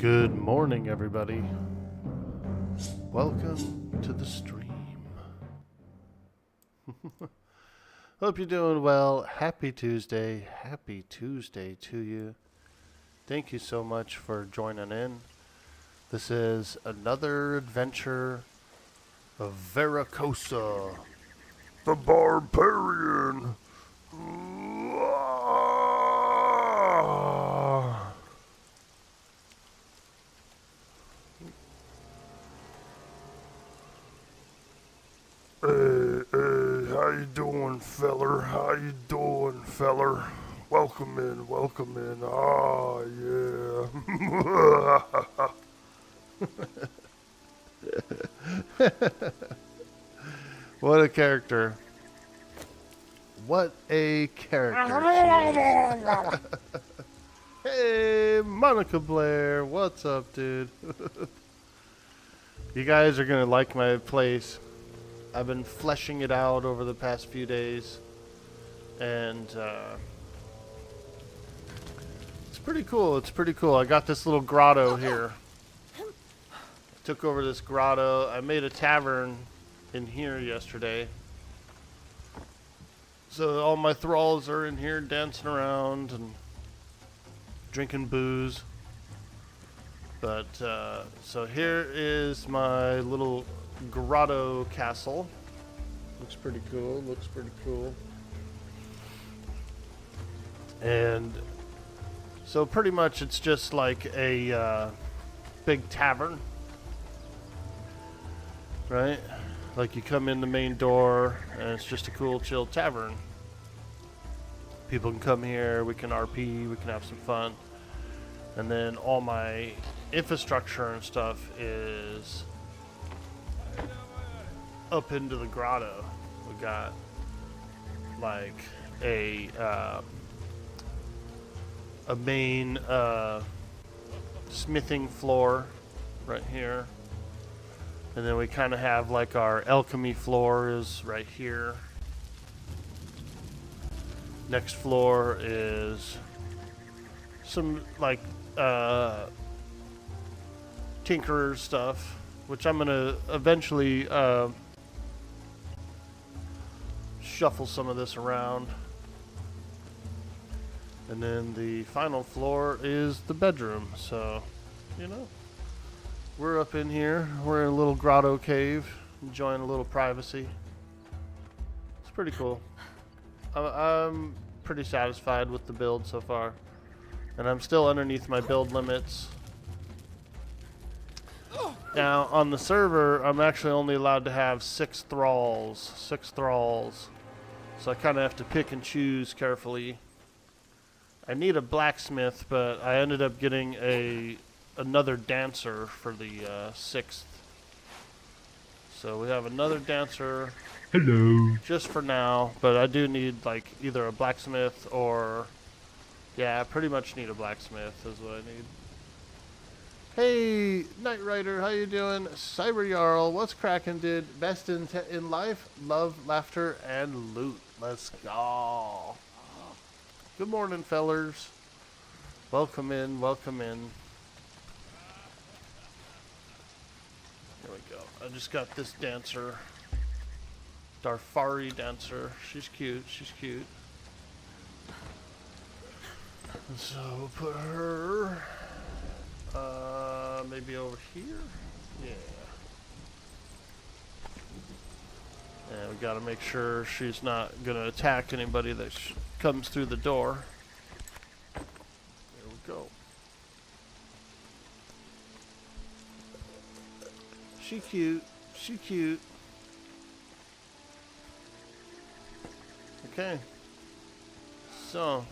Good morning, everybody. Welcome to the stream. Hope you're doing well. Happy Tuesday. Happy Tuesday to you. Thank you so much for joining in. This is another adventure of Veracosa, the Barbarian. Hey, how you doing, feller? How you doing, feller? Welcome in, welcome in. Ah, yeah. What a character. What a character she is. Hey, Monica Blair. What's up, dude? You guys are going to like my place. I've been fleshing it out over the past few days, and it's pretty cool. It's pretty cool. I got this little grotto here. I took over this grotto. I made a tavern in here yesterday. So all my thralls are in here dancing around and drinking booze. But, so here is my little grotto castle. Looks pretty cool. Looks pretty cool. And so pretty much it's just like a big tavern, right? Like you come in the main door and it's just a cool chill tavern. People can come here, we can RP, we can have some fun. And then all my infrastructure and stuff is up into the grotto. We got like a main smithing floor right here, and then we kind of have like our alchemy floor is right here. Next floor is some like tinkerer stuff, which I'm gonna eventually shuffle some of this around. And then the final floor is the bedroom. So, you know, we're up in here. We're in a little grotto cave, enjoying a little privacy. It's pretty cool. I'm pretty satisfied with the build so far. And I'm still underneath my build limits. Now, on the server, I'm actually only allowed to have 6 thralls. 6 thralls. So I kind of have to pick and choose carefully. I need a blacksmith, but I ended up getting another dancer for the 6th. So we have another dancer. Hello. Just for now, but I do need like either a blacksmith or, yeah, I pretty much need a blacksmith is what I need. Hey, Knight Rider, how you doing? Cyber Jarl, what's cracking, dude? Best in life, love, laughter, and loot. Let's go. Good morning, fellers. Welcome in, welcome in. There we go. I just got this dancer. Darfari dancer. She's cute, she's cute. And so we'll put her maybe over here? Yeah. And we gotta make sure she's not gonna attack anybody that comes through the door. There we go. She cute. She cute. Okay. So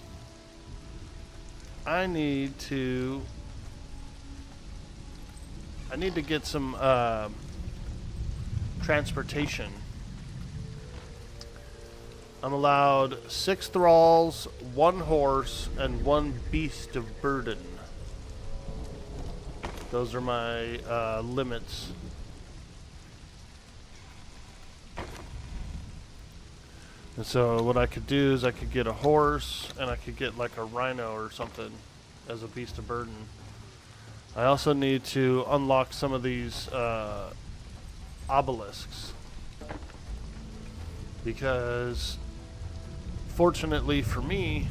I need to get some transportation. I'm allowed 6 thralls, 1 horse, and 1 beast of burden. Those are my limits. And so what I could do is I could get a horse and I could get like a rhino or something as a beast of burden. I also need to unlock some of these obelisks, because fortunately for me,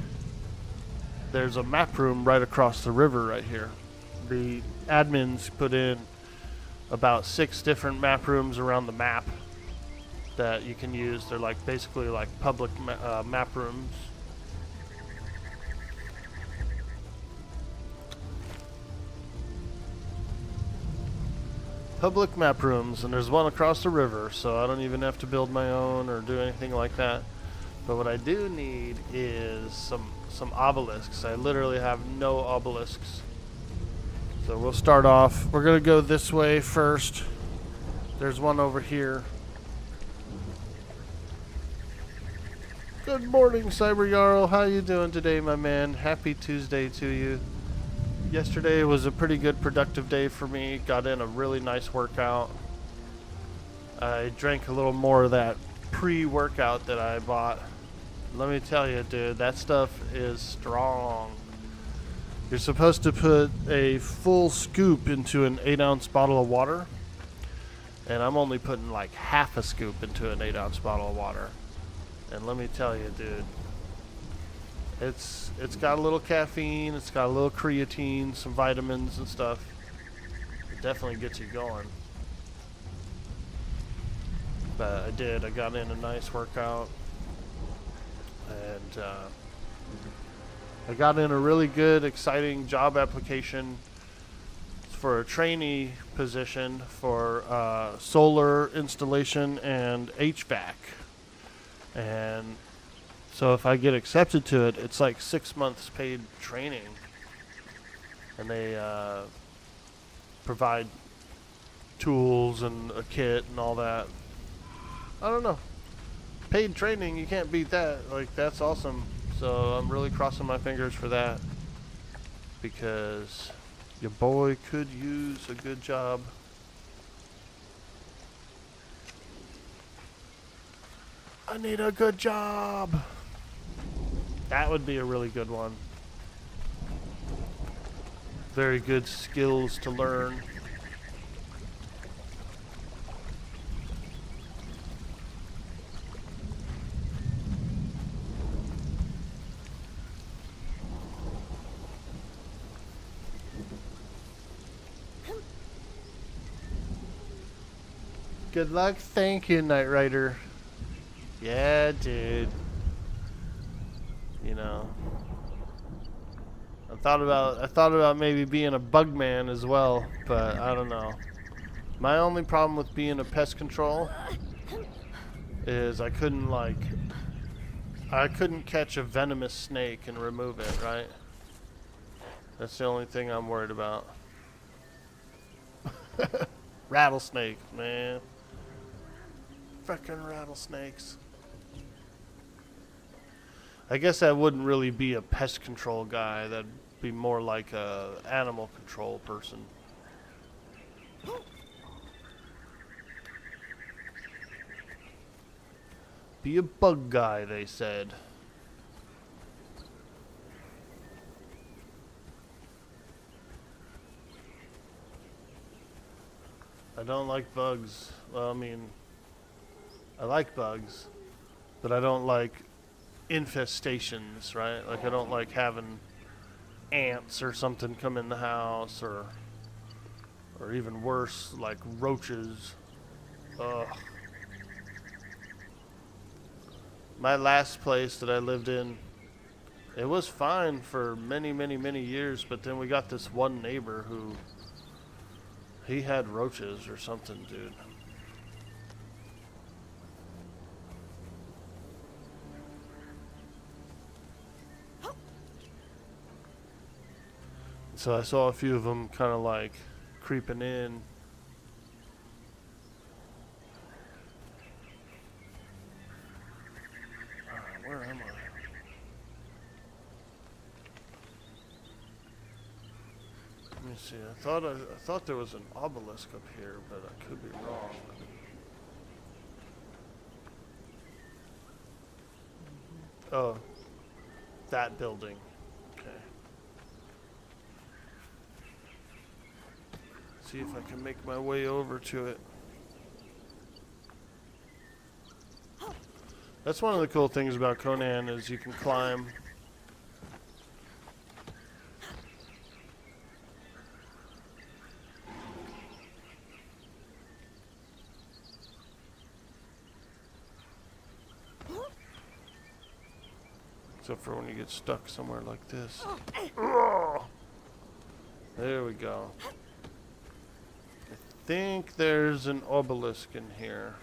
there's a map room right across the river right here. The admins put in about 6 different map rooms around the map that you can use. They're like basically like public map rooms. Public map rooms, and there's one across the river, so I don't even have to build my own or do anything like that. But what I do need is some obelisks. I literally have no obelisks. So we'll start off. We're gonna go this way first. There's one over here. Good morning, Cyber Jarl. How you doing today, my man? Happy Tuesday to you. Yesterday was a pretty good productive day for me. Got in a really nice workout. I drank a little more of that pre-workout that I bought. Let me tell you, dude, that stuff is strong. You're supposed to put a full scoop into an 8-ounce bottle of water, and I'm only putting like half a scoop into an 8-ounce bottle of water. And let me tell you, dude, it's got a little caffeine, it's got a little creatine, some vitamins and stuff. It definitely gets you going. But I got in a nice workout, and I got in a really good, exciting job application for a trainee position for solar installation and HVAC. And so if I get accepted to it, it's like 6 months paid training. And they provide tools and a kit and all that. I don't know. Paid training, you can't beat that. Like, that's awesome. So I'm really crossing my fingers for that, because your boy could use a good job. I need a good job. That would be a really good one. Very good skills to learn. Good luck. Thank you, Knight Rider. Yeah, dude. You know, I thought about maybe being a bug man as well, but I don't know. My only problem with being a pest control is I couldn't catch a venomous snake and remove it, right? That's the only thing I'm worried about. Rattlesnake, man. Frickin' rattlesnakes. I guess that wouldn't really be a pest control guy. That'd be more like a animal control person. Be a bug guy, they said. I don't like bugs. Well, I mean, I like bugs, but I don't like infestations, right? Like, I don't like having ants or something come in the house, or even worse, like roaches. Ugh. My last place that I lived in, it was fine for many, many, many years, but then we got this one neighbor who, he had roaches or something, dude. So I saw a few of them kind of like creeping in. Where am I? Let me see. I thought there was an obelisk up here, but I could be wrong. Oh, that building. Okay. See if I can make my way over to it. That's one of the cool things about Conan is you can climb. Except for when you get stuck somewhere like this. Oh! There we go. I think there's an obelisk in here.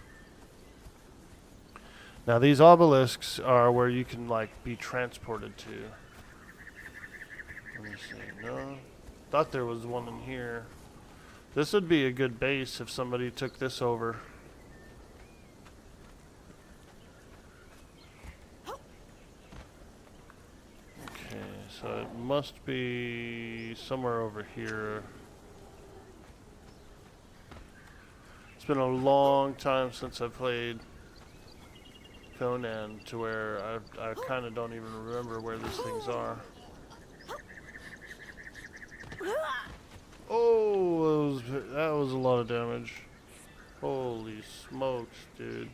Now these obelisks are where you can like be transported to. Let me see. No. Thought there was one in here. This would be a good base if somebody took this over. Okay, so it must be somewhere over here. It's been a long time since I played Conan to where I kind of don't even remember where these things are. Oh, that was a lot of damage. Holy smokes, dude.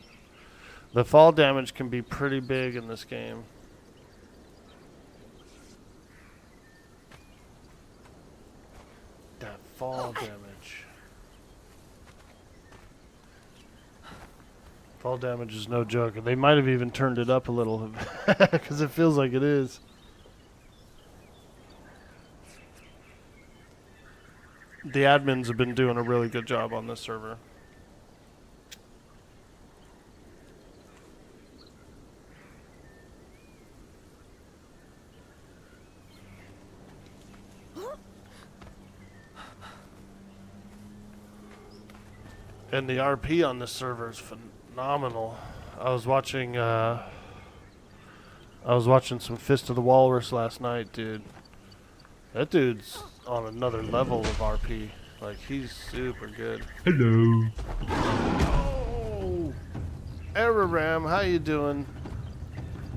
The fall damage can be pretty big in this game. That fall damage. Fall damage is no joke. They might have even turned it up a little because it feels like it is. The admins have been doing a really good job on this server. And the RP on this server is phenomenal. I was watching some Fist of the Walrus last night, dude. That dude's on another level of RP. Like, he's super good. Hello. Oh! Araram, how you doing?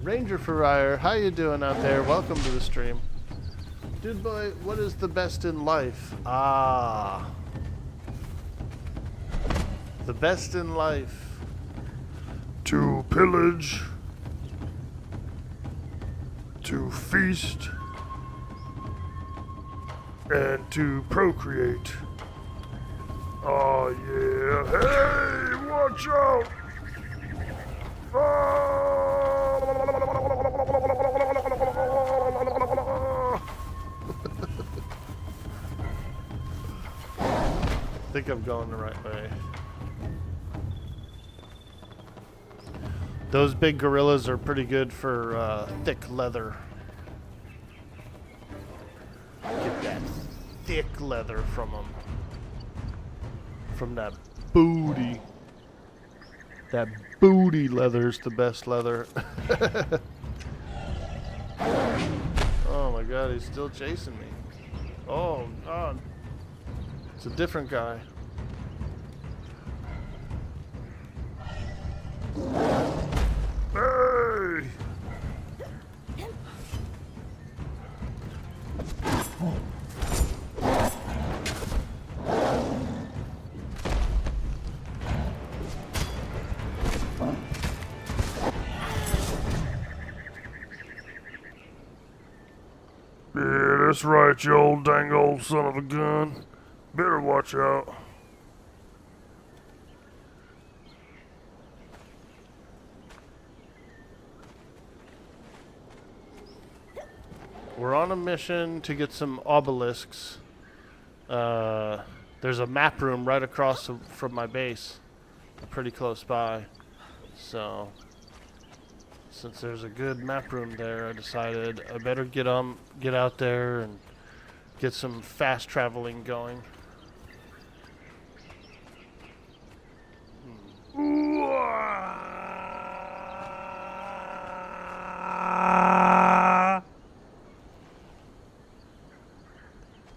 Ranger Ferrier, how you doing out there? Welcome to the stream. Dude boy, what is the best in life? Ah. The best in life. To pillage. To feast. And to procreate. Oh yeah. Hey, watch out! I think I'm going the right way. Those big gorillas are pretty good for thick leather. Get that thick leather from them. From that booty. That booty leather's the best leather. Oh my god, he's still chasing me. Oh god. It's a different guy. Hey! Yeah, that's right, you old dang old son of a gun. Better watch out. We're on a mission to get some obelisks. There's a map room right across from my base, pretty close by. So, since there's a good map room there, I decided I better get out there and get some fast traveling going.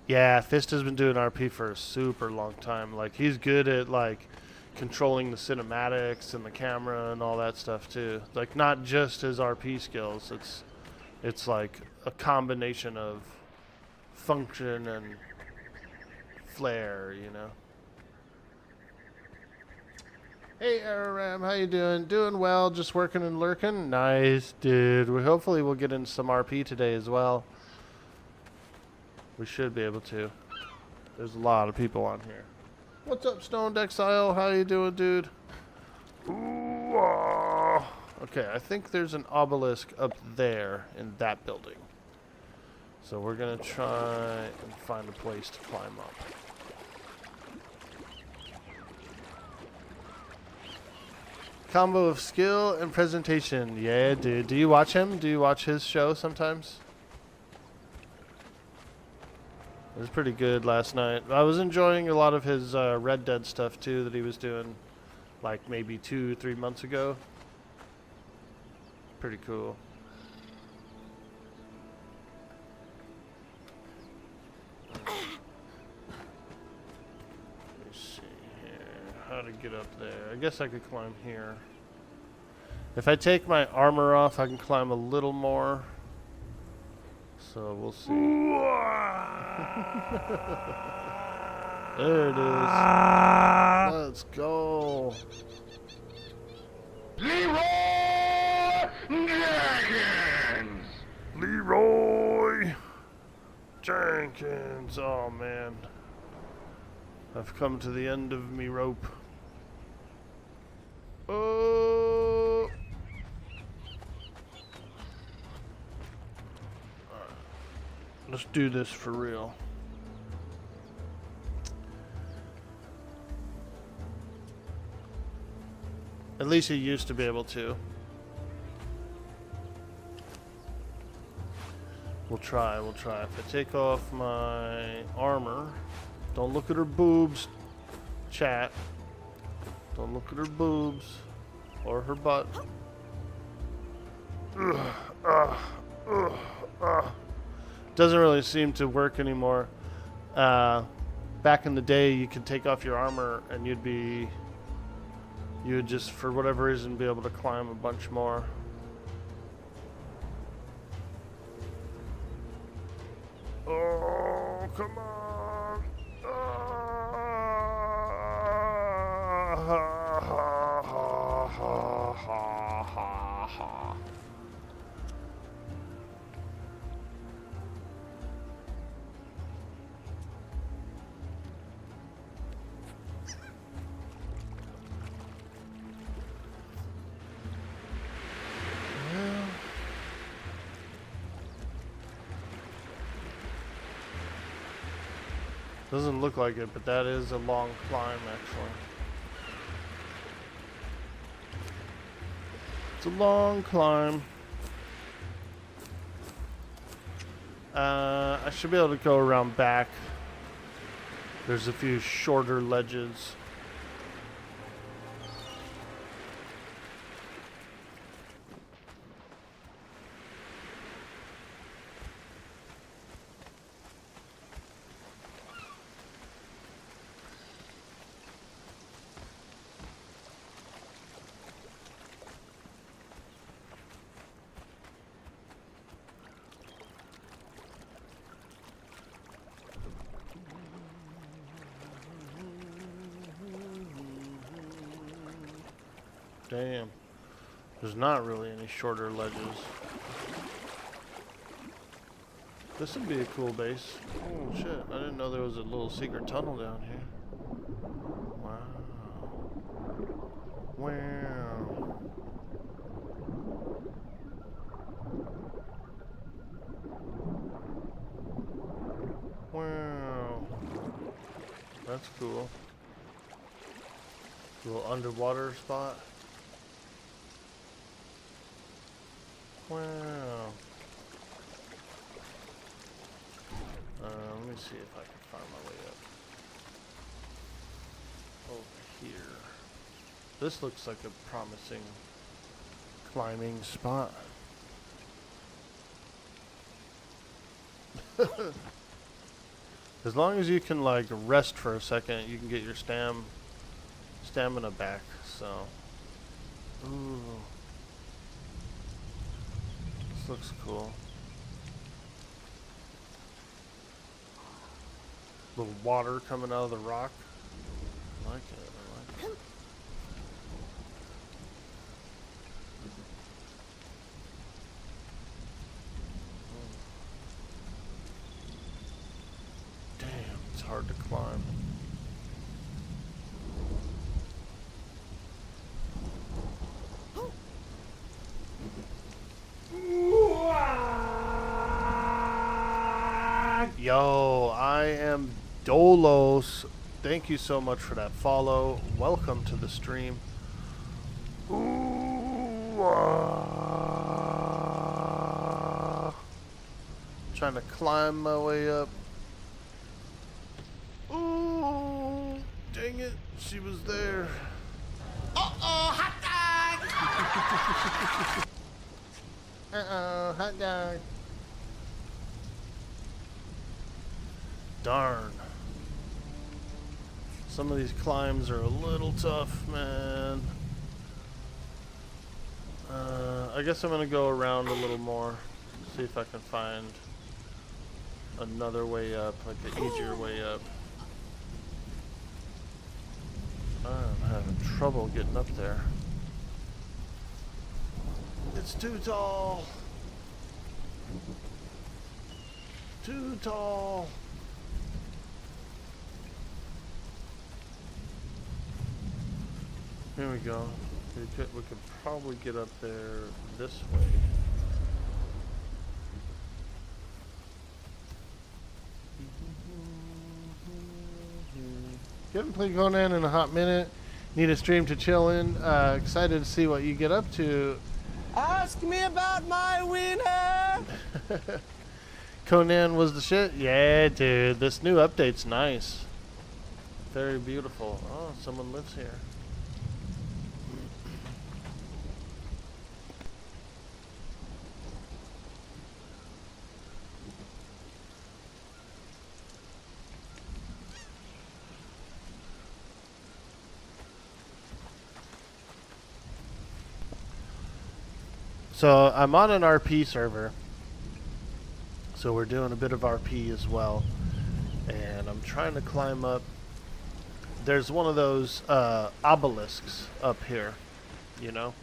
Yeah, Fist has been doing RP for a super long time. Like, he's good at, like, controlling the cinematics and the camera and all that stuff, too. Like, not just his RP skills. It's like, a combination of function and flair, you know. Hey, Aram, how you doing? Doing well, just working and lurking. Nice, dude. Hopefully we'll get into some RP today as well. We should be able to. There's a lot of people on here. What's up, Stoned Exile? How you doing, dude? Ooh, okay, I think there's an obelisk up there in that building. So we're gonna try and find a place to climb up. Combo of skill and presentation. Yeah, dude. Do you watch him? Do you watch his show sometimes? It was pretty good last night. I was enjoying a lot of his Red Dead stuff too that he was doing like maybe 2-3 months ago. Pretty cool. Let me see here. How to get up there. I guess I could climb here. If I take my armor off, I can climb a little more. So we'll see. There it is. Let's go. Leroy Jenkins. Leroy Jenkins. Oh man. I've come to the end of me rope. Oh. Let's do this for real. At least he used to be able to. We'll try, we'll try. If I take off my armor, don't look at her boobs, chat. Don't look at her boobs or her butt. Doesn't really seem to work anymore. Back in the day, you could take off your armor and you would just, for whatever reason, be able to climb a bunch more. Oh, come on. Doesn't look like it, but that is a long climb, actually. It's a long climb. I should be able to go around back. There's a few shorter ledges. Damn. There's not really any shorter ledges. This would be a cool base. Oh shit, I didn't know there was a little secret tunnel down here. Wow. Wow. Wow. That's cool. Little underwater spot. Wow. Let me see if I can find my way up. Over here. This looks like a promising climbing spot. As long as you can like rest for a second, you can get your stamina back. So, ooh. Looks cool. Little water coming out of the rock. I like it. I like it. Damn, it's hard to climb. Yo, I am Dolos. Thank you so much for that follow. Welcome to the stream. Trying to climb my way up. Ooh, dang it, she was there. Uh-oh, hot dog! Uh-oh, hot dog. Darn. Some of these climbs are a little tough, man. I guess I'm gonna go around a little more. See if I can find another way up, like an easier way up. I'm having trouble getting up there. It's too tall. Too tall. Here we go. We could probably get up there this way. Haven't played Conan in a hot minute. Need a stream to chill in. Excited to see what you get up to. Ask me about my winner! Conan was the shit? Yeah, dude. This new update's nice. Very beautiful. Oh, someone lives here. So I'm on an RP server, so we're doing a bit of RP as well, and I'm trying to climb up. There's one of those obelisks up here, you know,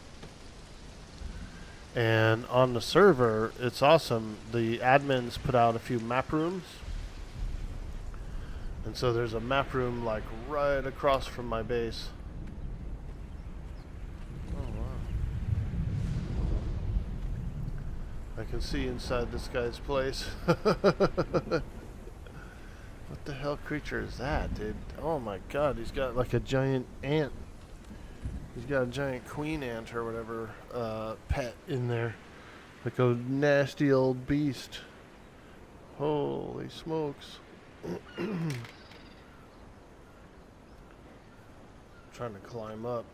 and on the server it's awesome. The admins put out a few map rooms, and so there's a map room like right across from my base. I can see inside this guy's place. What the hell creature is that, dude? Oh my god, he's got like a giant ant. He's got a giant queen ant or whatever pet in there. Like a nasty old beast. Holy smokes. Trying to climb up.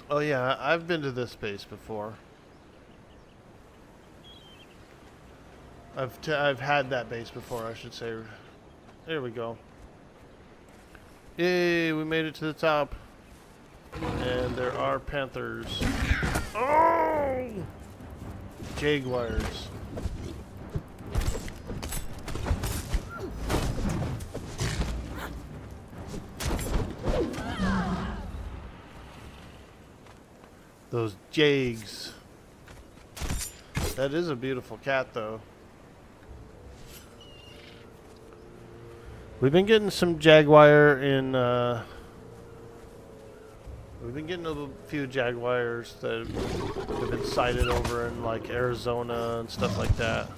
Oh yeah, I've been to this base before. I've had that base before, I should say. There we go. Yay, we made it to the top. And there are panthers. Oh! Jaguars. Those jags. That is a beautiful cat, though. We've been getting some jaguar in, we've been getting a few jaguars that have been sighted over in, like, Arizona and stuff like that.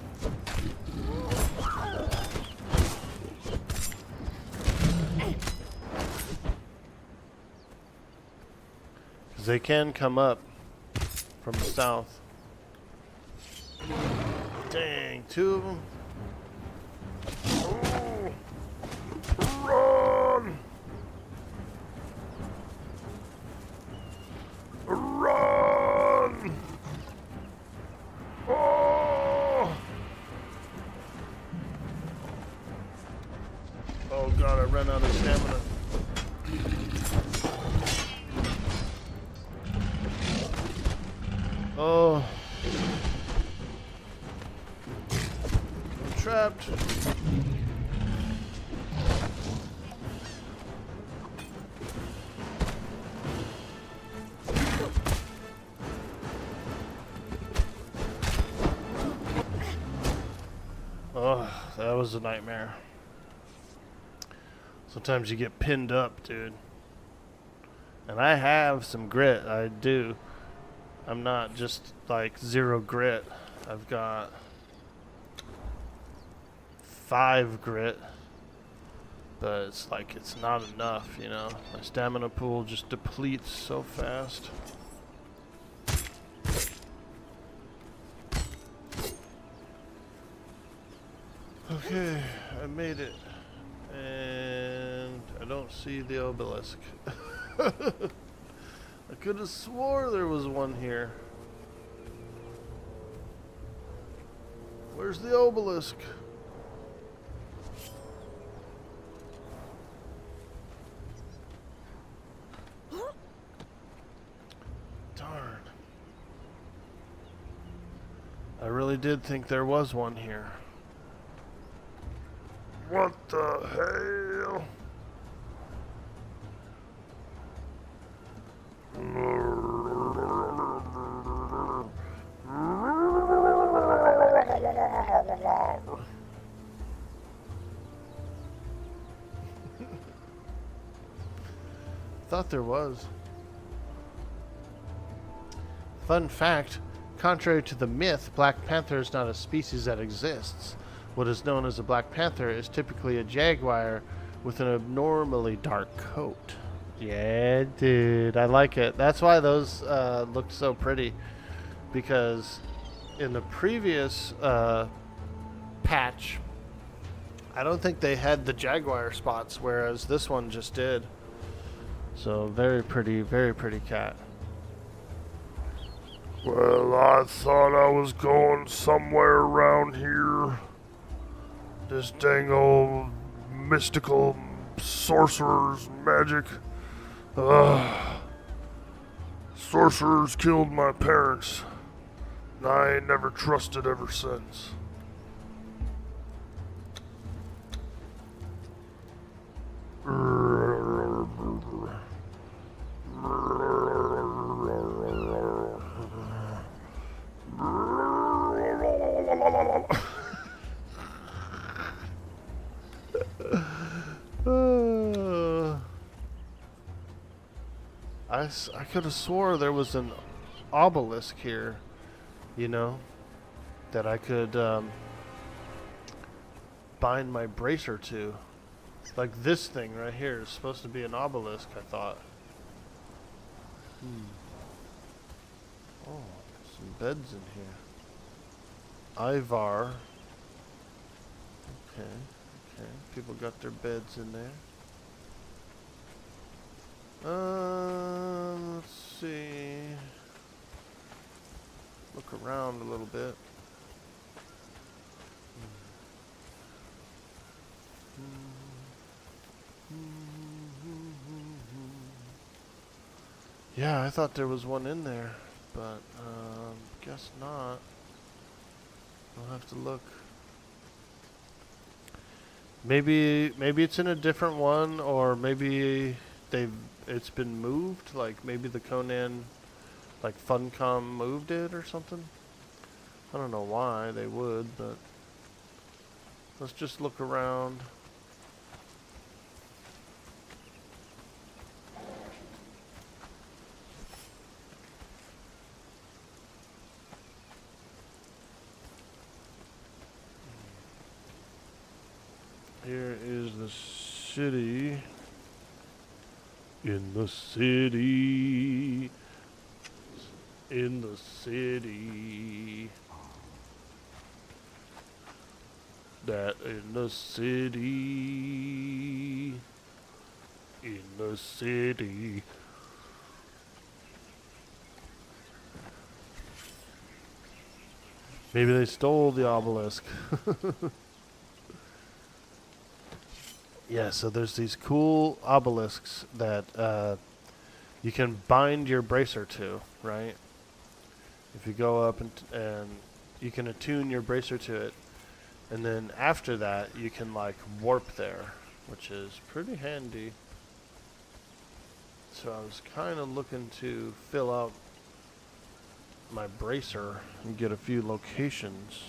Because they can come up from the south. Dang, two of them. Run! Run! run out of stamina. Oh. I'm trapped. Oh, that was a nightmare. Sometimes you get pinned up, dude. And I have some grit, I do. I'm not just like 0 grit. I've got 5 grit. But it's like, it's not enough, you know. My stamina pool just depletes so fast. Okay, I made it. And I don't see the obelisk. I could have swore there was one here. Where's the obelisk? Darn. I really did think there was one here. What the hell? Thought there was. Fun fact, contrary to the myth, Black Panther is not a species that exists. What is known as a Black Panther is typically a jaguar with an abnormally dark coat. Yeah, dude, I like it. That's why those look so pretty. Because in the previous patch, I don't think they had the jaguar spots, whereas this one just did. So very pretty cat. Well, I thought I was going somewhere around here. This dang old mystical sorcerer's magic. Sorcerers killed my parents. And I ain't never trusted ever since. I could have swore there was an obelisk here, you know, that I could bind my bracer to. Like this thing right here is supposed to be an obelisk, I thought. Oh, some beds in here. Ivar. Okay. People got their beds in there. Let's see. Look around a little bit. Yeah, I thought there was one in there, but guess not. I'll have to look. Maybe it's in a different one, or maybe it's been moved. Like maybe the Conan, like Funcom moved it or something. I don't know why they would, but let's just look around. Here is the city. In the city. In the city. That in the city. In the city. Maybe they stole the obelisk. Yeah, so there's these cool obelisks that you can bind your bracer to, right? If you go up and you can attune your bracer to it, and then after that you can like warp there, which is pretty handy. So I was kind of looking to fill out my bracer and get a few locations.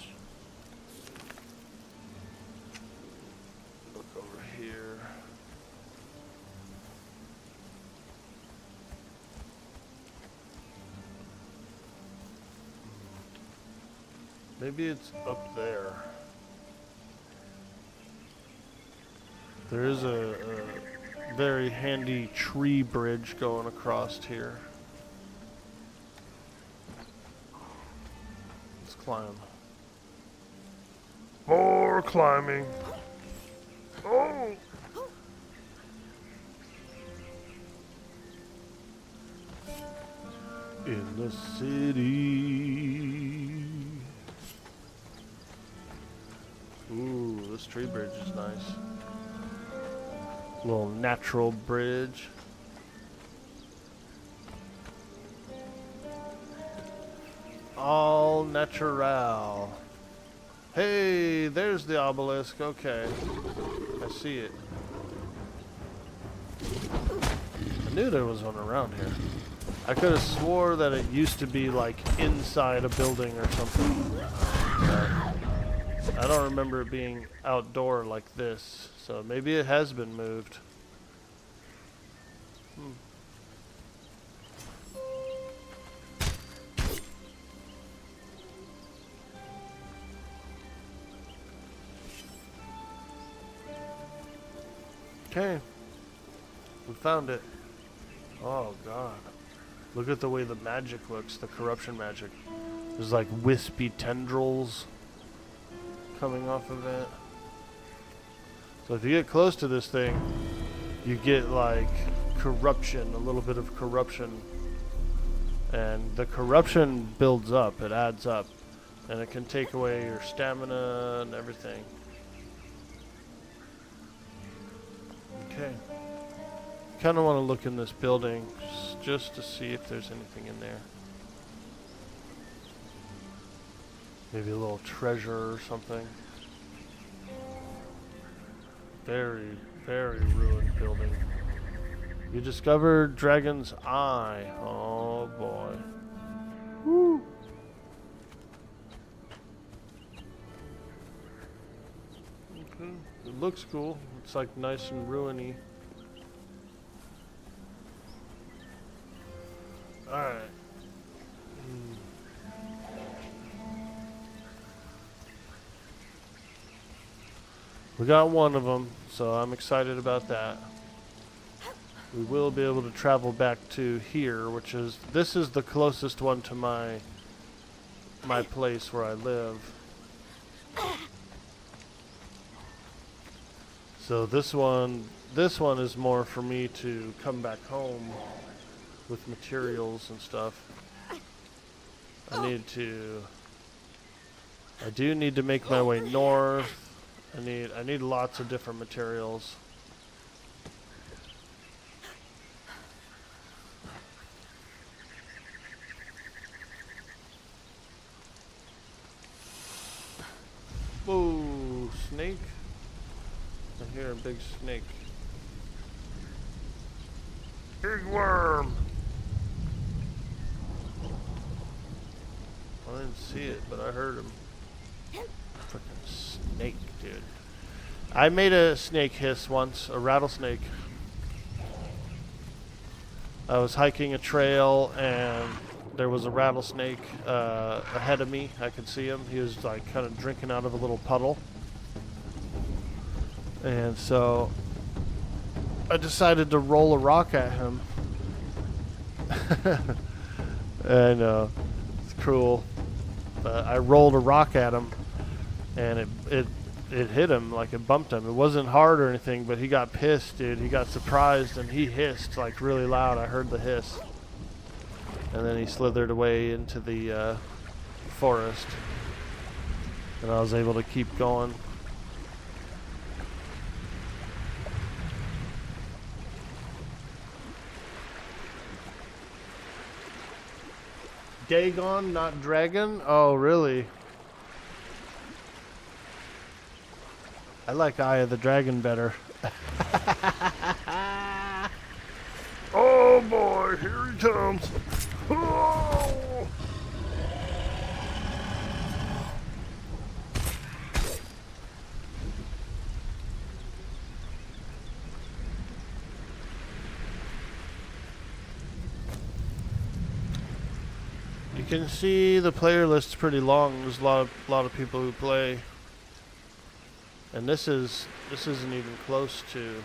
Look over here. Maybe it's up there. There is a very handy tree bridge going across here. Let's climb. More climbing. Oh! In the city. Ooh, this tree bridge is nice. Little natural bridge. All natural. Hey, there's the obelisk. Okay. I see it. I knew there was one around here. I could have swore that it used to be like inside a building or something. I don't remember it being outdoor like this, so maybe it has been moved. Okay, we found it. Oh god. Look at the way the magic looks, the corruption magic. There's like wispy tendrils coming off of it. So if you get close to this thing, you get like corruption, a little bit of corruption. And the corruption builds up, it adds up. And it can take away your stamina and everything. Okay. Kind of want to look in this building just to see if there's anything in there. Maybe a little treasure or something. Very, very ruined building. You discovered Dragon's Eye. Oh boy. Woo! Okay. It looks cool. It's like nice and ruiny. Alright. We got one of them, so I'm excited about that. We will be able to travel back to here, which is, this is the closest one to my place where I live. So this one is more for me to come back home with materials and stuff. I do need to make my way north. I need lots of different materials. Whoa, snake? I hear a big snake. Big worm! I didn't see it, but I heard him. Freaking snake, dude. I made a snake hiss once, a rattlesnake. I was hiking a trail and there was a rattlesnake ahead of me. I could see him. He was like kind of drinking out of a little puddle. And so I decided to roll a rock at him. I know, it's cruel. But I rolled a rock at him and it hit him, like it bumped him. It wasn't hard or anything, but he got pissed, dude. He got surprised and he hissed like really loud. I heard the hiss. And then he slithered away into the forest. And I was able to keep going. Dagon, not dragon? Oh, really? I like Eye of the Dragon better. Oh boy, here he comes. Oh! You can see the player list's pretty long. There's a lot of people who play. And this isn't even close to.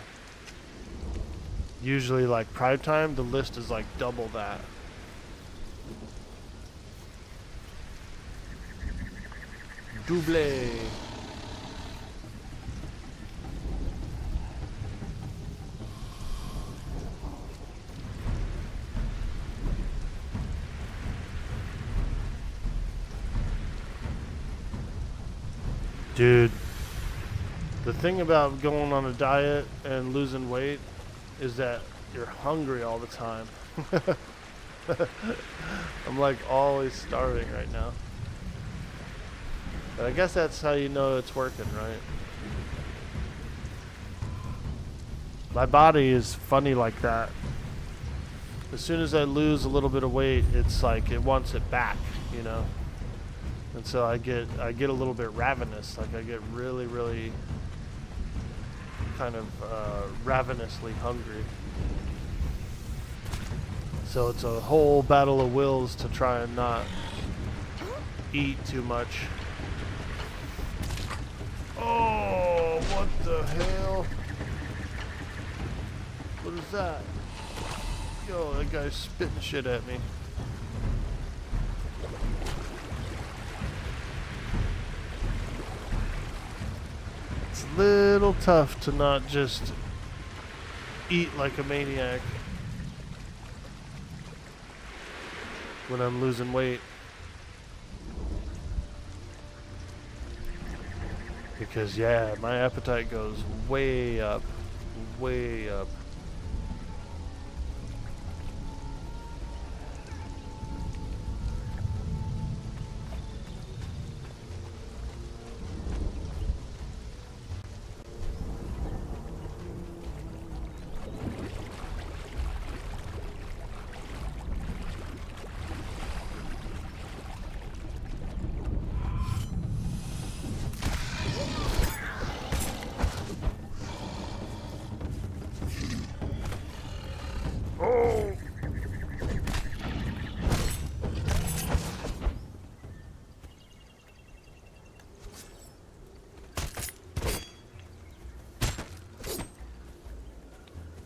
Usually, like prime time, the list is like double that. Double. Dude, the thing about going on a diet and losing weight is that you're hungry all the time. I'm like always starving right now. But I guess that's how you know it's working, right? My body is funny like that. As soon as I lose a little bit of weight, it's like it wants it back, you know? And so I get a little bit ravenous. Like I get really, really kind of ravenously hungry. So it's a whole battle of wills to try and not eat too much. Oh, what the hell? What is that? Yo, that guy's spitting shit at me. It's a little tough to not just eat like a maniac when I'm losing weight. Because yeah, my appetite goes way up, way up.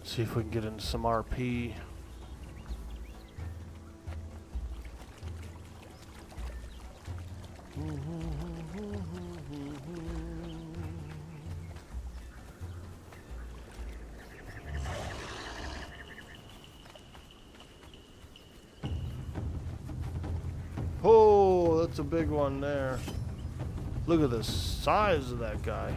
See if we can get into some RP. Oh, that's a big one there. Look at the size of that guy.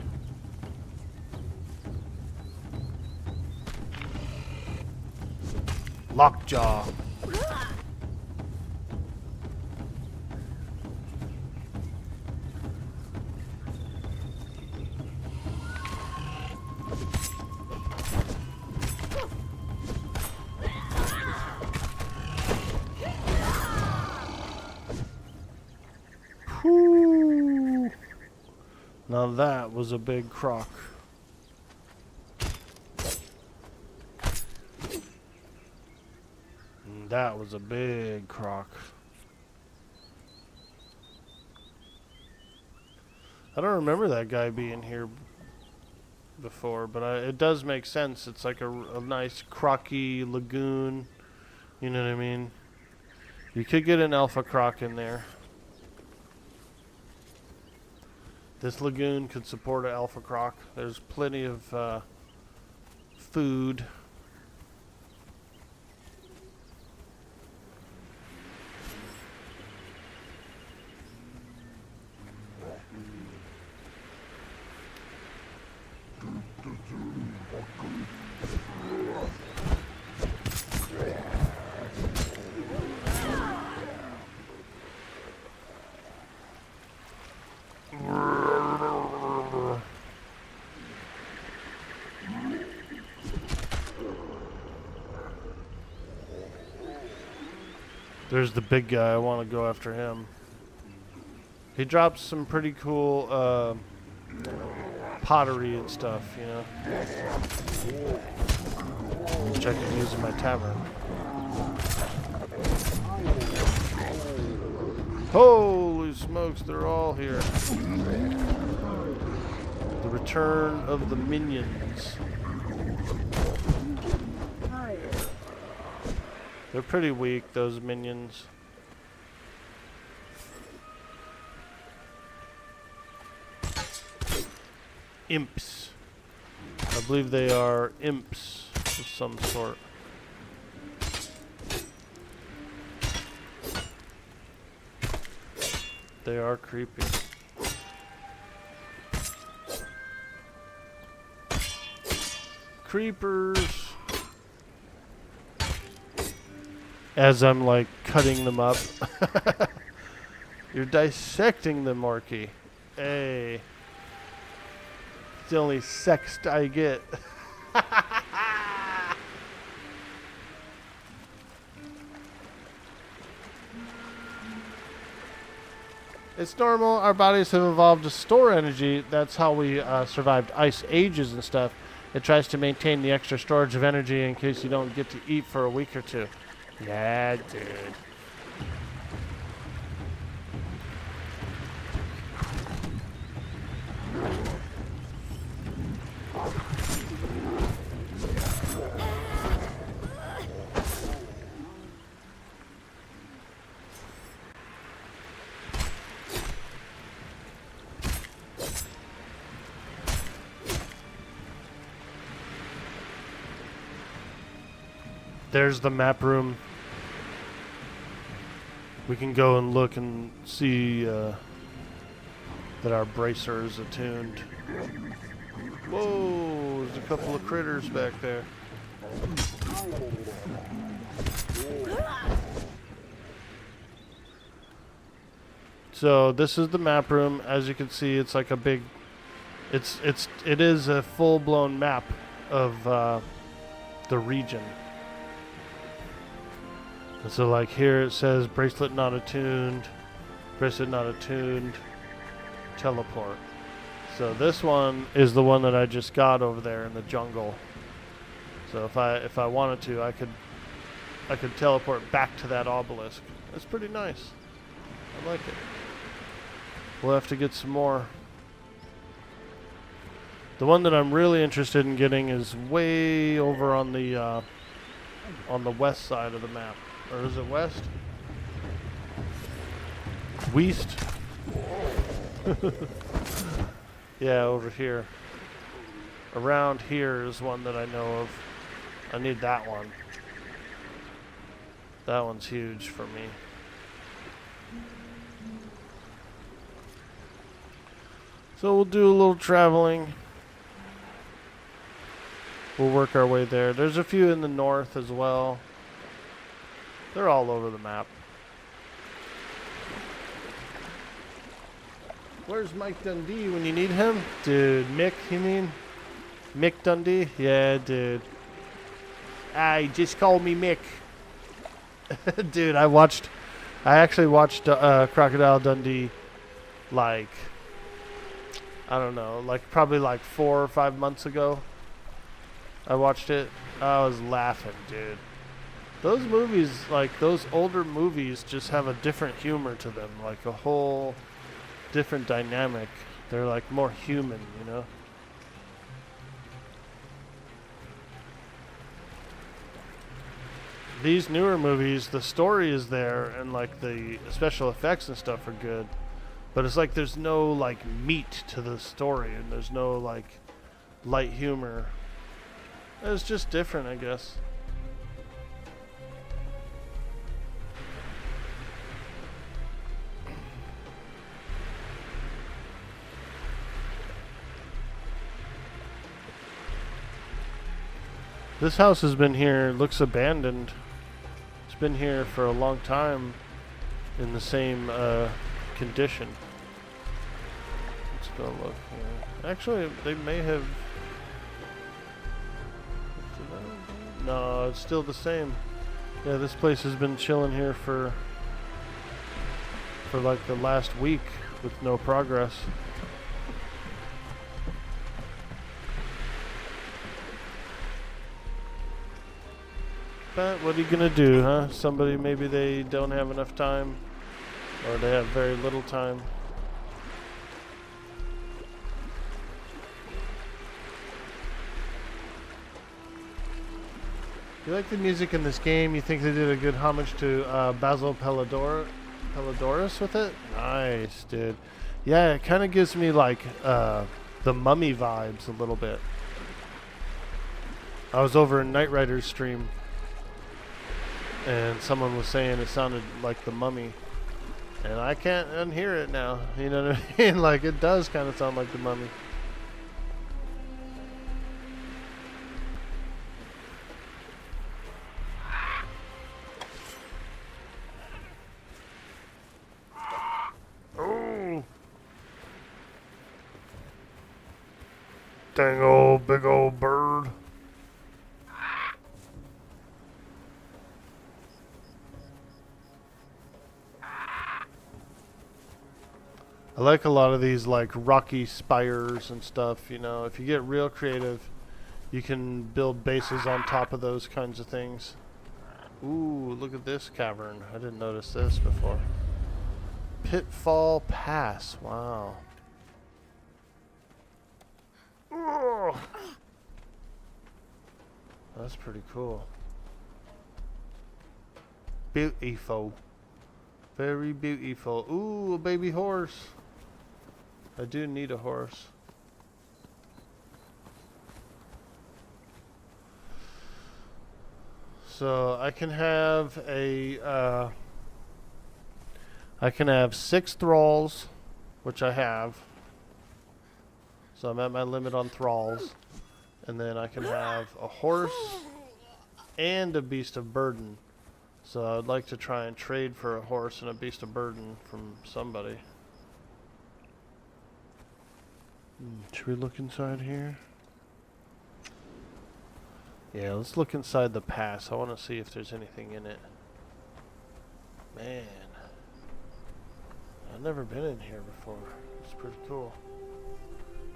Lockjaw. Whew. Now that was a big croc. That was a big croc. I don't remember that guy being here before, but it does make sense. It's like a nice crocky lagoon. You know what I mean? You could get an alpha croc in there. This lagoon could support an alpha croc. There's plenty of food. There's the big guy. I want to go after him. He drops some pretty cool pottery and stuff, you know, which I can use in my tavern. Holy smokes, they're all here. The return of the minions. They're pretty weak, those minions. Imps. I believe they are imps of some sort. They are creepy. Creepers. As I'm like cutting them up. You're dissecting them, Orky. Hey. It's the only sext I get. It's normal. Our bodies have evolved to store energy. That's how we survived ice ages and stuff. It tries to maintain the extra storage of energy in case you don't get to eat for a week or two. Yeah, dude. There's the map room. We can go and look and see that our bracer is attuned. Whoa, there's a couple of critters back there. So this is the map room. As you can see, it's like a big, it is a full-blown map of the region. And so like here it says bracelet not attuned, teleport. So this one is the one that I just got over there in the jungle. So if I wanted to, I could teleport back to that obelisk. That's pretty nice. I like it. We'll have to get some more. The one that I'm really interested in getting is way over on the west side of the map. Or is it west? West? Yeah, over here. Around here is one that I know of. I need that one. That one's huge for me. So we'll do a little traveling. We'll work our way there. There's a few in the north as well. They're all over the map. Where's Mike Dundee when you need him? Dude, Mick, you mean? Mick Dundee? Yeah, dude. Just call me Mick. Dude, I actually watched Crocodile Dundee like, I don't know, like probably like 4 or 5 months ago. I watched it. I was laughing, dude. Those movies, like those older movies, just have a different humor to them, like a whole different dynamic. They're like more human, you know? These newer movies, the story is there and like the special effects and stuff are good, but it's like there's no like meat to the story and there's no like light humor. It's just different, I guess. This house has been here, looks abandoned. It's been here for a long time in the same condition. Let's go look here. Actually, they may have... No, it's still the same. Yeah, this place has been chilling here for like the last week with no progress. But what are you gonna do, huh? Somebody, maybe they don't have enough time, or they have very little time. You like the music in this game? You think they did a good homage to Basil Pelodorus with it? Nice, dude. Yeah, it kind of gives me like the Mummy vibes a little bit. I was over in Knight Rider's stream, and someone was saying it sounded like the Mummy, and I can't unhear it now. You know what I mean? Like, it does kind of sound like the Mummy. Oh, dang old big old bird. I like a lot of these like rocky spires and stuff, you know. If you get real creative, you can build bases on top of those kinds of things. Ooh, look at this cavern. I didn't notice this before. Pitfall Pass. Wow. Ugh. That's pretty cool. Beautiful. Very beautiful. Ooh, a baby horse. I do need a horse. So I can have a I can have 6 thralls, which I have. So I'm at my limit on thralls. And then I can have a horse and a beast of burden. So I'd like to try and trade for a horse and a beast of burden from somebody. Should we look inside here? Yeah, let's look inside the pass. I want to see if there's anything in it. Man, I've never been in here before. It's pretty cool.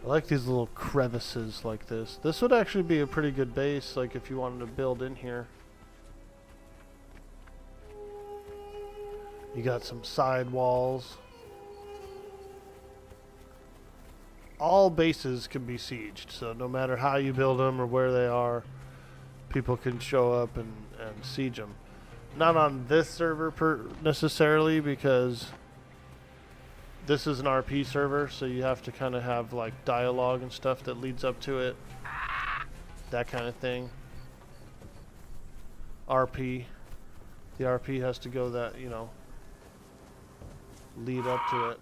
I like these little crevices like this. This would actually be a pretty good base, like if you wanted to build in here. You got some side walls. All bases can be sieged, so no matter how you build them or where they are, people can show up and siege them. Not on this server necessarily, because this is an RP server, so you have to kind of have like dialogue and stuff that leads up to it. That kind of thing. RP. The RP has to go that, you know, lead up to it.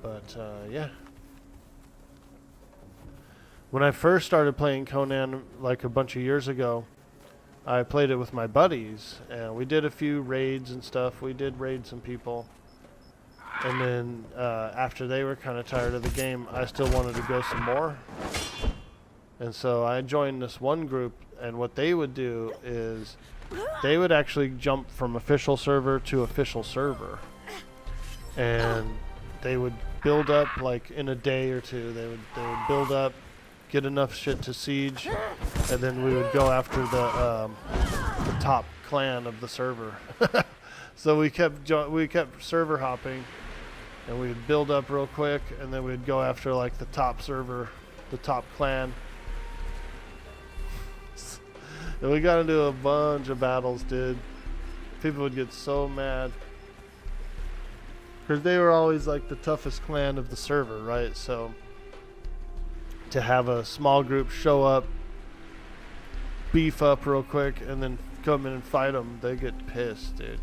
But yeah. When I first started playing Conan like a bunch of years ago, I played it with my buddies, and we did a few raids and stuff. We did raid some people. And then after they were kind of tired of the game, I still wanted to go some more. And so I joined this one group, and what they would do is they would actually jump from official server to official server. And they would build up like in a day or two. They would build up, get enough shit to siege, and then we would go after the top clan of the server. So we kept server hopping, and we would build up real quick, and then we'd go after like the top server, the top clan. And we got into a bunch of battles, dude. People would get so mad, because they were always like the toughest clan of the server, right? So to have a small group show up, beef up real quick, and then come in and fight them, they get pissed, dude.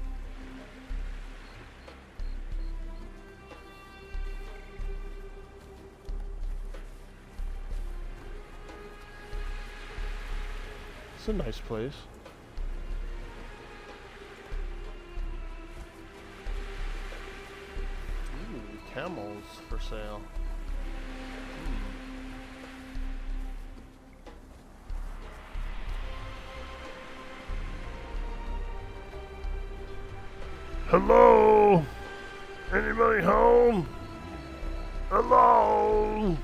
It's a nice place. Ooh, camels for sale. Hello? Anybody home? Hello?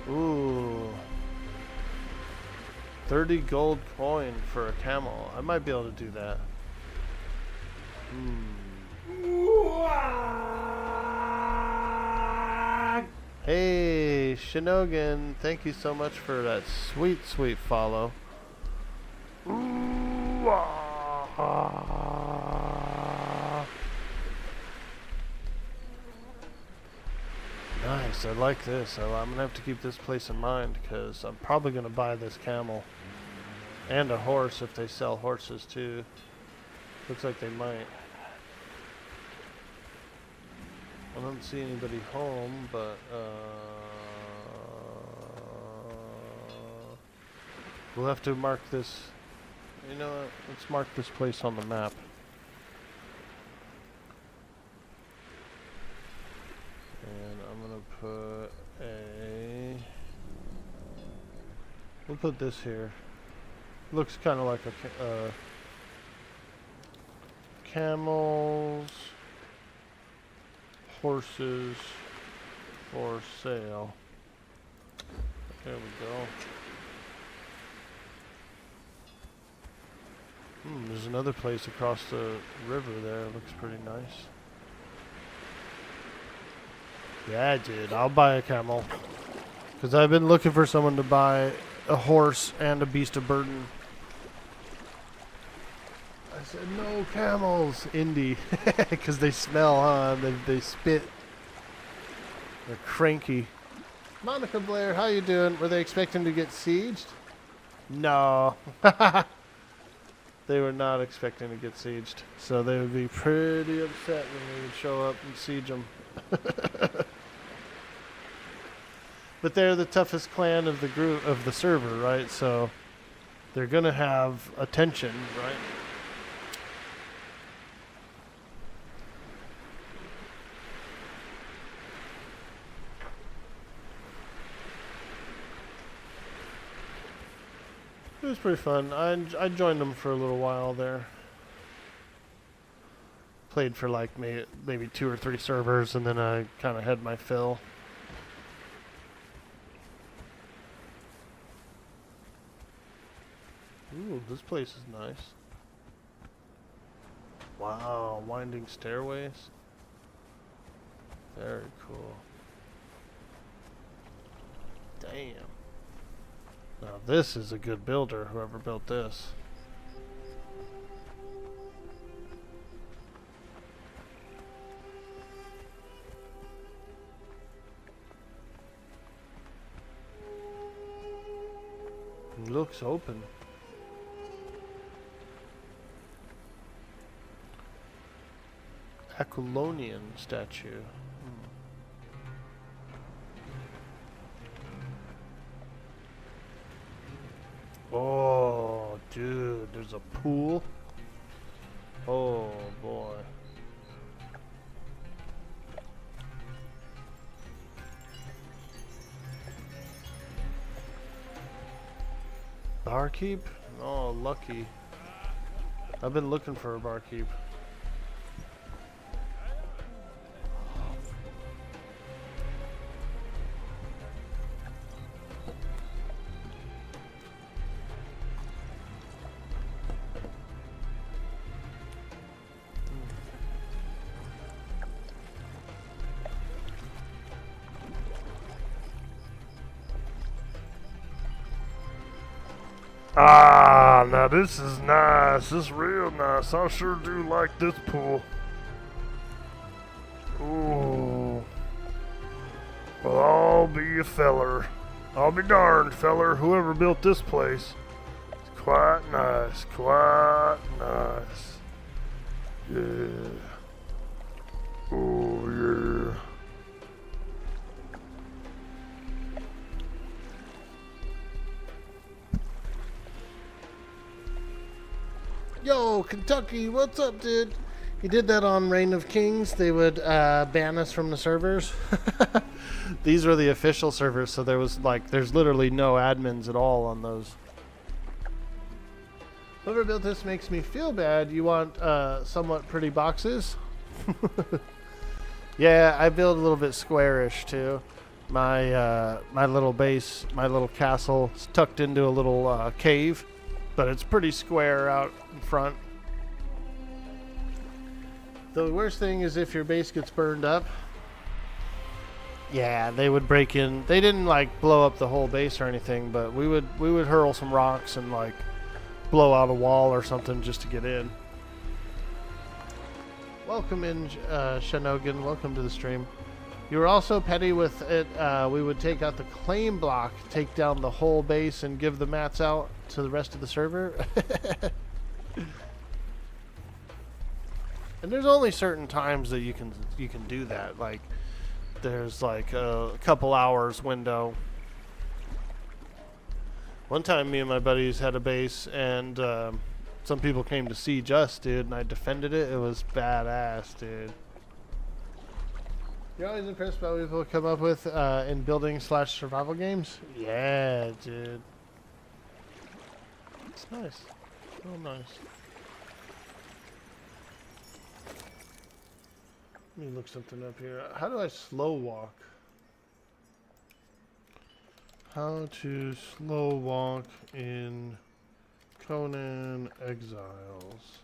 Ooh. 30 gold coin for a camel. I might be able to do that. Hey, Shinogan, thank you so much for that sweet, sweet follow. Nice, I like this. I'm going to have to keep this place in mind because I'm probably going to buy this camel. And a horse if they sell horses too. Looks like they might. I don't see anybody home, but we'll have to mark this. You know what? Let's mark this place on the map. And I'm gonna put we'll put this here. Looks kind of like a camels, horses for sale. There we go. There's another place across the river there. It looks pretty nice. Yeah, dude, I'll buy a camel. Because I've been looking for someone to buy a horse and a beast of burden. I said, no camels, Indy. Because they smell, huh? They spit. They're cranky. Monica Blair, how you doing? Were they expecting to get sieged? No. They were not expecting to get sieged. So they would be pretty upset when we would show up and siege them. But they're the toughest clan of the group, of the server, right? So they're going to have attention, right? It was pretty fun. I joined them for a little while there. Played for like maybe 2 or 3 servers, and then I kind of had my fill. Ooh, this place is nice. Wow, winding stairways. Very cool. Damn. Now this is a good builder, whoever built this. It looks open. Aquilonian statue. Oh, dude, there's a pool. Oh, boy. Barkeep? Oh, lucky. I've been looking for a barkeep. Ah, now this is nice. This is real nice. I sure do like this pool. Ooh. Well, I'll be a feller. I'll be darned, feller. Whoever built this place. It's quite nice. Quite nice. Yeah. Oh, yeah. Yo, Kentucky, what's up, dude? He did that on Reign of Kings. They would ban us from the servers. These were the official servers, so there's literally no admins at all on those. Whoever built this makes me feel bad. You want somewhat pretty boxes? Yeah, I build a little bit squarish too. My little base, my little castle is tucked into a little cave, but it's pretty square out in front. The worst thing is if your base gets burned up. Yeah, they would break in. They didn't like blow up the whole base or anything, but we would hurl some rocks and like blow out a wall or something just to get in. Welcome in, Shanogan. Welcome to the stream. You were also petty with it. We would take out the claim block, take down the whole base, and give the mats out to the rest of the server. And there's only certain times that you can do that. Like there's like a couple hours window. One time, me and my buddies had a base, and some people came to siege us, dude, and I defended it. It was badass, dude. You're always impressed by what people come up with in building/survival games? Yeah, dude. It's nice. Real nice. Let me look something up here. How do I slow walk? How to slow walk in Conan Exiles.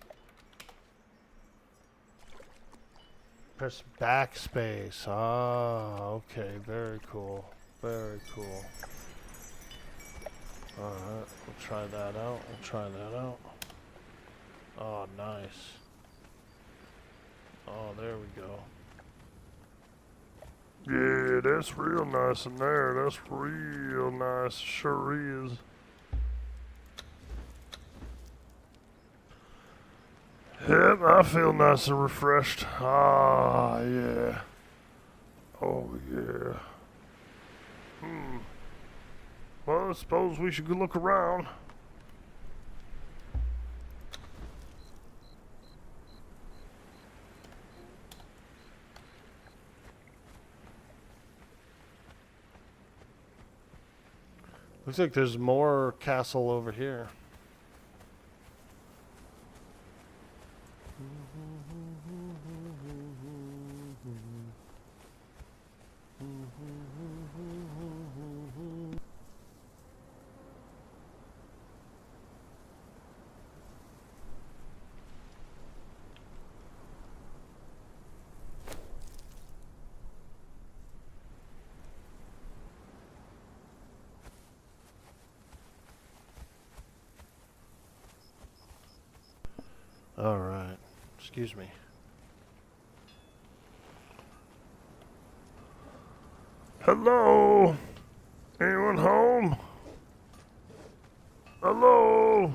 Press backspace. Ah, okay. Very cool. Very cool. Alright, we'll try that out. We'll try that out. Oh, nice. Oh, there we go. Yeah, that's real nice in there. That's real nice. Sure is. Yep, I feel nice and refreshed. Ah, yeah. Oh, yeah. Well, I suppose we should go look around. Looks like there's more castle over here. All right. Excuse me. Hello? Anyone home? Hello?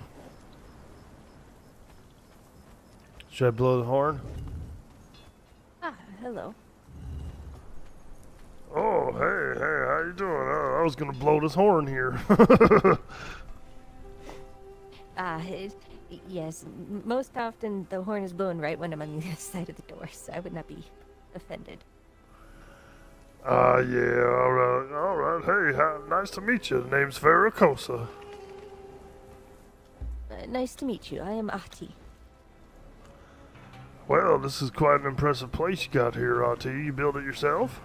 Should I blow the horn? Ah, hello. Oh, hey, how you doing? I was gonna blow this horn here. Yes, most often the horn is blown right when I'm on the other side of the door, so I would not be offended. Yeah, alright. Hey, nice to meet you. The name's Veracosa. Nice to meet you. I am Ahti. Well, this is quite an impressive place you got here, Ahti. You built it yourself?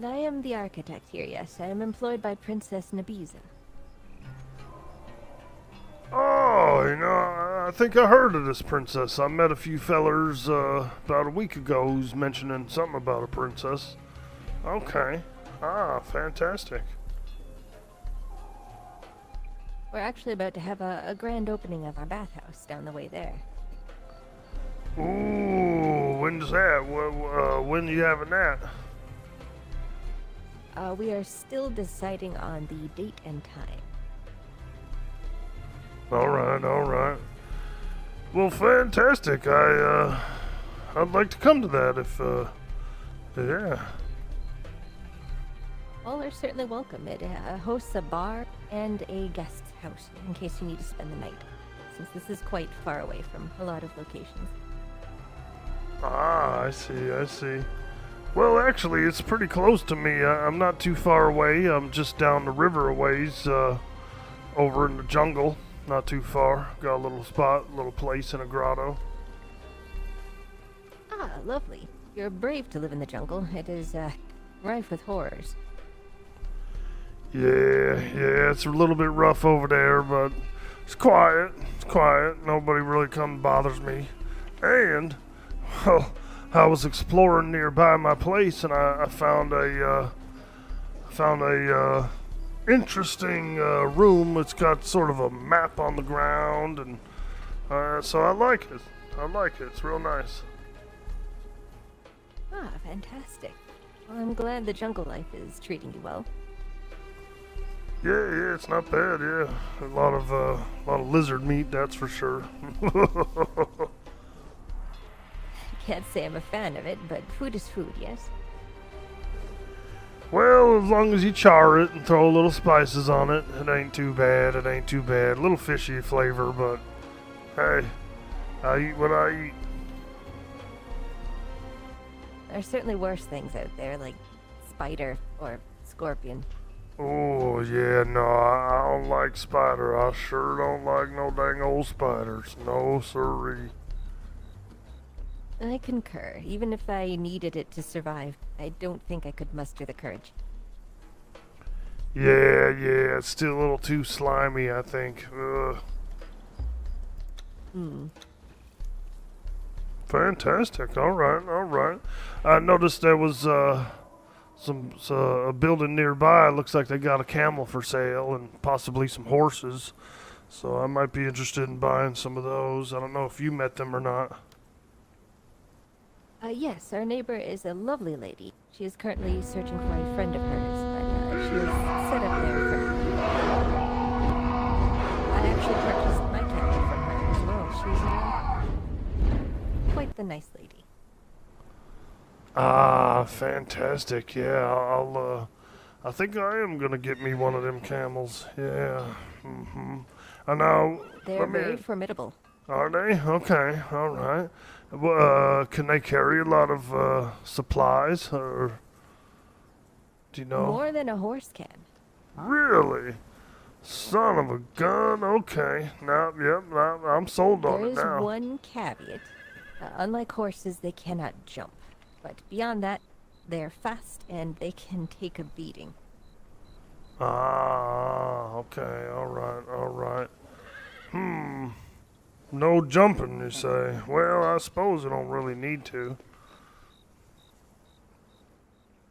I am the architect here, yes. I am employed by Princess Nabiza. Oh, I think I heard of this princess. I met a few fellers about a week ago who's mentioning something about a princess. Okay. Ah, fantastic. We're actually about to have a grand opening of our bathhouse down the way there. Ooh, when's that? When are you having that? We are still deciding on the date and time. All right. Well, fantastic. I'd like to come to that if, yeah. All are certainly welcome. It hosts a bar and a guest house in case you need to spend the night, since this is quite far away from a lot of locations. Ah, I see. Well, actually, it's pretty close to me. I'm not too far away. I'm just down the river a ways, over in the jungle. not too far. Got a little spot, a little place in a grotto. Ah, lovely. You're brave to live in the jungle. It is, rife with horrors. Yeah, it's a little bit rough over there, but it's quiet. It's quiet. Nobody really comes bothers me. And, well, I was exploring nearby my place, and I found a interesting room. It's got sort of a map on the ground, and so I like it. It's real nice. Ah, fantastic. Well, I'm glad the jungle life is treating you well. Yeah, it's not bad. Yeah, a lot of lizard meat, that's for sure. Can't say I'm a fan of it, but food is food, yes? Well, as long as you char it and throw a little spices on it, it ain't too bad. A little fishy flavor, but hey, I eat what I eat. There are certainly worse things out there, like spider or scorpion. Oh, yeah, no, I don't like spider. I sure don't like no dang old spiders. No, sirree. I concur. Even if I needed it to survive, I don't think I could muster the courage. Yeah, it's still a little too slimy, I think. Ugh. Fantastic. All right. I noticed there was a building nearby. Looks like they got a camel for sale and possibly some horses. So I might be interested in buying some of those. I don't know if you met them or not. Yes, our neighbor is a lovely lady. She is currently searching for a friend of hers, but she is set up there for her. I actually purchased my camel from her as well. She's quite the nice lady. Ah, fantastic. Yeah, I think I am gonna get me one of them camels. Yeah. I know. They're very formidable. Are they? Okay. All right. Can they carry a lot of supplies, or do you know? More than a horse can. Really? Son of a gun. Okay. I'm sold on it now. There is one caveat. Unlike horses, they cannot jump. But beyond that, they're fast and they can take a beating. Ah, okay. All right. No jumping, you say? Well, I suppose I don't really need to.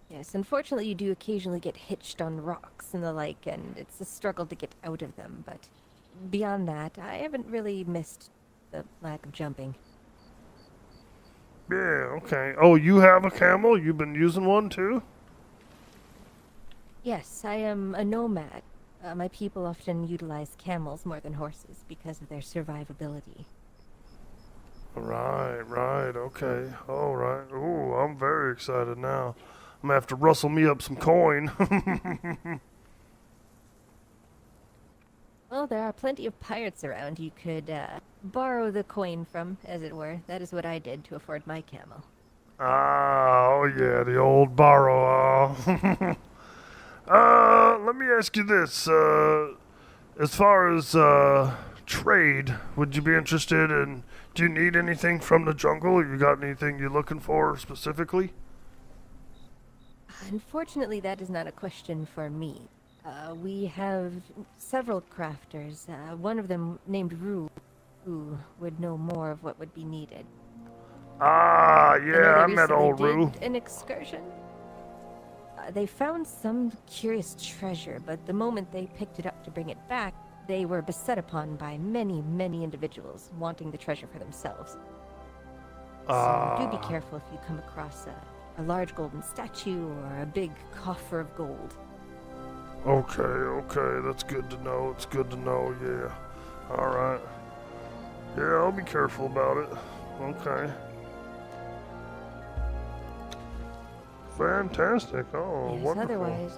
Yes, unfortunately you do occasionally get hitched on rocks and the like, and it's a struggle to get out of them, but beyond that, I haven't really missed the lack of jumping. Yeah, okay. Oh, you have a camel? You've been using one too? Yes, I am a nomad. My people often utilize camels more than horses because of their survivability. Right, okay. All right. Ooh, I'm very excited now. I'm gonna have to rustle me up some coin. Well, there are plenty of pirates around you could borrow the coin from, as it were. That is what I did to afford my camel. Oh yeah, the old borrow. Let me ask you this. As far as trade, would you be interested in, do you need anything from the jungle? You got anything you're looking for specifically? Unfortunately, that is not a question for me. We have several crafters, one of them named Rue, who would know more of what would be needed. Ah, yeah, I met old Rue. Rue. An excursion? They found some curious treasure, but the moment they picked it up to bring it back, they were beset upon by many, many individuals wanting the treasure for themselves. So do be careful if you come across a large golden statue or a big coffer of gold. Okay, that's good to know. It's good to know, yeah. Alright. Yeah, I'll be careful about it. Okay. Fantastic. Oh, Yes, wonderful. otherwise,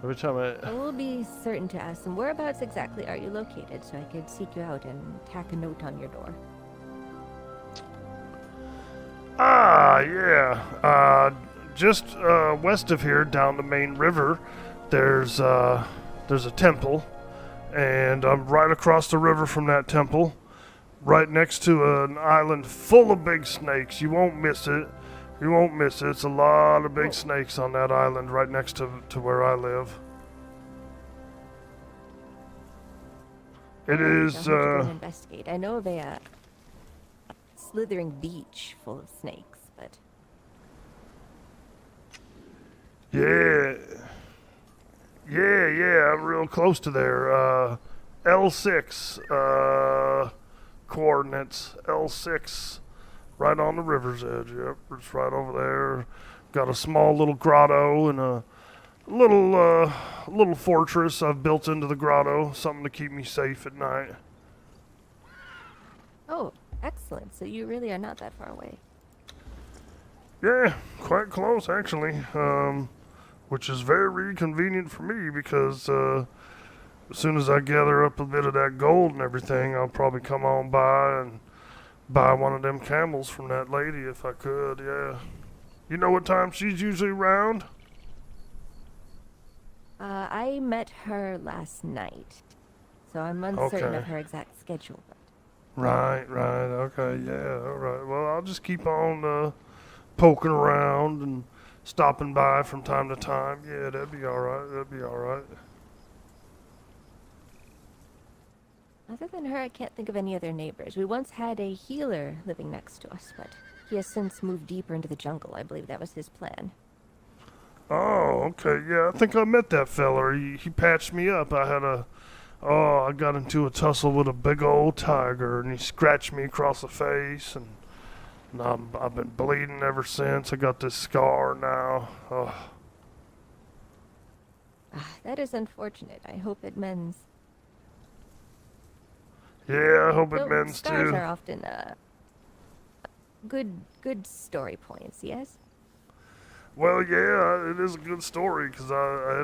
Every time I will be certain to ask them, whereabouts exactly are you located, so I could seek you out and tack a note on your door. Ah, yeah. just west of here, down the main river, there's a temple, and I'm right across the river from that temple, right next to an island full of big snakes. You won't miss it. You won't miss it. It's a lot of big snakes on that island right next to where I live. It is, I'll have to go and investigate. I know of a slithering beach full of snakes, but... Yeah. Yeah, I'm real close to there. L6, coordinates, L6, right on the river's edge, yep, it's right over there. Got a small little grotto and a little fortress I've built into the grotto, something to keep me safe at night. Oh, excellent. So you really are not that far away. Yeah, quite close actually, which is very convenient for me because as soon as I gather up a bit of that gold and everything, I'll probably come on by and buy one of them camels from that lady if I could, yeah. You know what time she's usually around? I met her last night, so I'm uncertain Okay. of her exact schedule. But Right, okay, yeah, alright. Well, I'll just keep on poking around and stopping by from time to time. Yeah, that'd be alright. other than her, I can't think of any other neighbors. We once had a healer living next to us, but he has since moved deeper into the jungle. I believe that was his plan. Oh, okay, yeah, I think I met that feller. He patched me up. I got into a tussle with a big old tiger, and he scratched me across the face, and I've been bleeding ever since. I got this scar now. Oh. That is unfortunate. I hope it mends. Yeah, I hope it Though mends scars too. are often good story points. Yes. Well, yeah, it is a good story because I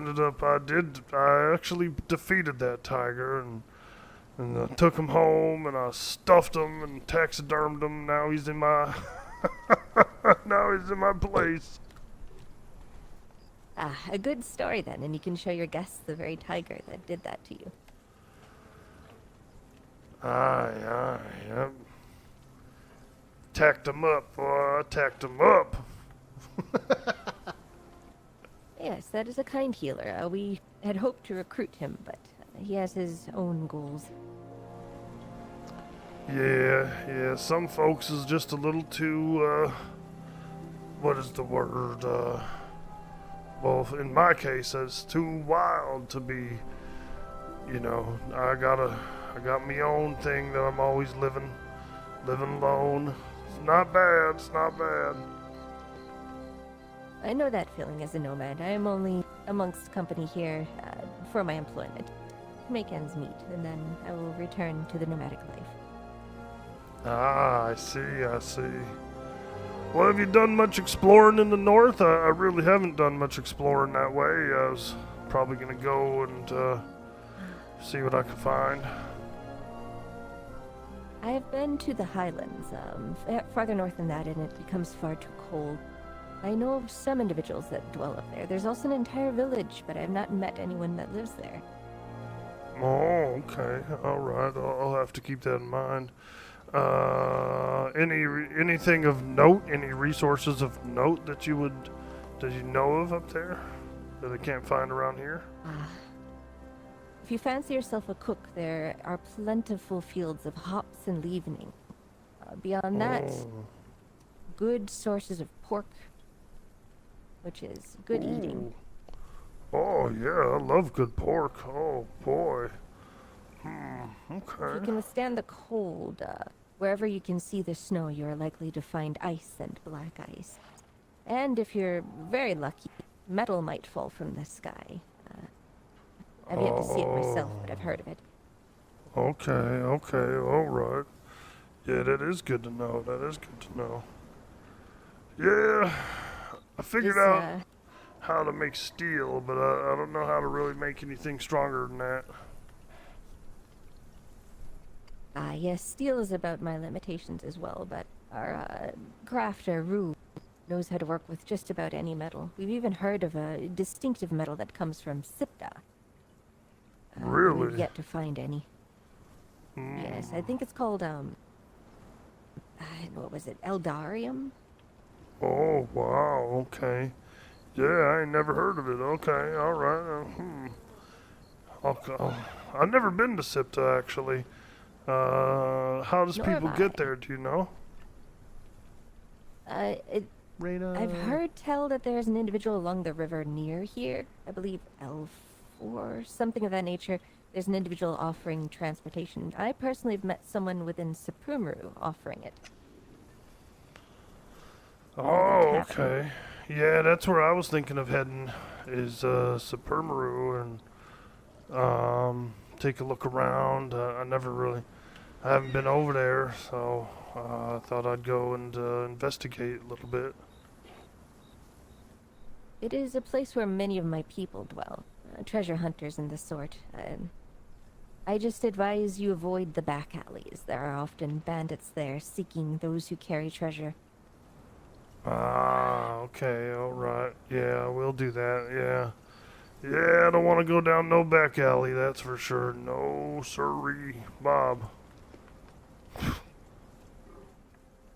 actually defeated that tiger and I took him home and I stuffed him and taxidermed him. Now he's in my place. A good story then, and you can show your guests the very tiger that did that to you. Aye, yep. Tacked him up, boy. I tacked him up. Yes, that is a kind healer. We had hoped to recruit him, but he has his own goals. Yeah. Some folks is just a little too, what is the word? Well, in my case, it's too wild to be, I got me own thing that I'm always living alone. It's not bad. I know that feeling as a nomad. I am only amongst company here for my employment. To make ends meet, and then I will return to the nomadic life. Ah, I see. Well, have you done much exploring in the north? I really haven't done much exploring that way. I was probably going to go and see what I could find. I have been to the highlands, farther north than that, and it becomes far too cold. I know of some individuals that dwell up there. There's also an entire village, but I have not met anyone that lives there. Oh, okay. All right. I'll have to keep that in mind. Anything of note? Any resources of note that you know of up there that I can't find around here? If you fancy yourself a cook, there are plentiful fields of hops and leavening. Beyond that, good sources of pork, which is good eating. Oh, yeah, I love good pork. Oh, boy. If you Okay. can withstand the cold, wherever you can see the snow, you are likely to find ice and black ice. And if you're very lucky, metal might fall from the sky. I've yet to see it myself, but I've heard of it. Okay, all right. Yeah, that is good to know. Yeah, I figured out how to make steel, but I don't know how to really make anything stronger than that. Yes, steel is about my limitations as well, but our crafter, Rue, knows how to work with just about any metal. We've even heard of a distinctive metal that comes from Sipta. But Really? we've yet to find any. Yes, I think it's called, what was it, Eldarium? Oh, wow, okay. Yeah, I ain't never heard of it. Okay, alright. Okay. I've never been to SIPTA, actually. How does Nor people have get I. there, do you know? Radar. I've heard tell that there's an individual along the river near here. I believe L4, something of that nature. There's an individual offering transportation. I personally have met someone within Sapurmaru offering it. Oh, okay. Yeah, that's where I was thinking of heading, is Supermaru, and take a look around. I haven't been over there, so I thought I'd go and investigate a little bit. It is a place where many of my people dwell, treasure hunters and the sort. I just advise you avoid the back alleys. There are often bandits there seeking those who carry treasure. Ah, okay, alright. Yeah, we'll do that, yeah. Yeah, I don't want to go down no back alley, that's for sure. No sirree, Bob.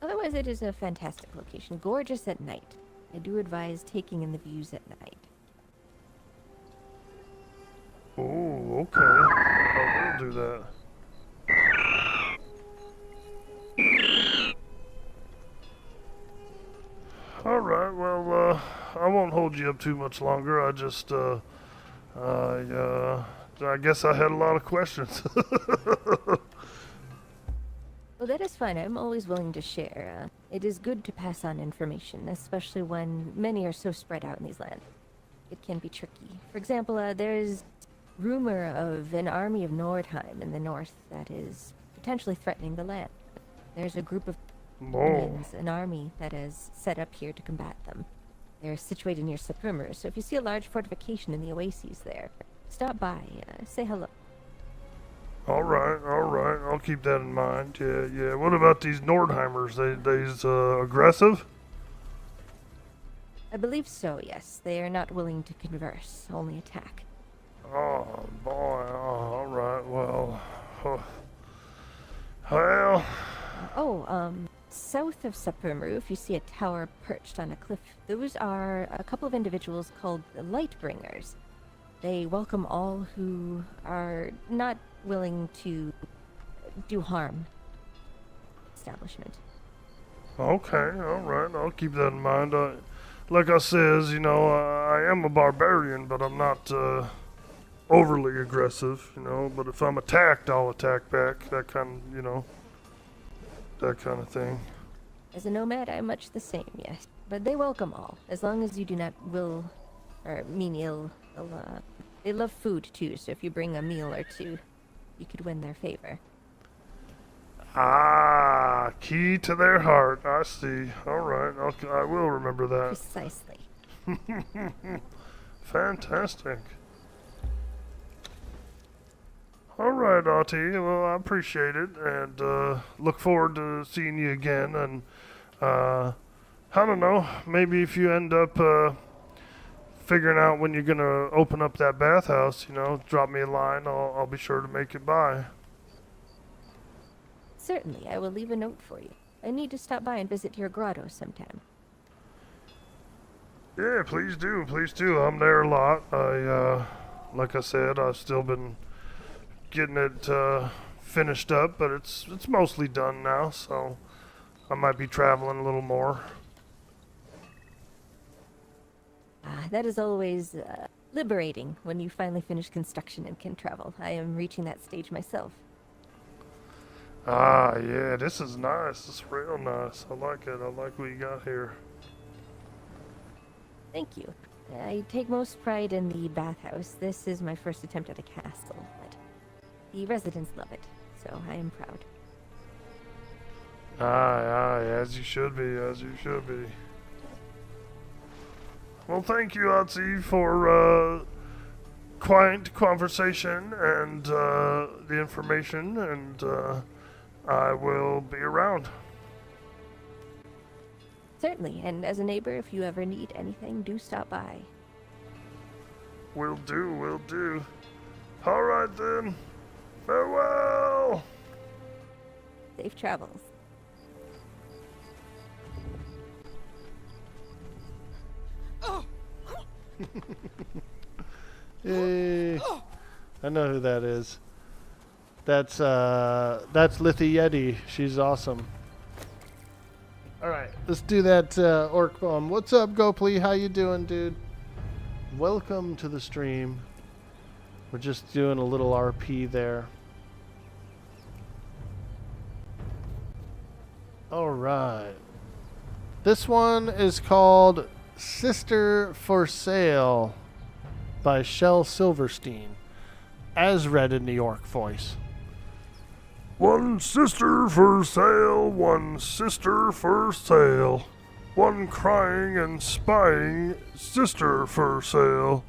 Otherwise, it is a fantastic location, gorgeous at night. I do advise taking in the views at night. Oh, okay. I will do that. Alright, well, I won't hold you up too much longer. I guess I had a lot of questions. Well, that is fine. I'm always willing to share. It is good to pass on information, especially when many are so spread out in these lands. It can be tricky. For example, there's rumor of an army of Nordheim in the north that is potentially threatening the land. There's a group of Indians, an army that is set up here to combat them. They're situated near Sapurmaru, so if you see a large fortification in the oases there, stop by, say hello. Alright, I'll keep that in mind. Yeah. What about these Nordheimers? They's aggressive? I believe so, yes. They are not willing to converse, only attack. Oh, boy. Oh, alright, well. Well. South of Sapurmaru, if you see a tower perched on a cliff, those are a couple of individuals called the Lightbringers. They welcome all who are not willing to do harm. Establishment. Okay, alright, I'll keep that in mind. Like I says, I am a barbarian, but I'm not overly aggressive, but if I'm attacked, I'll attack back, that kind of thing. As a nomad, I'm much the same, yes. But they welcome all, as long as you do not mean ill. They love food, too, so if you bring a meal or two, you could win their favor. Ah, key to their heart. I see. All right, I will remember that. Precisely. Fantastic. All right, Auntie. Well, I appreciate it, and look forward to seeing you again. And I don't know, maybe if you end up figuring out when you're gonna open up that bathhouse, drop me a line. I'll be sure to make it by. Certainly, I will leave a note for you. I need to stop by and visit your grotto sometime. Yeah, please do. I'm there a lot. Like I said, I've still been getting it finished up, but it's mostly done now, so I might be traveling a little more. That is always liberating when you finally finish construction and can travel. I am reaching that stage myself. Ah, yeah, this is nice. It's real nice. I like it. I like what you got here. Thank you. I take most pride in the bathhouse. This is my first attempt at a castle, but the residents love it, so I am proud. Aye, as you should be, Well, thank you, Otzi, for quiet conversation and the information, and I will be around. Certainly, and as a neighbor, if you ever need anything, do stop by. Will do, will do. All right then. Farewell. Safe travels. Yay. I know who that is. That's Lithy Yeti. She's awesome. Alright, let's do that orc poem. What's up, Gopley? How you doing, dude? Welcome to the stream. We're just doing a little RP there. Alright. This one is called Sister for Sale by Shel Silverstein, as read in New York voice. One sister for sale, one sister for sale. One crying and spying sister for sale.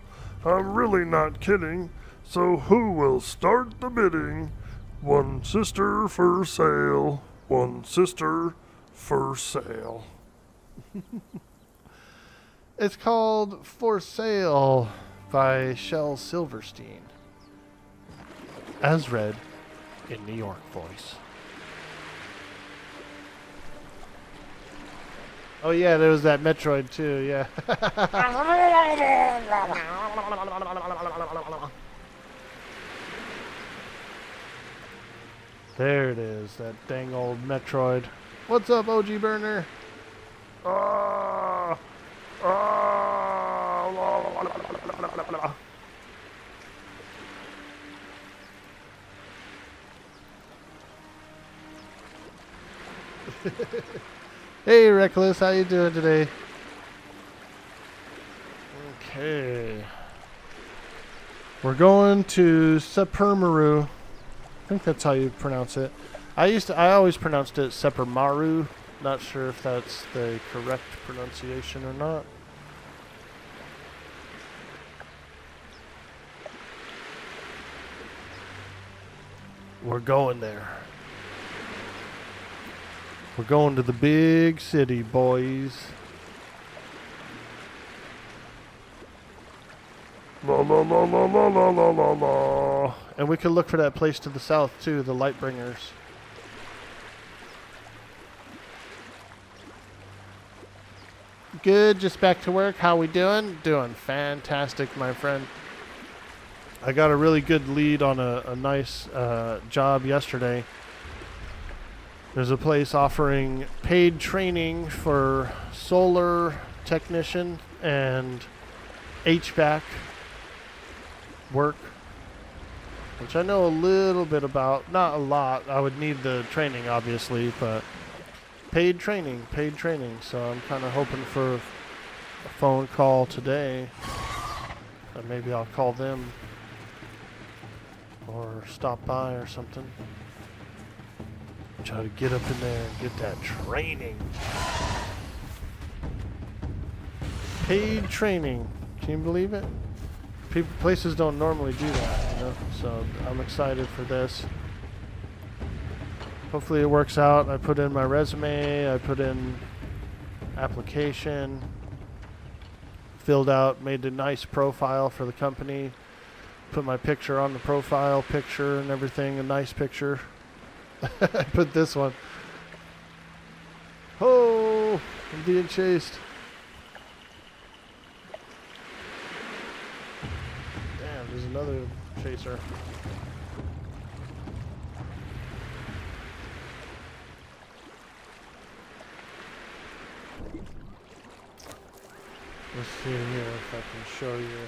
I'm really not kidding, so who will start the bidding? One sister for sale, one sister for sale. It's called For Sale by Shel Silverstein, as read in New York voice. Oh yeah, there was that Metroid too, yeah. There it is, that dang old Metroid. What's up, OG Burner? Ah! Ah! Hey Reckless, how you doing today? Okay. We're going to Sepermaru. I think that's how you pronounce it. I always pronounced it Sepermaru. Not sure if that's the correct pronunciation or not. We're going there. We're going to the big city, boys. La la la la la la la la la. And we could look for that place to the south too, the Lightbringers. Good, just back to work. How we doing? Doing fantastic, my friend. I got a really good lead on a nice job yesterday. There's a place offering paid training for solar technician and HVAC work, which I know a little bit about. Not a lot. I would need the training, obviously, but paid training. So I'm kind of hoping for a phone call today. Or maybe I'll call them or stop by or something. Try to get up in there and get that training. Paid training. Can you believe it? Places don't normally do that, you know? So I'm excited for this. Hopefully it works out. I put in my resume. I put in application. Filled out, made a nice profile for the company. Put my picture on the profile picture and everything. A nice picture. I put this one. Oh, I'm being chased. Damn, there's another chaser. Let's see here if I can show you.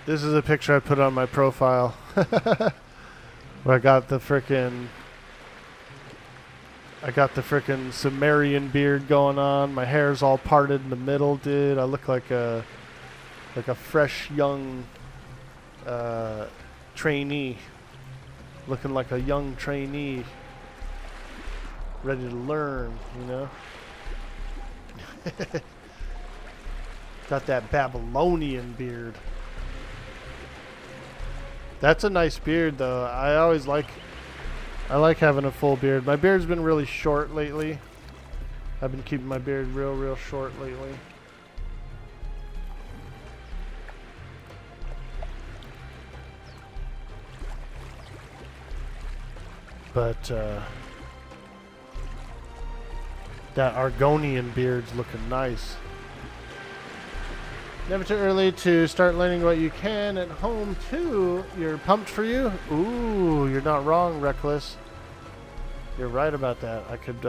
This is a picture I put on my profile. Where I got the frickin' Sumerian beard going on. My hair's all parted in the middle, dude. I look like a fresh young trainee. Looking like a young trainee. Ready to learn, you know? Got that Babylonian beard. That's a nice beard, though. I like having a full beard. My beard's been really short lately. I've been keeping my beard real short lately. But that Argonian beard's looking nice. Never too early to start learning what you can at home too. You're pumped for you? Ooh, you're not wrong, Reckless. You're right about that. I could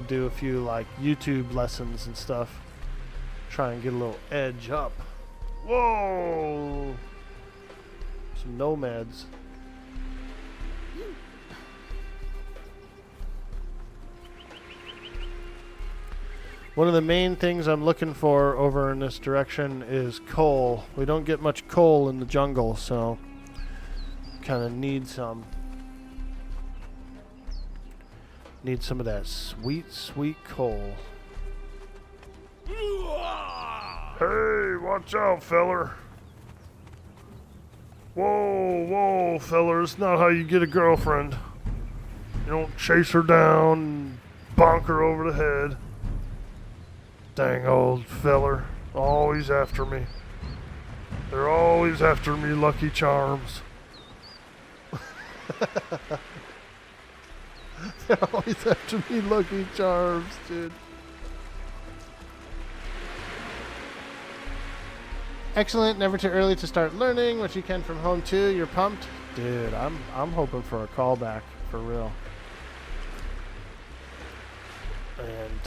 do a few like YouTube lessons and stuff. Try and get a little edge up. Whoa! Some nomads. One of the main things I'm looking for over in this direction is coal. We don't get much coal in the jungle, so kind of need some. Need some of that sweet, sweet coal. Hey, watch out, feller. Whoa, feller. It's not how you get a girlfriend. You don't chase her down and bonk her over the head. Dang old feller. Always after me. They're always after me, Lucky Charms. They're always after me, Lucky Charms, dude. Excellent. Never too early to start learning what you can from home too. You're pumped? Dude, I'm hoping for a callback, for real. And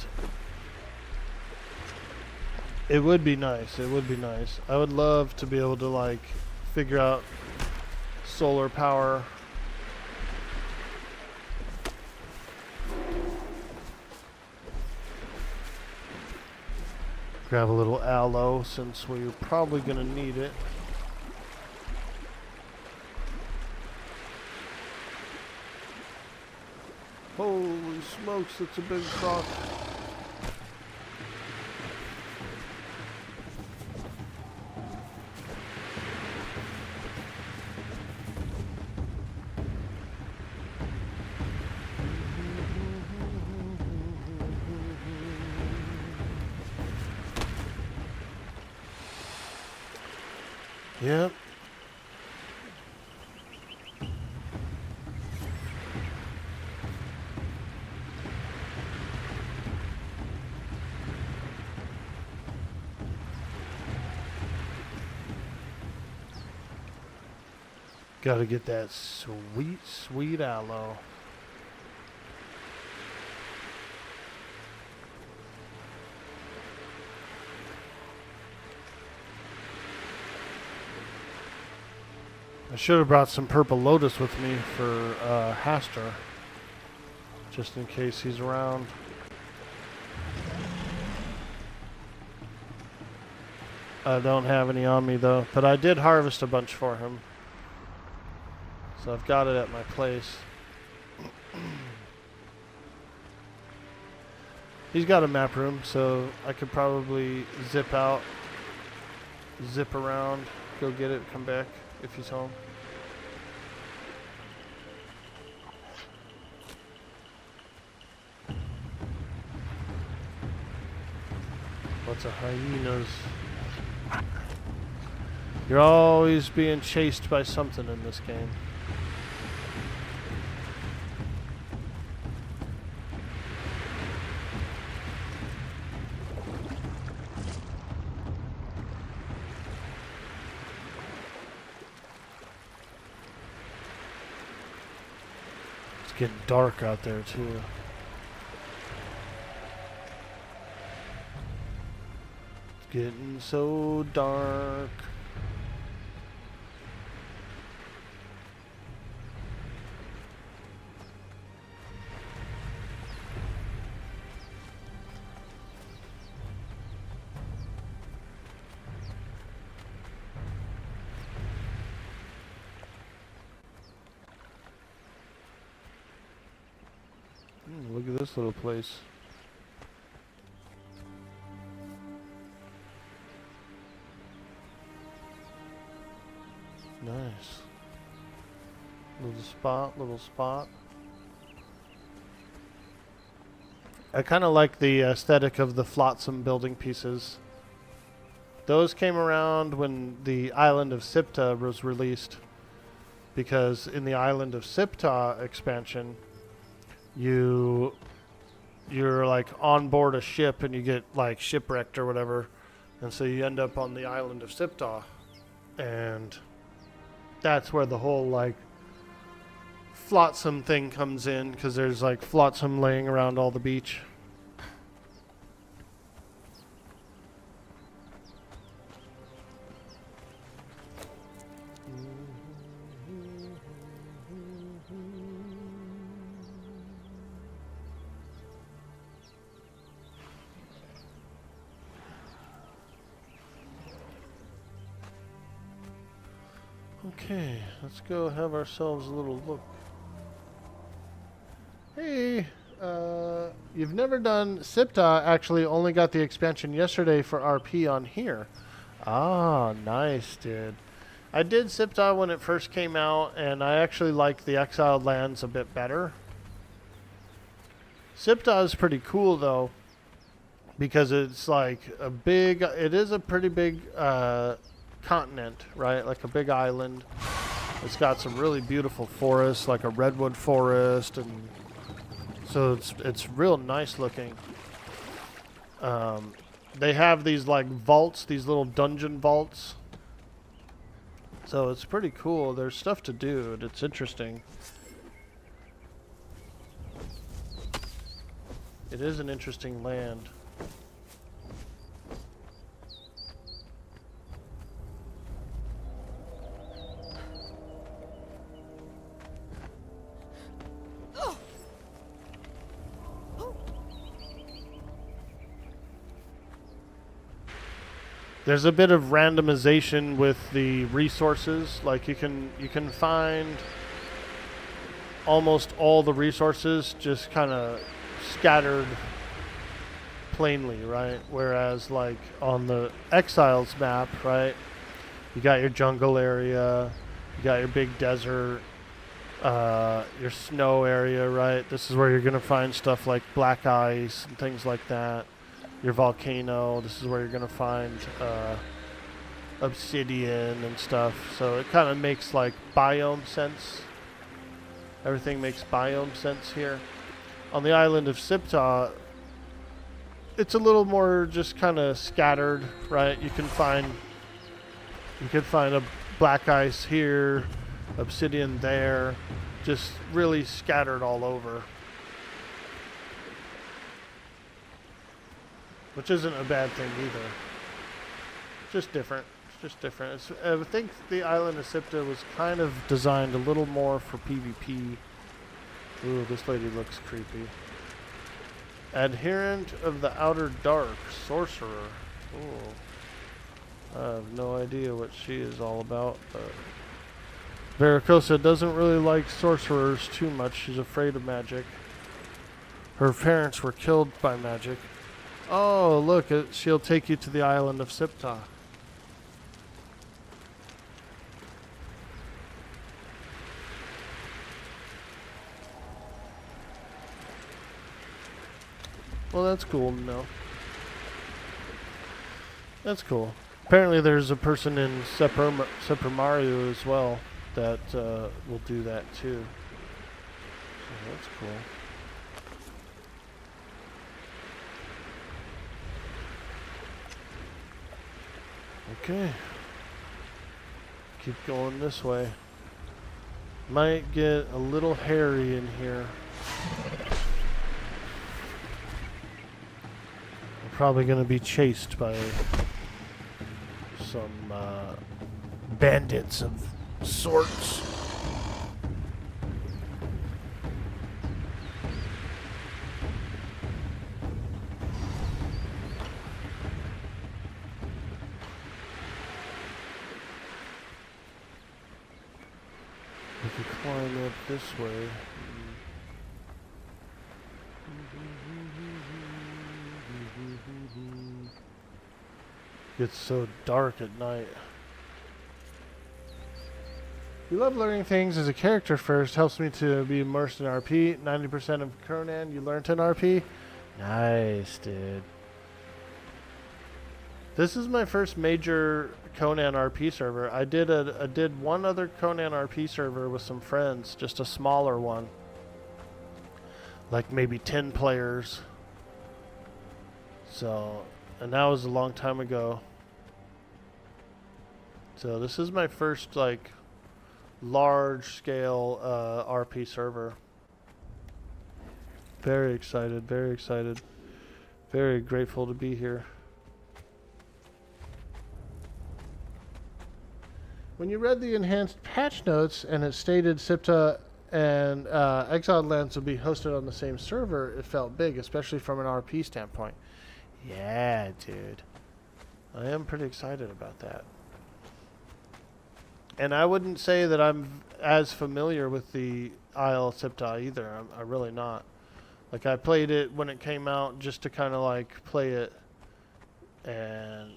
it would be nice. It would be nice. I would love to be able to like figure out solar power. Grab a little aloe since we're probably gonna need it. Holy smokes, it's a big croc. Yep. Gotta get that sweet, sweet aloe. I should have brought some purple lotus with me for Hastur, just in case he's around. I don't have any on me though, but I did harvest a bunch for him. So I've got it at my place. He's got a map room, so I could probably zip out, zip around, go get it, come back if he's home. What's a hyena's? You're always being chased by something in this game. It's getting dark out there too. It's getting so dark. Look at this little place. little spot. I kind of like the aesthetic of the flotsam building pieces. Those came around when the Island of Sipta was released, because in the Island of Sipta expansion, you're like on board a ship and you get like shipwrecked or whatever, and so you end up on the Island of Sipta, and that's where the whole like flotsam thing comes in, because there's like flotsam laying around all the beach. Okay, let's go have ourselves a little look. Hey, you've never done Sipta. Actually, only got the expansion yesterday for RP on here. Ah, nice, dude. I did Sipta when it first came out, and I actually liked the Exiled Lands a bit better. Sipta is pretty cool, though, because it's like it is a pretty big continent, right? Like a big island. It's got some really beautiful forests, like a redwood forest, and so it's real nice looking. They have these like vaults, these little dungeon vaults. So it's pretty cool. There's stuff to do, and it's interesting. It is an interesting land. There's a bit of randomization with the resources. Like you can find almost all the resources just kind of scattered plainly, right? Whereas like on the Exiles map, right, you got your jungle area, you got your big desert, your snow area, right? This is where you're gonna find stuff like black ice and things like that. Your volcano, this is where you're gonna find obsidian and stuff. So it kind of makes like biome sense. Everything makes biome sense here. On the island of Sipta, it's a little more just kind of scattered, right? You can find a black ice here, obsidian there, just really scattered all over. Which isn't a bad thing either. Just different. It's just different. I think the island of Sipta was kind of designed a little more for PvP. Ooh, this lady looks creepy. Adherent of the Outer Dark, Sorcerer. Ooh. I have no idea what she is all about, but Veracosa doesn't really like sorcerers too much. She's afraid of magic. Her parents were killed by magic. Oh, look, she'll take you to the island of Sipta. Well, that's cool to know. That's cool. Apparently there's a person in Super Mario as well that will do that too. So that's cool. Okay. Keep going this way. Might get a little hairy in here. We're probably going to be chased by some bandits of sorts. We can climb up this way. It's so dark at night. You love learning things as a character first. Helps me to be immersed in RP. 90% of Conan you learned in RP. Nice, dude. This is my first major Conan RP server. I did one other Conan RP server with some friends, just a smaller one. Like maybe 10 players. So, and that was a long time ago. So this is my first like large scale RP server. Very excited, very excited. Very grateful to be here. When you read the enhanced patch notes and it stated SIPTA and Exiled Lands will be hosted on the same server, it felt big, especially from an RP standpoint. Yeah, dude. I am pretty excited about that. And I wouldn't say that I'm as familiar with the Isle of SIPTA either. I'm really not. Like, I played it when it came out just to kind of like play it and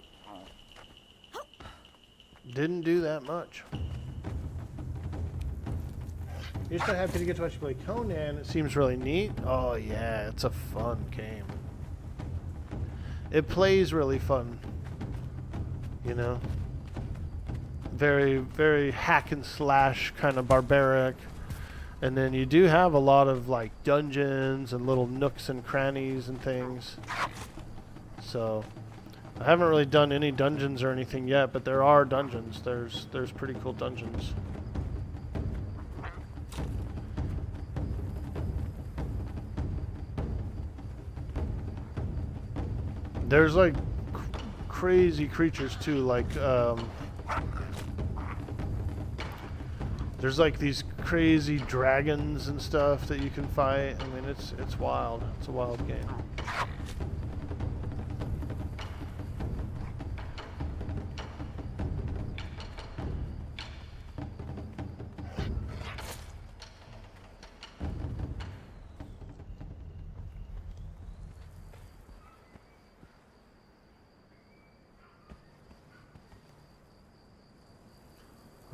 didn't do that much. You're so happy to get to watch you play Conan. It seems really neat. Oh yeah, it's a fun game. It plays really fun. You know? Very, very hack and slash kind of barbaric. And then you do have a lot of like dungeons and little nooks and crannies and things. So I haven't really done any dungeons or anything yet, but there are dungeons. There's pretty cool dungeons. There's like crazy creatures too, like there's like these crazy dragons and stuff that you can fight. I mean, it's wild. It's a wild game.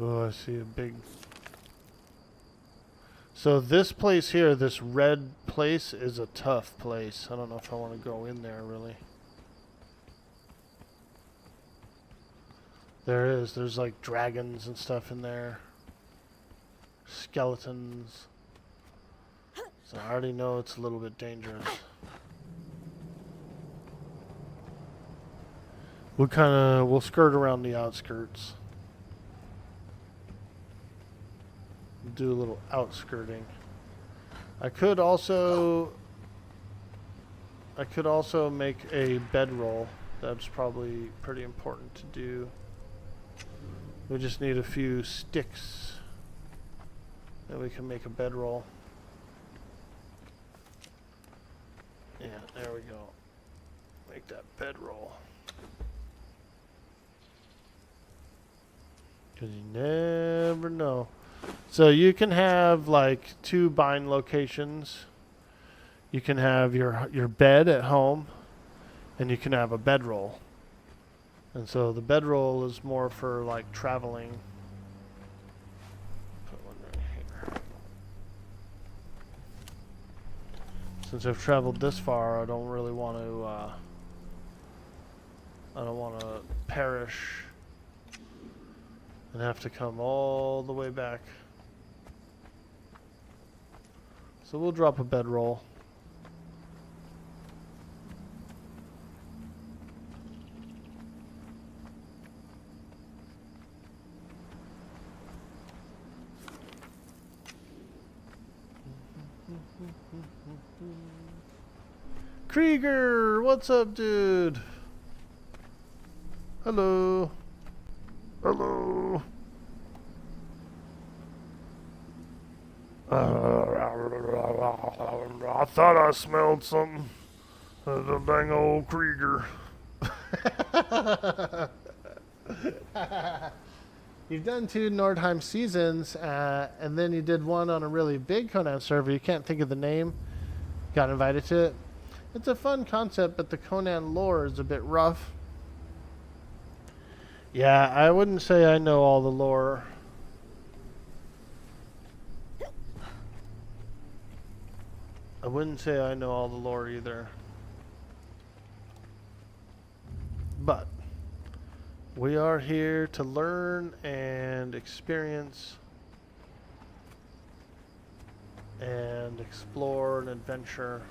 Oh, I see a big... So this place here, this red place, is a tough place. I don't know if I want to go in there, really. There's like dragons and stuff in there. Skeletons. So I already know it's a little bit dangerous. We'll skirt around the outskirts. Do a little outskirting. I could also make a bedroll. That's probably pretty important to do. We just need a few sticks and we can make a bedroll. Yeah, there we go. Make that bedroll. Because you never know. So you can have like 2 bind locations. You can have your bed at home, and you can have a bedroll. And so the bedroll is more for like traveling. Put one right here. Since I've traveled this far, I don't really want to. I don't want to perish and have to come all the way back. So we'll drop a bedroll. Krieger, what's up, dude? Hello. Hello. I thought I smelled something. The dang old Krieger. You've done 2 Nordheim seasons, and then you did one on a really big Conan server. You can't think of the name. Got invited to it. It's a fun concept, but the Conan lore is a bit rough. Yeah, I wouldn't say I know all the lore. I wouldn't say I know all the lore either. But we are here to learn and experience and explore and adventure.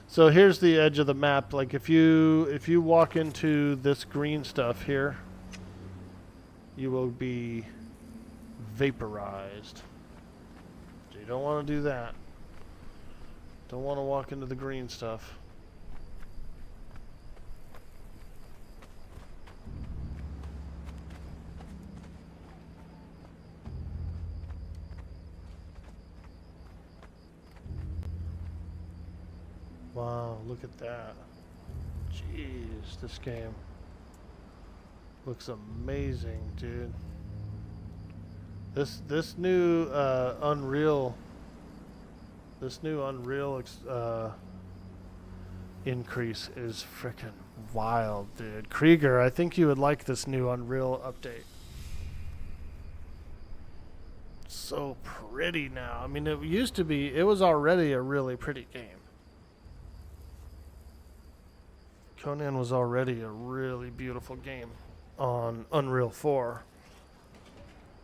So here's the edge of the map. Like if you walk into this green stuff here, you will be vaporized. So you don't want to do that. Don't want to walk into the green stuff. Wow, look at that. Jeez, this game looks amazing, dude. This new Unreal increase is freaking wild, dude. Krieger, I think you would like this new Unreal update. It's so pretty now. I mean, it was already a really pretty game. Conan was already a really beautiful game on Unreal 4.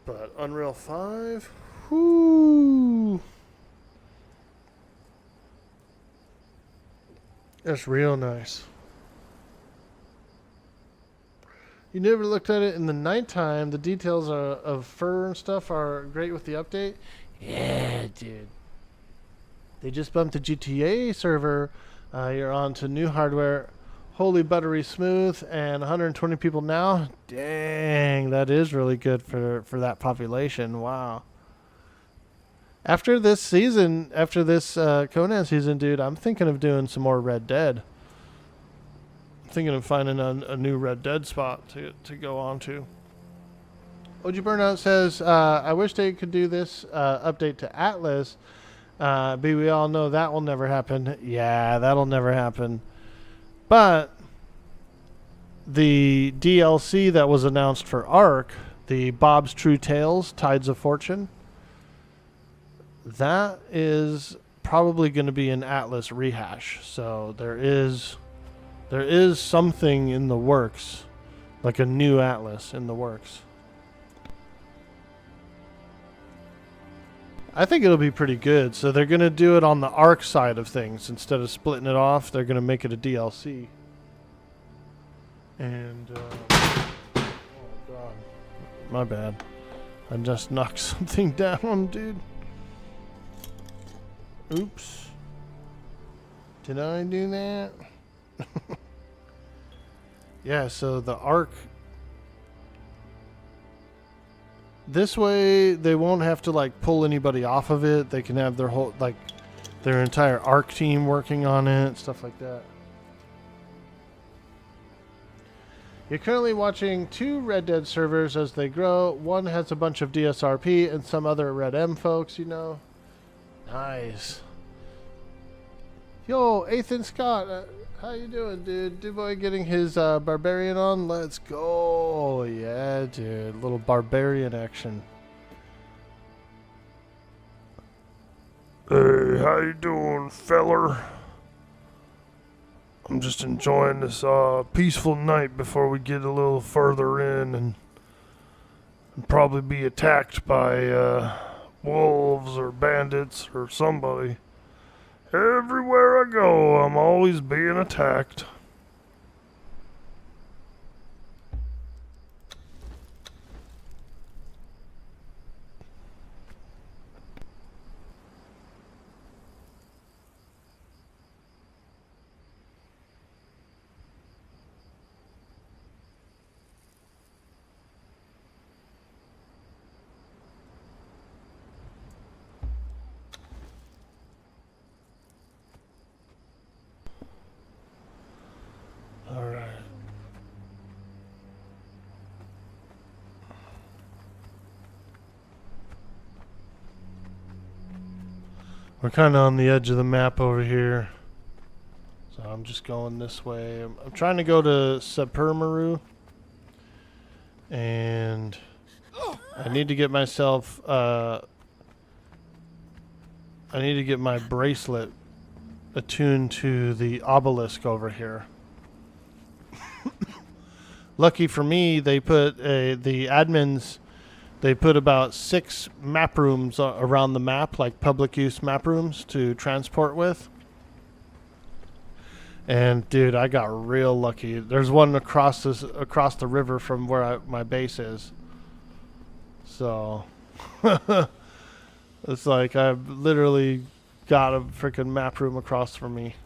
But Unreal 5, whoo! That's real nice. You never looked at it in the nighttime. The details of fur and stuff are great with the update. Yeah, dude. They just bumped the GTA server. You're on to new hardware. Holy buttery smooth, and 120 people now. Dang, that is really good for that population. Wow. After this season, Conan season, dude, I'm thinking of doing some more Red Dead. I'm thinking of finding a new Red Dead spot to go on to. OG Burnout says, I wish they could do this update to Atlas, but we all know that will never happen. Yeah, that'll never happen. But the DLC that was announced for Ark, the Bob's True Tales, Tides of Fortune, that is probably going to be an Atlas rehash. So there is something in the works, like a new Atlas in the works. I think it'll be pretty good. So they're going to do it on the Ark side of things. Instead of splitting it off, they're going to make it a DLC. And, oh God. My bad. I just knocked something down, dude. Oops. Did I do that? Yeah, so the Ark. This way, they won't have to like pull anybody off of it. They can have their entire Ark team working on it, stuff like that. You're currently watching 2 Red Dead servers as they grow. One has a bunch of DSRP and some other Red M folks, you know. Nice. Yo, Ethan Scott, how you doing, dude? Duboy getting his Barbarian on? Let's go. Yeah, dude. Little Barbarian action. Hey, how you doing, feller? I'm just enjoying this peaceful night before we get a little further in and probably be attacked by wolves or bandits or somebody. Everywhere I go, I'm always being attacked. Alright. We're kind of on the edge of the map over here. So I'm just going this way. I'm trying to go to Sapermaru. And I need to get myself I need to get my bracelet attuned to the obelisk over here. Lucky for me, they put the admins. They put about 6 map rooms around the map, like public use map rooms to transport with. And dude, I got real lucky. There's one across the river from where my base is. So it's like I've literally got a freaking map room across from me.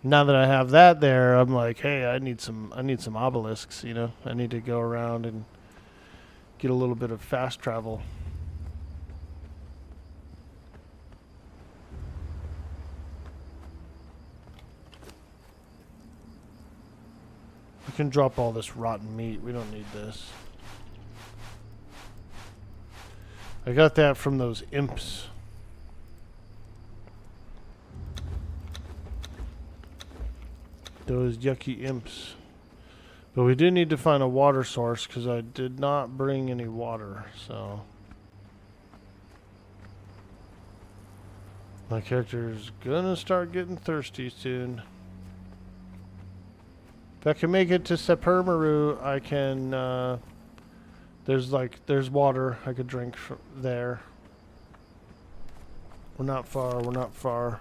Now that I have that there, I'm like, hey, I need some obelisks, you know. I need to go around and get a little bit of fast travel. We can drop all this rotten meat. We don't need this. I got that from those imps. Those yucky imps. But we do need to find a water source because I did not bring any water, so my character's gonna start getting thirsty soon. If I can make it to Sepermaru, I can there's water I could drink from there. We're not far.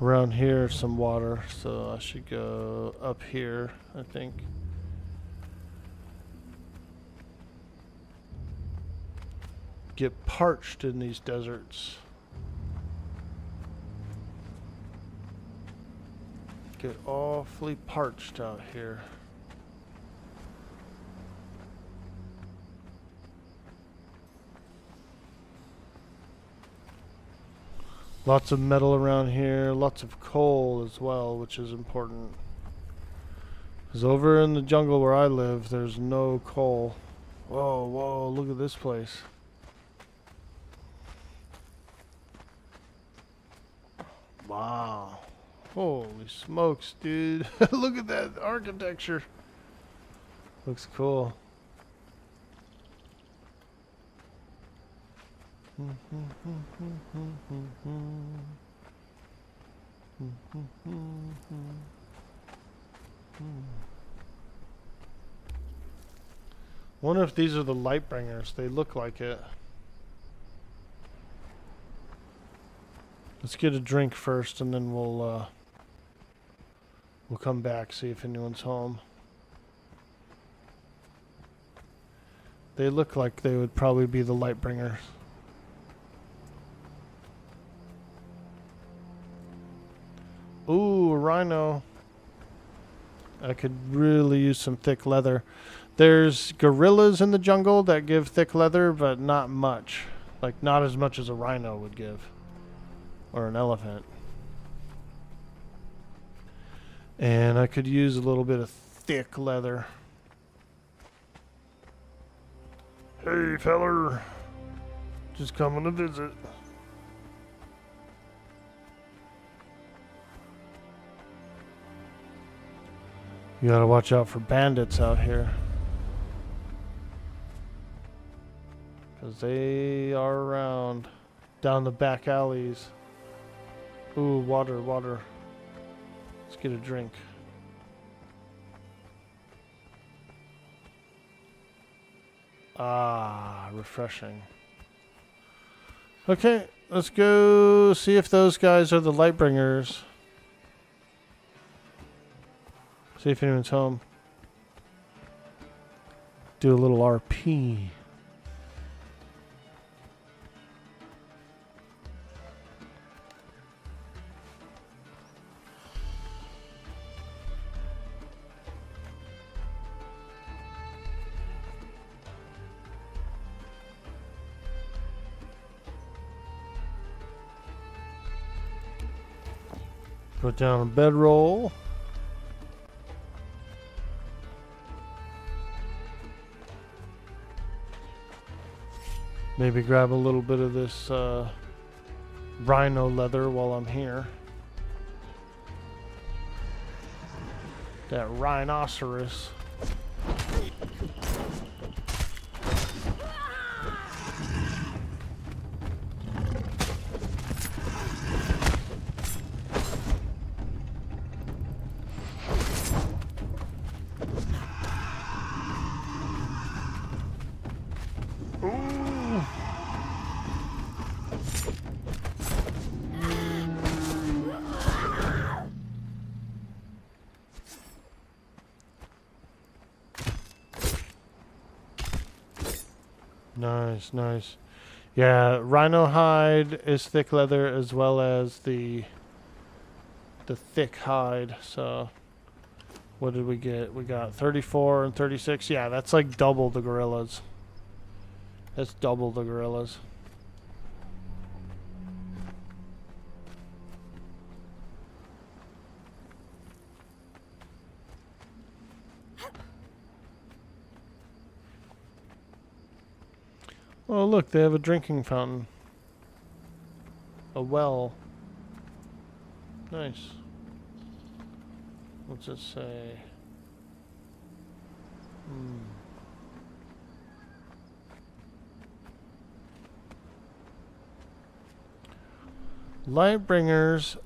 Around here, some water, so I should go up here, I think. Get parched in these deserts. Get awfully parched out here. Lots of metal around here, lots of coal as well, which is important. Because over in the jungle where I live, there's no coal. Whoa, whoa, look at this place. Wow. Holy smokes, dude. Look at that architecture. Looks cool. Wonder if these are the light bringers. They look like it. Let's get a drink first, and then we'll come back, see if anyone's home. They look like they would probably be the light bringers. Ooh, a rhino. I could really use some thick leather. There's gorillas in the jungle that give thick leather, but not much. Like, not as much as a rhino would give. Or an elephant. And I could use a little bit of thick leather. Hey, feller. Just coming to visit. You gotta watch out for bandits out here. Because they are around. Down the back alleys. Ooh, water, water. Let's get a drink. Ah, refreshing. Okay, let's go see if those guys are the Lightbringers. See if anyone's home. Do a little RP. Put down a bedroll. Maybe grab a little bit of this rhino leather while I'm here. That rhinoceros. Ooh. Nice, nice. Yeah, rhino hide is thick leather as well as the thick hide. So what did we get? We got 34 and 36. Yeah, that's like double the gorillas. That's double the gorillas. Oh, look, they have a drinking fountain. A well. Nice. What's it say? Lightbringer's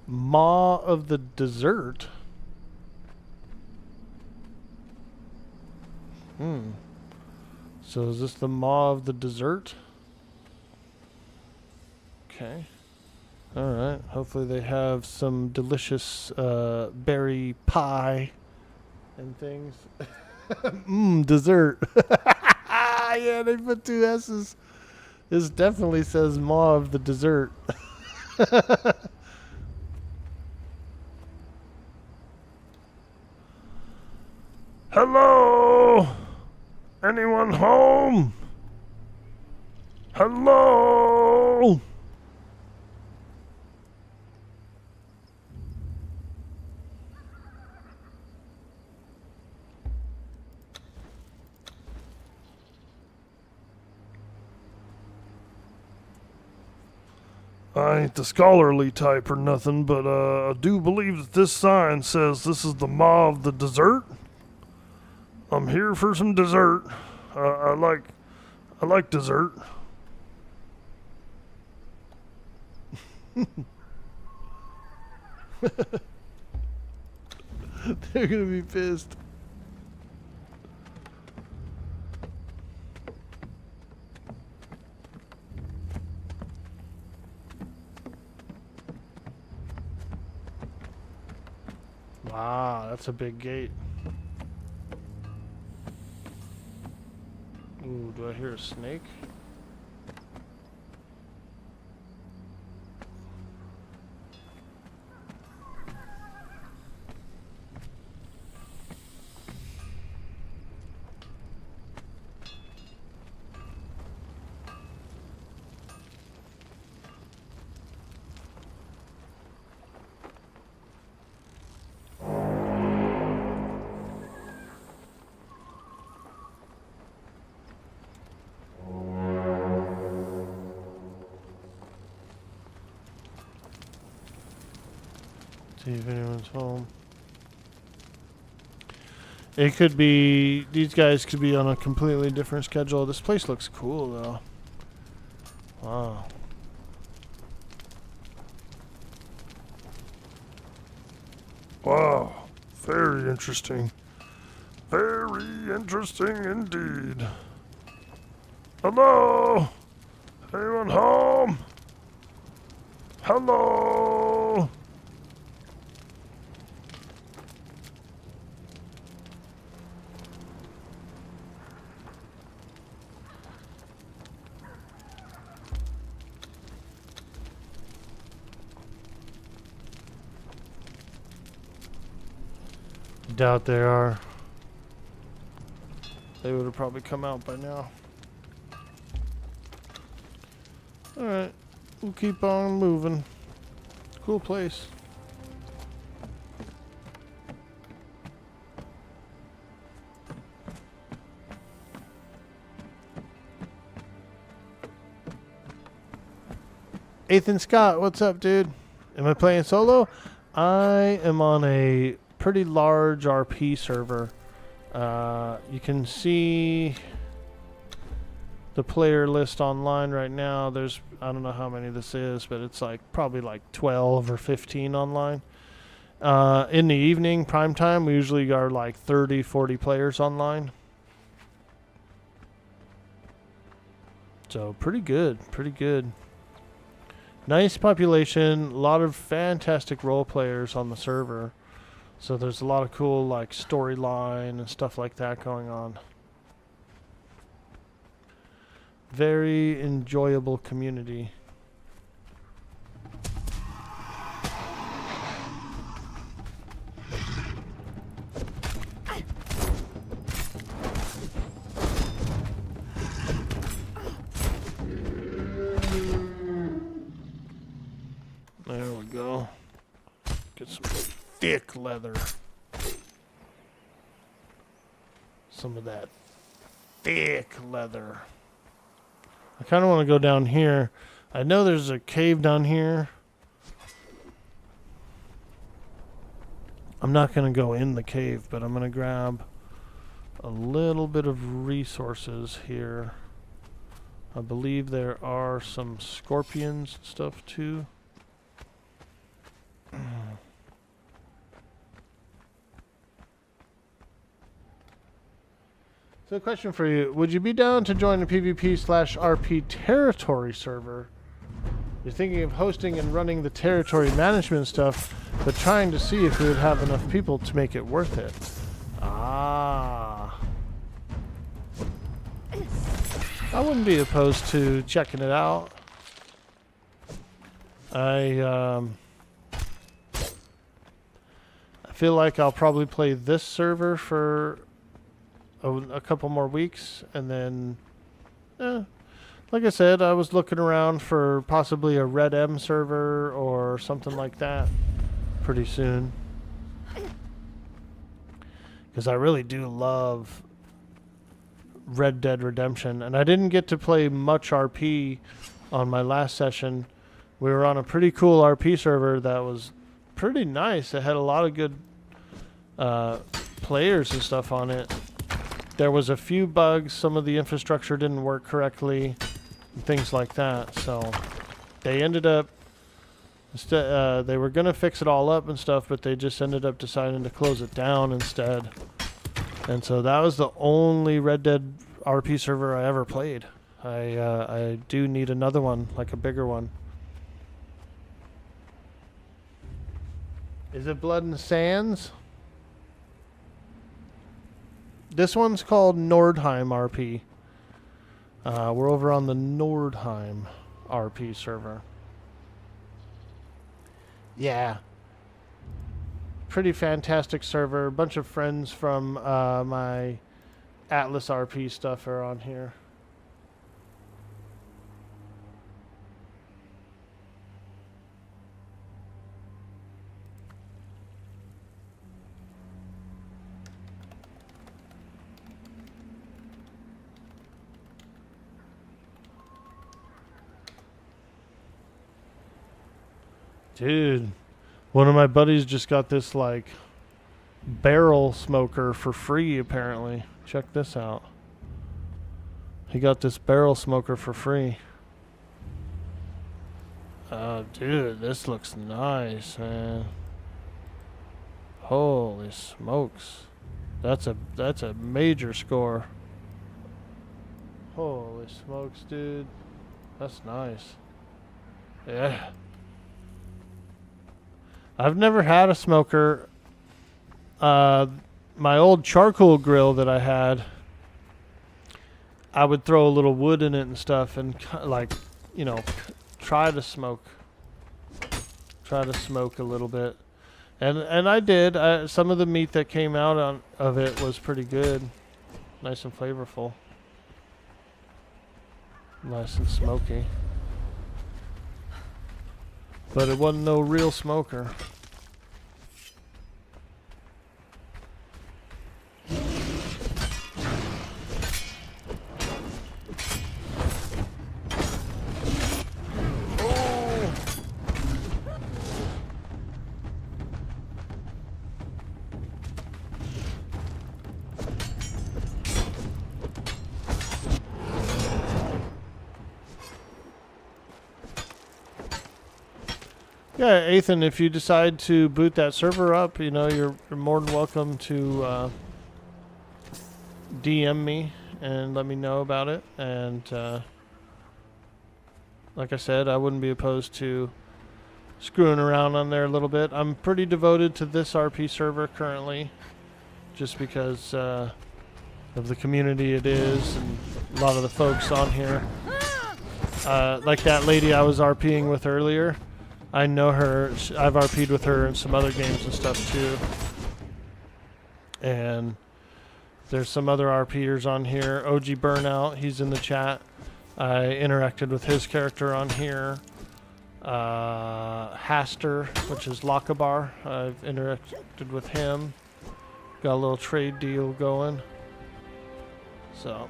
Maw of the Desert. So is this the Maw of the Desert? Okay. Alright. Hopefully they have some delicious berry pie and things. Dessert. Yeah, they put 2 S's. This definitely says Maw of the Dessert. Hello? Anyone home? Hello? I ain't the scholarly type or nothing, but I do believe that this sign says this is the Maw of the Dessert. I'm here for some dessert. I like dessert. They're gonna be pissed. Wow, that's a big gate. Ooh, do I hear a snake? See if anyone's home. It could be, these guys could be on a completely different schedule. This place looks cool though. Wow. Wow. Very interesting. Very interesting indeed. Hello? Anyone home? Hello? Doubt they are. They would have probably come out by now. Alright, we'll keep on moving. Cool place. Ethan Scott, what's up, dude? Am I playing solo? I am on a pretty large RP server. You can see the player list online right now. There's, I don't know how many this is, but it's like probably like 12 or 15 online. In the evening, prime time, we usually are like 30, 40 players online. So pretty good, pretty good. Nice population, a lot of fantastic role players on the server. So there's a lot of cool like storyline and stuff like that going on. Very enjoyable community. There we go. Get some thick leather. Some of that thick leather. I kind of want to go down here. I know there's a cave down here. I'm not going to go in the cave, but I'm going to grab a little bit of resources here. I believe there are some scorpions and stuff too. So a question for you. Would you be down to join a PvP/RP territory server? You're thinking of hosting and running the territory management stuff, but trying to see if we would have enough people to make it worth it. Ah. I wouldn't be opposed to checking it out. I feel like I'll probably play this server for a couple more weeks, and then like I said, I was looking around for possibly a Red M server or something like that pretty soon, because I really do love Red Dead Redemption, and I didn't get to play much RP on my last session. We were on a pretty cool RP server that was pretty nice. It had a lot of good players and stuff on it. There was a few bugs. Some of the infrastructure didn't work correctly, and things like that. So they ended up, they were going to fix it all up and stuff, but they just ended up deciding to close it down instead. And so that was the only Red Dead RP server I ever played. I do need another one, like a bigger one. Is it Blood and Sands? This one's called NordheimRP. We're over on the NordheimRP server. Yeah. Pretty fantastic server. A bunch of friends from my Atlas RP stuff are on here. Dude, one of my buddies just got this like barrel smoker for free apparently. Check this out. He got this barrel smoker for free. Oh, dude, this looks nice, man. Holy smokes. That's a major score. Holy smokes, dude. That's nice. Yeah. I've never had a smoker. My old charcoal grill that I had, I would throw a little wood in it and stuff and like, you know, try to smoke a little bit. And I did. Some of the meat that came out of it was pretty good. Nice and flavorful. Nice and smoky. But it wasn't no real smoker. Yeah, Ethan, if you decide to boot that server up, you know, you're more than welcome to DM me and let me know about it. And like I said, I wouldn't be opposed to screwing around on there a little bit. I'm pretty devoted to this RP server currently, just because of the community it is and a lot of the folks on here. Like that lady I was RPing with earlier, I know her. I've RP'd with her in some other games and stuff too. And there's some other RPers on here. OG Burnout, he's in the chat. I interacted with his character on here. Haster, which is Lakabar, I've interacted with him. Got a little trade deal going. So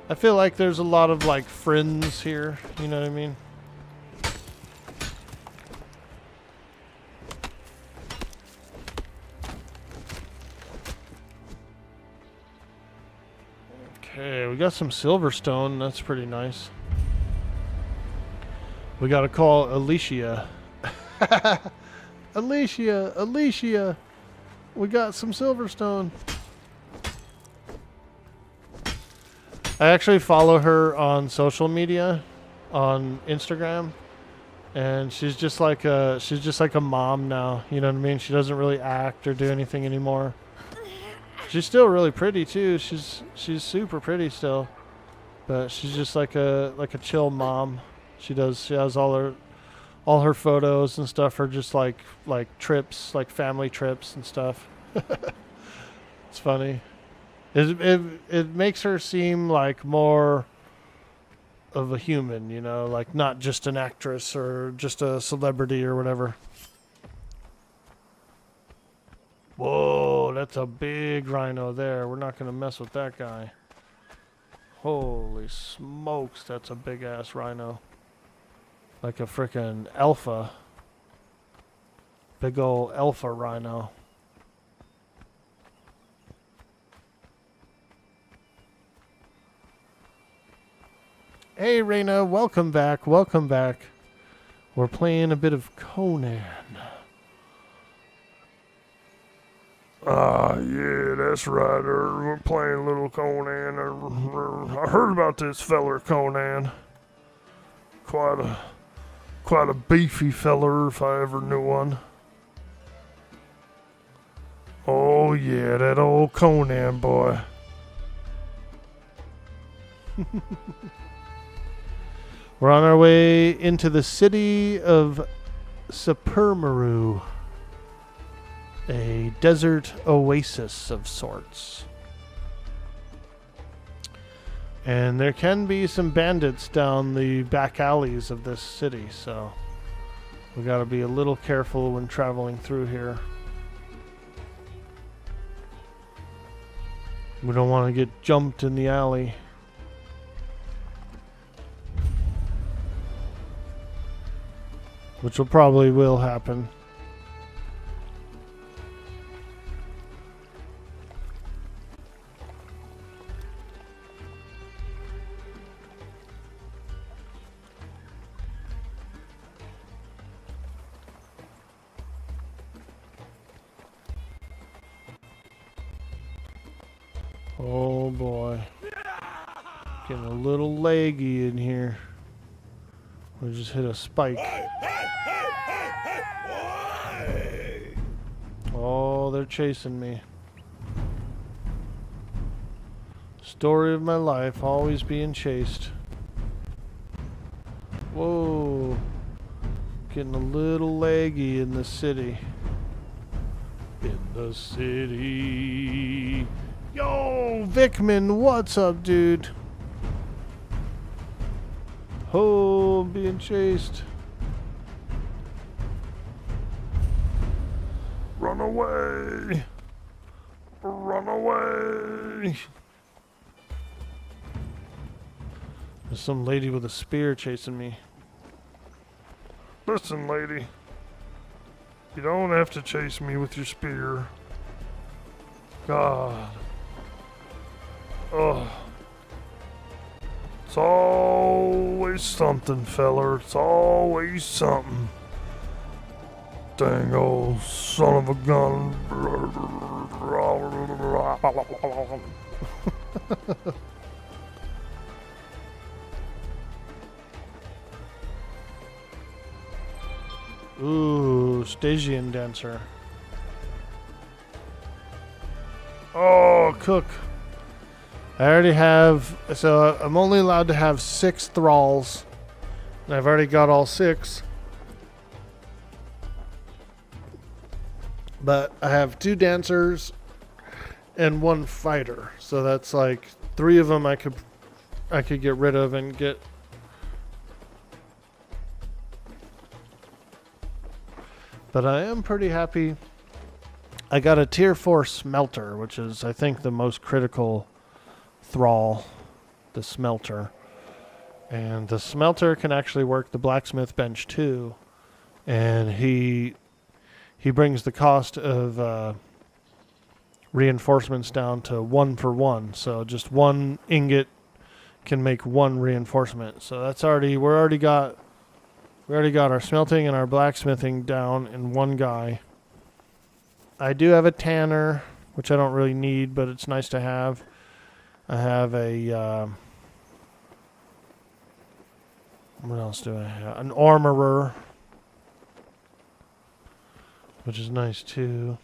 I feel like there's a lot of like friends here, you know what I mean? Okay, we got some silverstone, that's pretty nice. We gotta call Alicia. Alicia, we got some silverstone. I actually follow her on social media, on Instagram, and she's just like a mom now. You know what I mean? She doesn't really act or do anything anymore. She's still really pretty too. She's super pretty still, but she's just like a chill mom. She has all her photos and stuff are just like trips, like family trips and stuff. It's funny. It makes her seem like more of a human, you know, like not just an actress or just a celebrity or whatever. Whoa, that's a big rhino there. We're not going to mess with that guy. Holy smokes, that's a big ass rhino. Like a frickin' alpha. Big ol' alpha rhino. Hey Reyna, welcome back, welcome back. We're playing a bit of Conan. Yeah, that's right. We're playing little Conan. I heard about this feller Conan. Quite a beefy feller if I ever knew one. Oh yeah, that old Conan boy. We're on our way into the city of Supermaru, a desert oasis of sorts. And there can be some bandits down the back alleys of this city, so we gotta be a little careful when traveling through here. We don't want to get jumped in the alley. Which probably will happen. Oh boy. Getting a little leggy in here. We just hit a spike. Oh, they're chasing me. Story of my life, always being chased. Whoa. Getting a little leggy in the city. In the city. Yo, Vickman, what's up, dude? Oh, I'm being chased. Run away! Run away! There's some lady with a spear chasing me. Listen, lady. You don't have to chase me with your spear. God. Oh. It's always something, feller. It's always something. Dang old son of a gun. Ooh, Stygian dancer. Oh, cook. I already have, so I'm only allowed to have 6 thralls. And I've already got all 6. But I have 2 dancers and 1 fighter. So that's like 3 of them I could get rid of and get. But I am pretty happy. I got a tier 4 smelter, which is I think the most critical thrall, the smelter. And the smelter can actually work the blacksmith bench too. And he brings the cost of reinforcements down to 1 for 1. So just 1 ingot can make 1 reinforcement. So that's already we already got our smelting and our blacksmithing down in 1 guy. I do have a tanner, which I don't really need, but it's nice to have. I have a what else do I have? An armorer, which is nice too.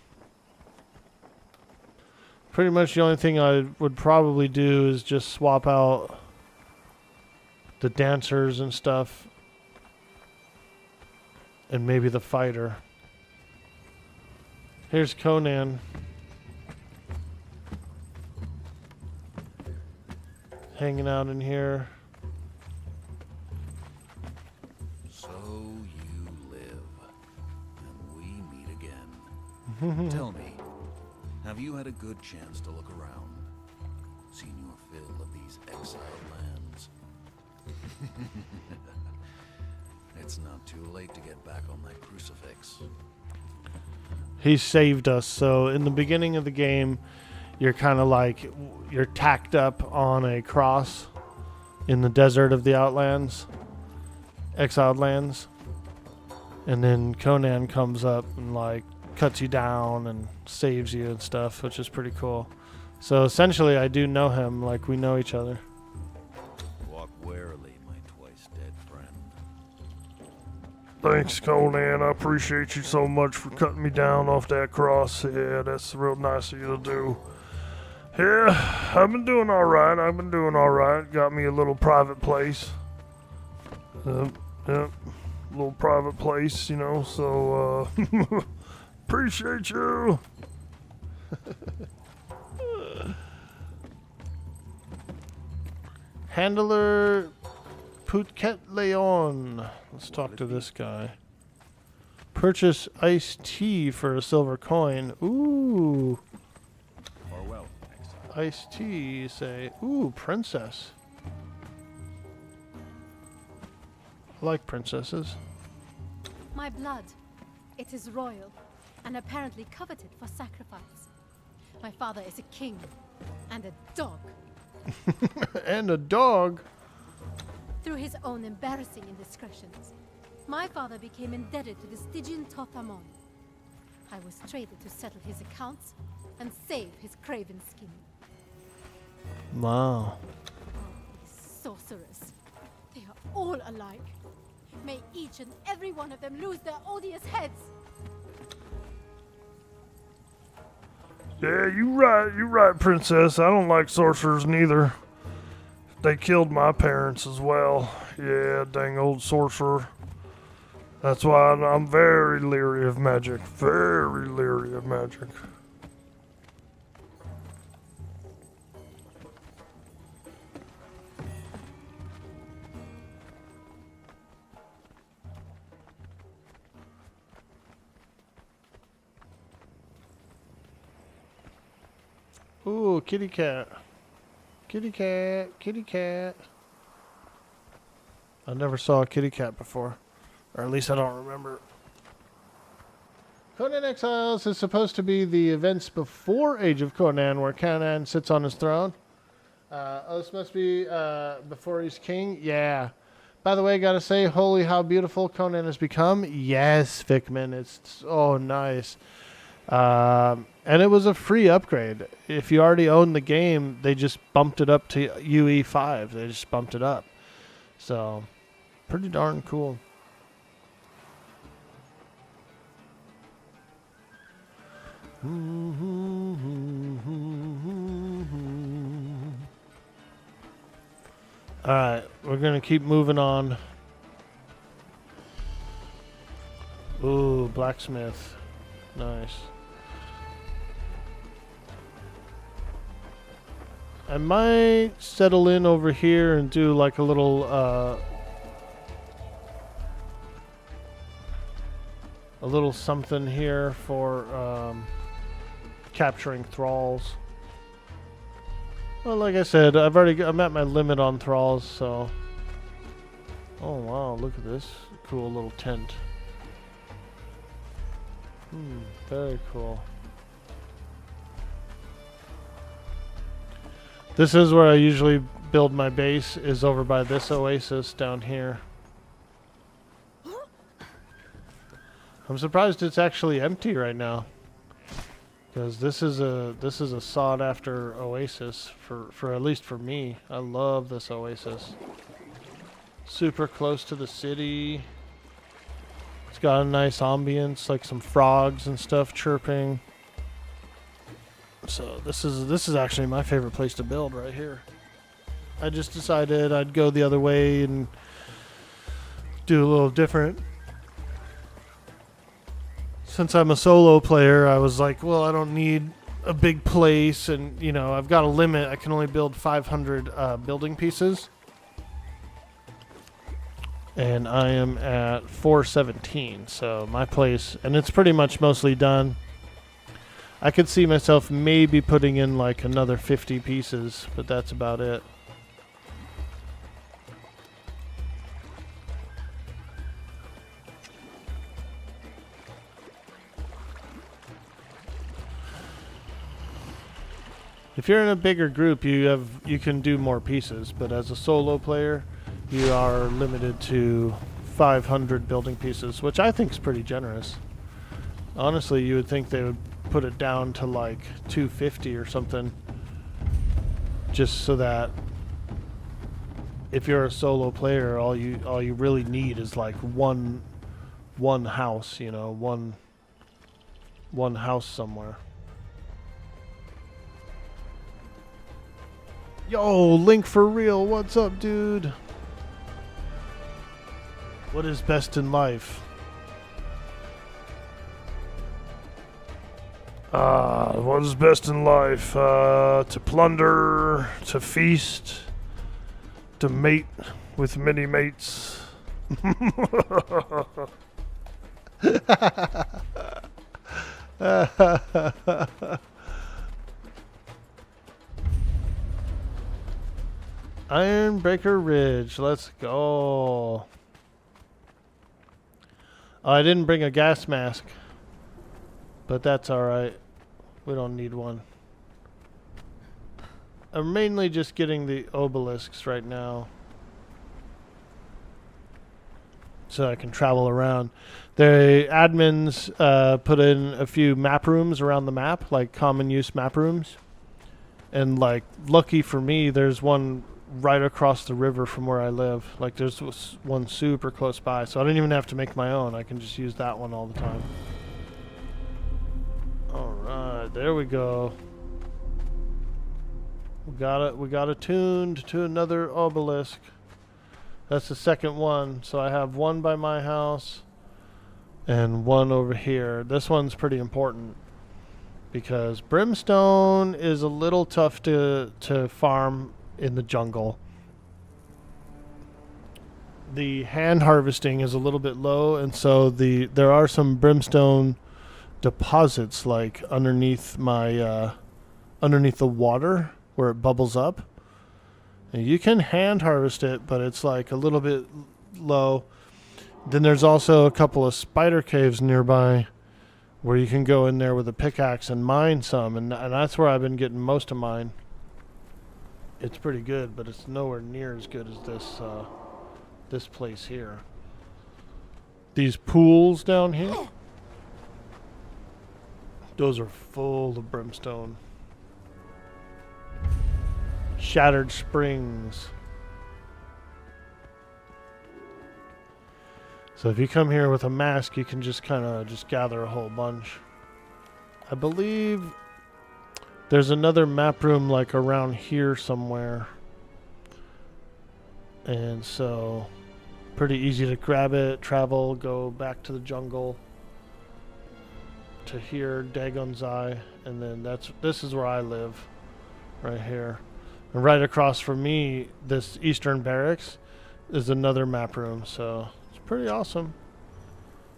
Pretty much the only thing I would probably do is just swap out the dancers and stuff, and maybe the fighter. Here's Conan. Hanging out in here. So you live, and we meet again. Tell me, have you had a good chance to look around? Seen your fill of these exiled lands? It's not too late to get back on that crucifix. He saved us. So in the beginning of the game, you're kind of like, you're tacked up on a cross in the desert of the Outlands, exiled lands. And then Conan comes up and like cuts you down and saves you and stuff, which is pretty cool. So essentially I do know him, like we know each other. Walk warily, my twice-dead friend. Thanks, Conan. I appreciate you so much for cutting me down off that cross. Yeah, that's real nice of you to do. Yeah, I've been doing alright. Got me a little private place. Yep. Little private place, you know, so, appreciate you. Handler Putket Leon. Let's talk to this guy. Purchase iced tea for a silver coin. Ooh. Farewell, exile. Iced tea, you say. Ooh, princess. I like princesses. My blood. It is royal, and apparently coveted for sacrifice. My father is a king, and a dog. And a dog. Through his own embarrassing indiscretions, my father became indebted to the Stygian Tothamon. I was traded to settle his accounts and save his craven skin. Wow. These sorcerers. They are all alike. May each and every one of them lose their odious heads. Yeah, you right, princess. I don't like sorcerers neither. They killed my parents as well. Yeah, dang old sorcerer. That's why I'm very leery of magic. Very leery of magic. Ooh, kitty cat. Kitty cat, kitty cat. I never saw a kitty cat before. Or at least I don't remember. Conan Exiles is supposed to be the events before Age of Conan, where Conan sits on his throne. This must be before he's king? Yeah. By the way, gotta say, holy how beautiful Conan has become. Yes, Fickman, it's so nice. And it was a free upgrade. If you already own the game, they just bumped it up to UE5. They just bumped it up. So, pretty darn cool. Alright, we're gonna keep moving on. Ooh, blacksmith. Nice. I might settle in over here and do like a little something here for capturing thralls. Well, like I said, I'm at my limit on thralls, so. Oh wow, look at this cool little tent. Very cool. This is where I usually build my base, is over by this oasis down here. I'm surprised it's actually empty right now, because this is a sought after oasis for at least for me. I love this oasis. Super close to the city. It's got a nice ambience, like some frogs and stuff chirping. So this is actually my favorite place to build right here. I just decided I'd go the other way and do a little different. Since I'm a solo player, I was like, well, I don't need a big place, and you know, I've got a limit. I can only build 500 building pieces. And I am at 417, so my place, and it's pretty much mostly done. I could see myself maybe putting in like another 50 pieces, but that's about it. If you're in a bigger group, you can do more pieces, but as a solo player, you are limited to 500 building pieces, which I think is pretty generous. Honestly, you would think they would put it down to like 250 or something, just so that if you're a solo player, all you really need is like one house, you know, one house somewhere. Yo, Link for real, what's up, dude? What is best in life? What is best in life? To plunder, to feast, to mate with many mates. Ironbreaker Ridge, let's go. Oh, I didn't bring a gas mask, but that's alright. We don't need one. I'm mainly just getting the obelisks right now, so I can travel around. The admins put in a few map rooms around the map, like common use map rooms. And like, lucky for me, there's one right across the river from where I live. Like there's one super close by, so I don't even have to make my own. I can just use that one all the time. Alright, there we go. We got it tuned to another obelisk. That's the second one. So I have one by my house and one over here. This one's pretty important because brimstone is a little tough to farm in the jungle. The hand harvesting is a little bit low, and so there are some brimstone deposits like underneath my underneath the water where it bubbles up. And you can hand harvest it, but it's like a little bit low. Then there's also a couple of spider caves nearby where you can go in there with a pickaxe and mine some, and that's where I've been getting most of mine. It's pretty good, but it's nowhere near as good as this place here. These pools down here, those are full of brimstone. Shattered Springs. So if you come here with a mask, you can just kind of gather a whole bunch. I believe there's another map room like around here somewhere. And so pretty easy to grab it, travel, go back to the jungle to here, Dagon's Eye, and then this is where I live, right here. And right across from me, this Eastern Barracks is another map room, so it's pretty awesome.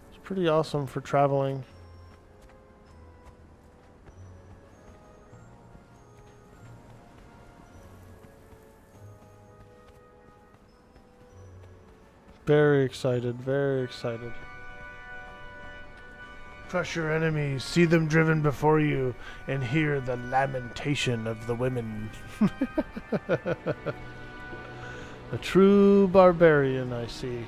It's pretty awesome for traveling. Very excited, very excited. Crush your enemies, see them driven before you, and hear the lamentation of the women. A true barbarian, I see.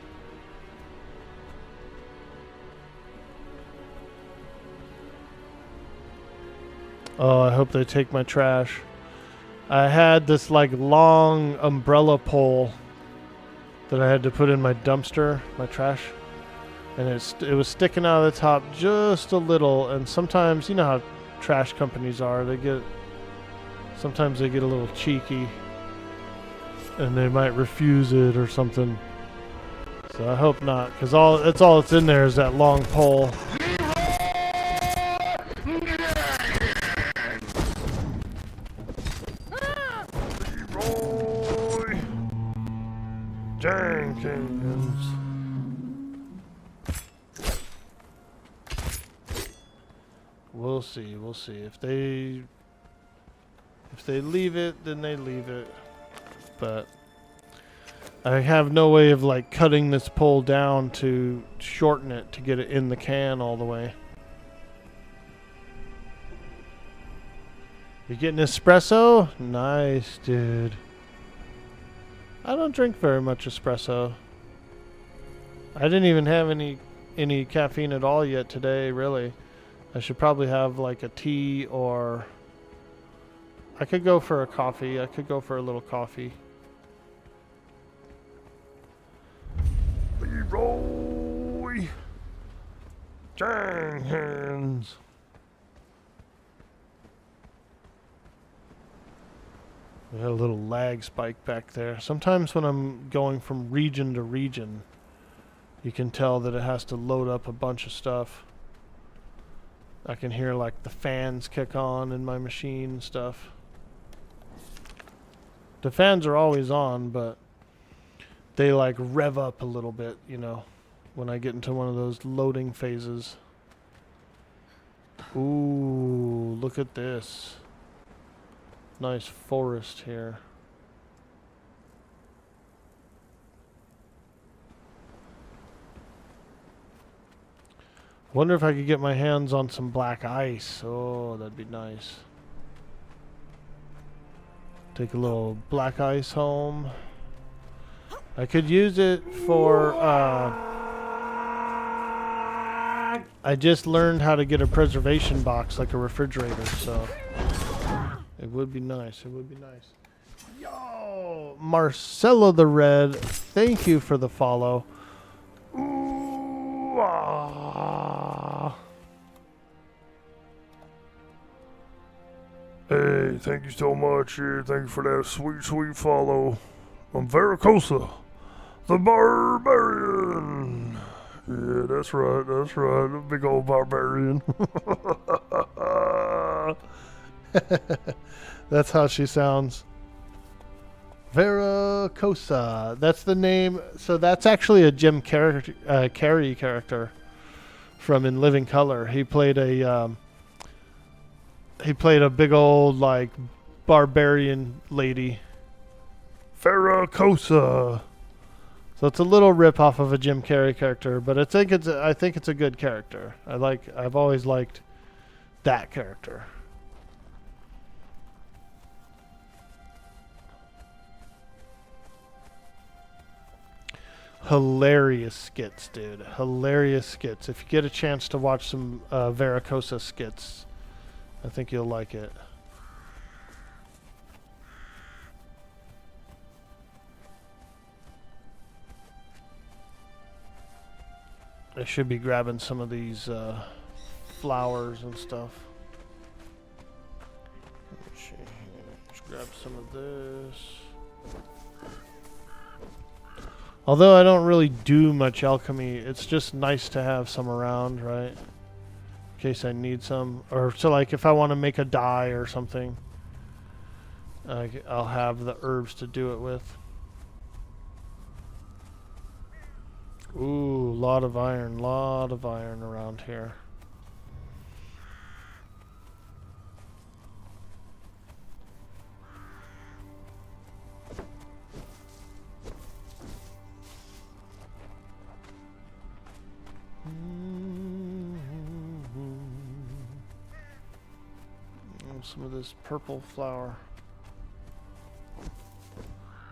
Oh, I hope they take my trash. I had this like long umbrella pole that I had to put in my dumpster, my trash. And it was sticking out of the top just a little, and sometimes, you know how trash companies are, sometimes they get a little cheeky, and they might refuse it or something. So I hope not, because that's all that's in there is that long pole. Leroy Jenkins. We'll see. We'll see. If they leave it, then they leave it. But I have no way of like cutting this pole down to shorten it to get it in the can all the way. You getting espresso? Nice, dude. I don't drink very much espresso. I didn't even have any caffeine at all yet today, really. I should probably have like a tea, or I could go for a coffee. I could go for a little coffee. Leroy Jenkins. We had a little lag spike back there. Sometimes when I'm going from region to region, you can tell that it has to load up a bunch of stuff. I can hear like the fans kick on in my machine and stuff. The fans are always on, but they like rev up a little bit, you know, when I get into one of those loading phases. Ooh, look at this. Nice forest here. Wonder if I could get my hands on some black ice. Oh, that'd be nice. Take a little black ice home. I could use it for, I just learned how to get a preservation box like a refrigerator, so it would be nice. It would be nice. Yo, Marcelo the Red, thank you for the follow. Ooh, ah. Hey, thank you so much. Thank you for that sweet, sweet follow. I'm Veracosa, the Barbarian. Yeah, that's right, the big old barbarian. That's how she sounds. Veracosa. That's the name. So that's actually a Jim Carrey character from In Living Color. He played a big old like barbarian lady. Veracosa. So it's a little rip off of a Jim Carrey character, but I think it's a good character. I've always liked that character. Hilarious skits, dude. Hilarious skits. If you get a chance to watch some Veracosa skits, I think you'll like it. I should be grabbing some of these flowers and stuff. Grab some of this. Although I don't really do much alchemy, it's just nice to have some around, right? In case I need some. Or so like if I want to make a dye or something, I'll have the herbs to do it with. Ooh, lot of iron around here. Some of this purple flower.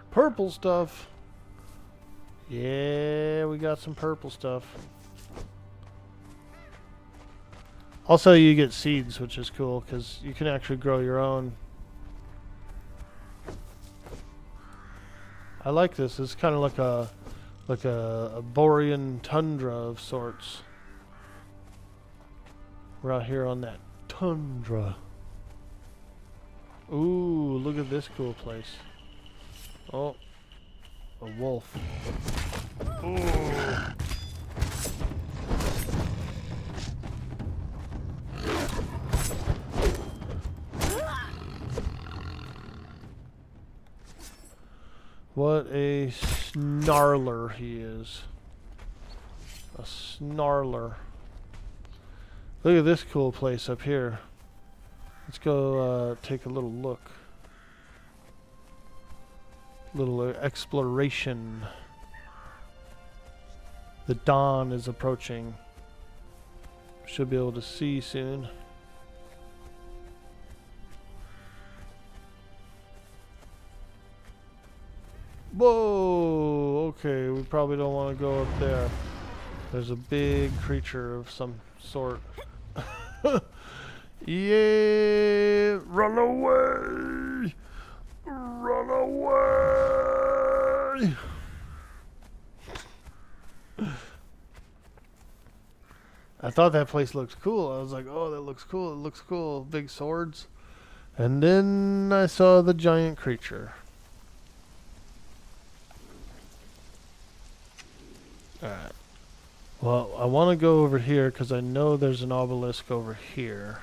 Purple stuff. Yeah, we got some purple stuff. Also, you get seeds, which is cool because you can actually grow your own. I like this. It's kind of like a Borean tundra of sorts. We're out here on that tundra. Ooh, look at this cool place. Oh, a wolf. Ooh. What a snarler he is. A snarler. Look at this cool place up here. Let's go take a little look. Little exploration. The dawn is approaching. Should be able to see soon. Whoa! Okay, we probably don't want to go up there. There's a big creature of some sort. Yeah! Run away! Run away! I thought that place looked cool. I was like, oh, that looks cool. It looks cool. Big swords. And then I saw the giant creature. Alright. Well, I want to go over here because I know there's an obelisk over here,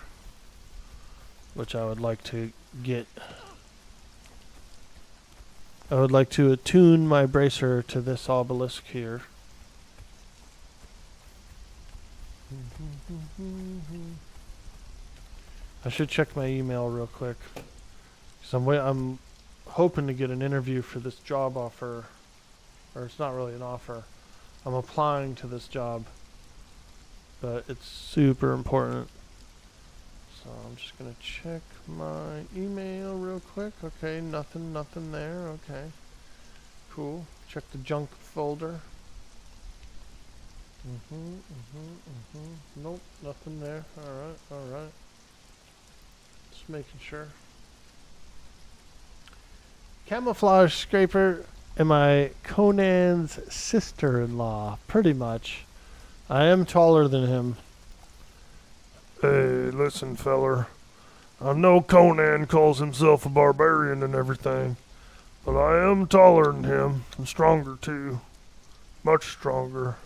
which I would like to get. I would like to attune my bracer to this obelisk here. I should check my email real quick. 'Cause I'm hoping to get an interview for this job offer. Or it's not really an offer. I'm applying to this job. But it's super important. So I'm just going to check my email real quick. Okay, nothing there. Okay. Cool. Check the junk folder. Nope, nothing there. Alright. Just making sure. Camouflage Scraper am I Conan's sister-in-law, pretty much. I am taller than him. Hey, listen, feller. I know Conan calls himself a barbarian and everything, but I am taller than him, and stronger too. Much stronger.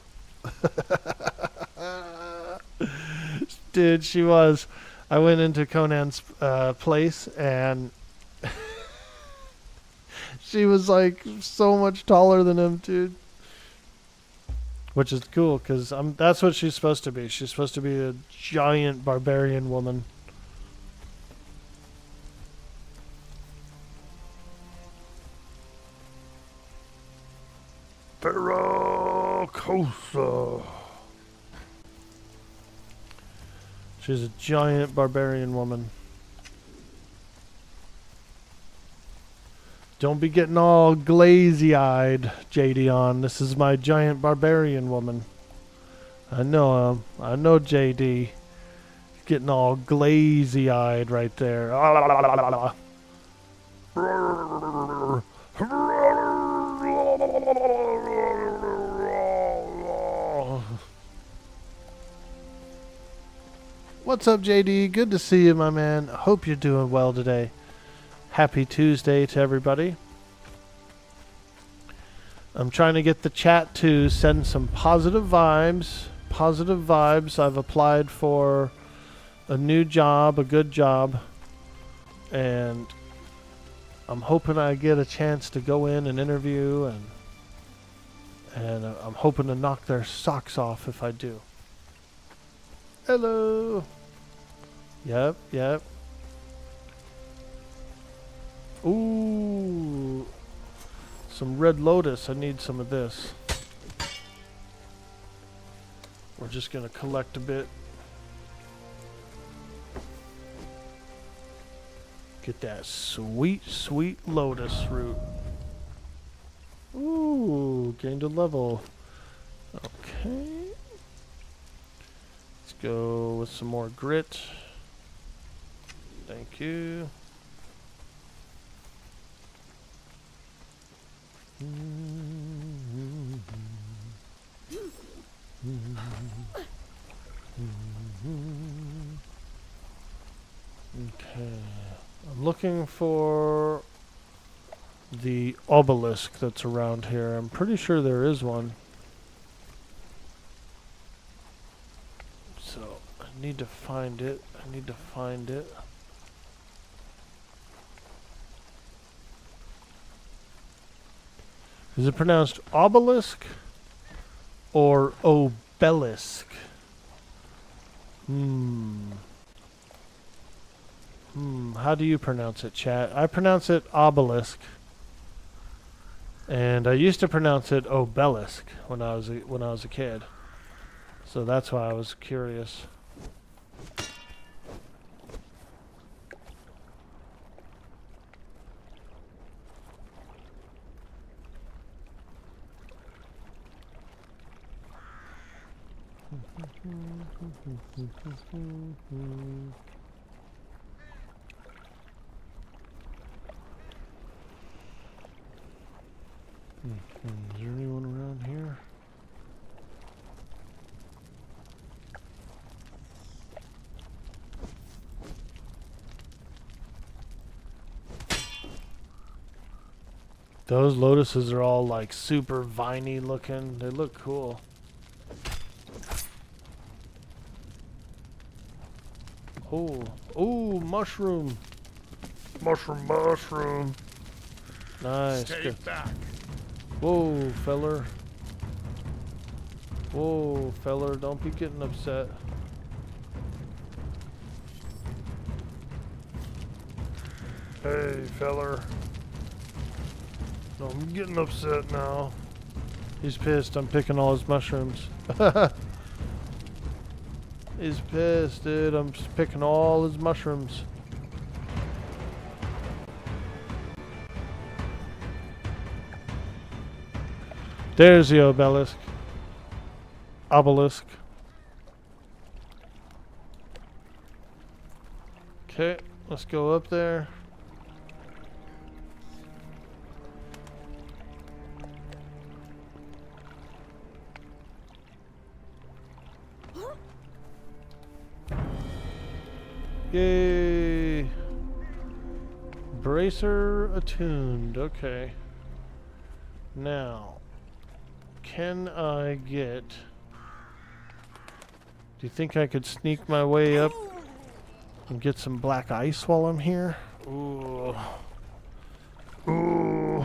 Dude, she was. I went into Conan's place and she was like so much taller than him, dude. Which is cool because that's what she's supposed to be. She's supposed to be a giant barbarian woman. Veracosa. She's a giant barbarian woman. Don't be getting all glazy-eyed, JD. This is my giant barbarian woman. I know JD. Getting all glazy-eyed right there. What's up, JD? Good to see you, my man. Hope you're doing well today. Happy Tuesday to everybody. I'm trying to get the chat to send some positive vibes. Positive vibes. I've applied for a new job, a good job, and I'm hoping I get a chance to go in and interview, and I'm hoping to knock their socks off if I do. Hello. Yep, yep. Ooh. Some red lotus. I need some of this. We're just going to collect a bit. Get that sweet, sweet lotus root. Ooh, gained a level. Okay. Let's go with some more grit. Thank you. Okay. I'm looking for the obelisk that's around here. I'm pretty sure there is one. So, I need to find it. I need to find it. Is it pronounced obelisk or obelisk? How do you pronounce it, chat? I pronounce it obelisk. And I used to pronounce it obelisk when I was a kid. So that's why I was curious. Is there anyone around here? Those lotuses are all like super viney looking. They look cool. Oh, mushroom. Mushroom. Nice. Stay Good. back. Whoa, feller. Whoa, feller, don't be getting upset. Hey, feller. No, I'm getting upset now. He's pissed. I'm picking all his mushrooms. He's pissed, dude. I'm just picking all his mushrooms. There's the obelisk. Obelisk. Okay, let's go up there. Yay! Bracer attuned. Okay. Now, can I get... Do you think I could sneak my way up and get some black ice while I'm here? Ooh. Ooh.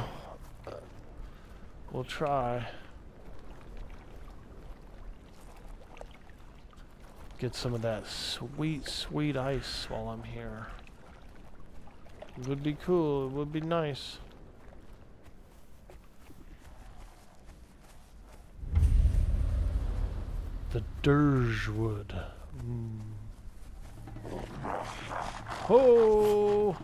We'll try. Get some of that sweet, sweet ice while I'm here. It would be cool. It would be nice. The dirge wood. Oh!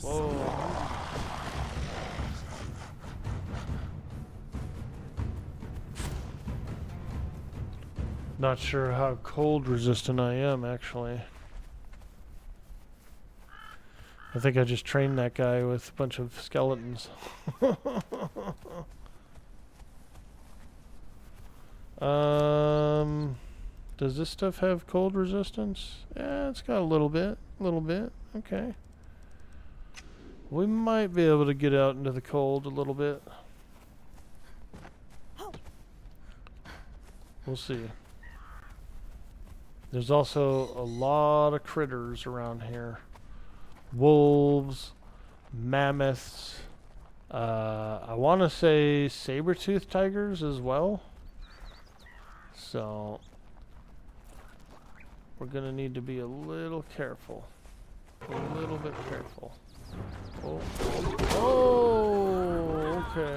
Whoa. Not sure how cold resistant I am, actually. I think I just trained that guy with a bunch of skeletons. Does this stuff have cold resistance? Yeah, it's got a little bit. Okay. We might be able to get out into the cold a little bit. We'll see. There's also a lot of critters around here. Wolves, mammoths, I want to say saber-toothed tigers as well. So we're going to need to be a little careful. A little bit careful. Oh, oh, okay.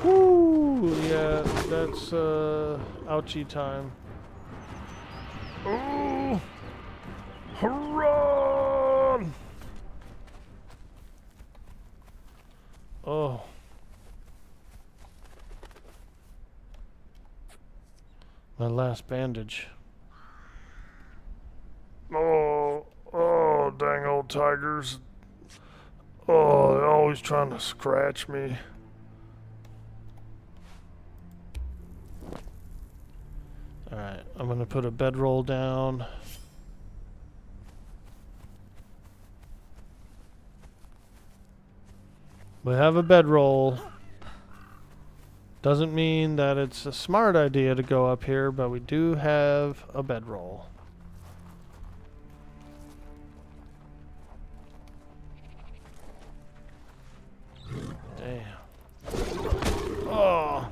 Woo, yeah, that's ouchie time. Oh, hurrah! Oh. My last bandage. Oh, oh, dang old tigers. Oh, they're always trying to scratch me. Alright, I'm gonna put a bedroll down. We have a bedroll. Doesn't mean that it's a smart idea to go up here, but we do have a bedroll. Damn. Oh.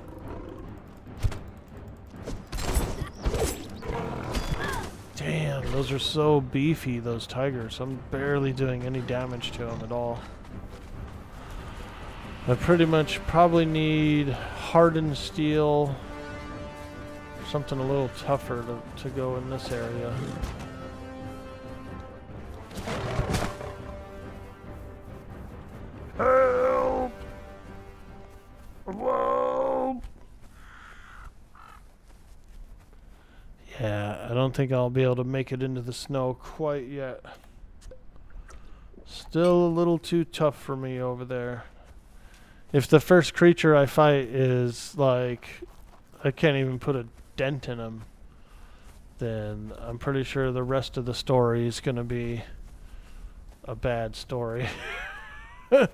Damn, those are so beefy, those tigers. I'm barely doing any damage to them at all. I pretty much probably need hardened steel, something a little tougher to go in this area. Help! Whoa! Yeah, I don't think I'll be able to make it into the snow quite yet. Still a little too tough for me over there. If the first creature I fight is like, I can't even put a dent in him, then I'm pretty sure the rest of the story is going to be a bad story. We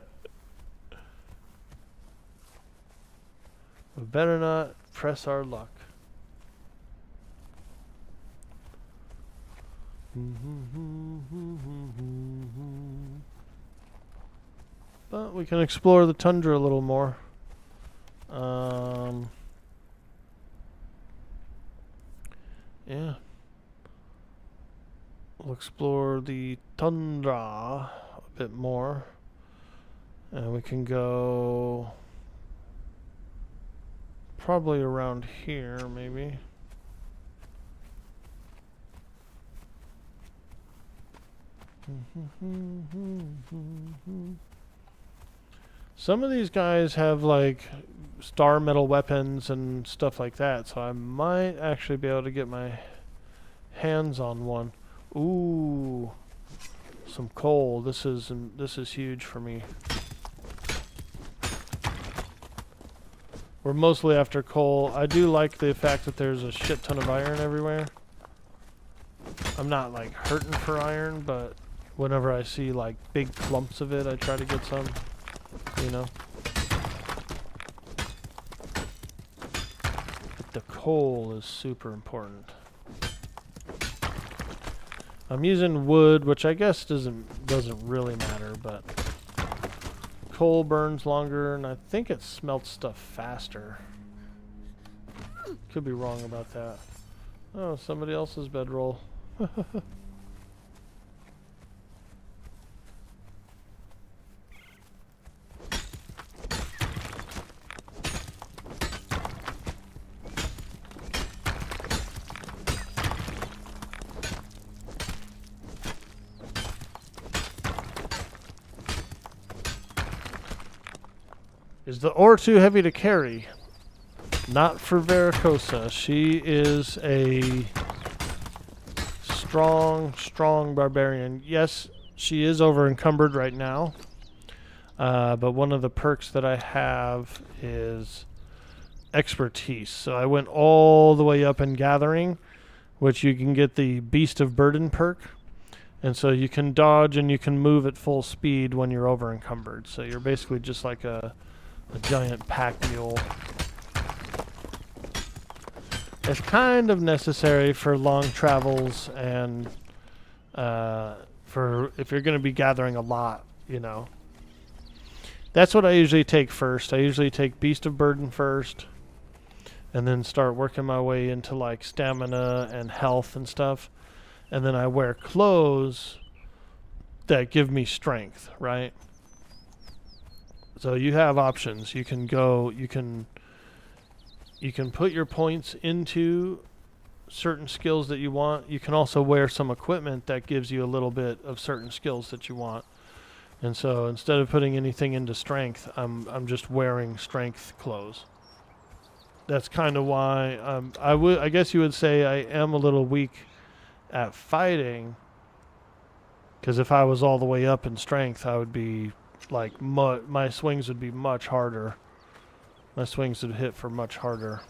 better not press our luck. But we can explore the tundra a little more. Yeah. We'll explore the tundra a bit more. And we can go probably around here, maybe. Some of these guys have like star metal weapons and stuff like that, so I might actually be able to get my hands on one. Ooh, some coal. This is huge for me. We're mostly after coal. I do like the fact that there's a shit ton of iron everywhere. I'm not like hurting for iron, but whenever I see like big clumps of it, I try to get some, you know. But the coal is super important. I'm using wood, which I guess doesn't really matter, but coal burns longer, and I think it smelts stuff faster. Could be wrong about that. Oh, somebody else's bedroll. Is the ore too heavy to carry? Not for Veracosa. She is a strong barbarian. Yes, she is over encumbered right now. But one of the perks that I have is expertise. So I went all the way up in gathering, which you can get the Beast of Burden perk. And so you can dodge and you can move at full speed when you're over encumbered. So you're basically just like a giant pack mule. It's kind of necessary for long travels and for if you're going to be gathering a lot, you know. That's what I usually take first. I usually take Beast of Burden first, and then start working my way into like stamina and health and stuff. And then I wear clothes that give me strength, right? So you have options. You can go, you can put your points into certain skills that you want. You can also wear some equipment that gives you a little bit of certain skills that you want. And so instead of putting anything into strength, I'm just wearing strength clothes. That's kind of why I guess you would say I am a little weak at fighting, because if I was all the way up in strength, I would be like my swings would be much harder. My swings would hit for much harder.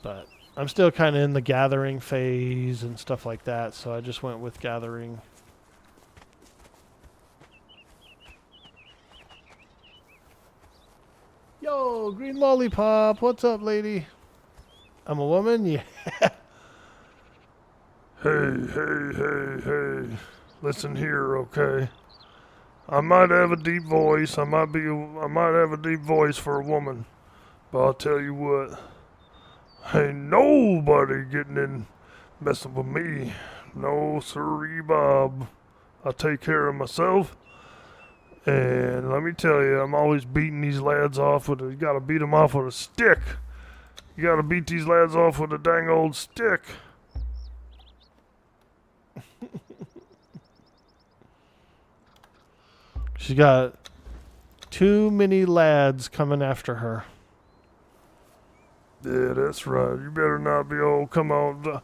But I'm still kind of in the gathering phase and stuff like that, so I just went with gathering. Yo, green lollipop, what's up, lady? I'm a woman? Yeah. Hey. Listen here, okay? I might have a deep voice. I might have a deep voice for a woman. But I'll tell you what. Ain't nobody getting in messing with me. No sirree, Bob. I take care of myself. And let me tell you, I'm always beating these lads off with you gotta beat them off with a stick. You gotta beat these lads off with a dang old stick. She's got too many lads coming after her. Yeah, that's right. You better not be old. Come on.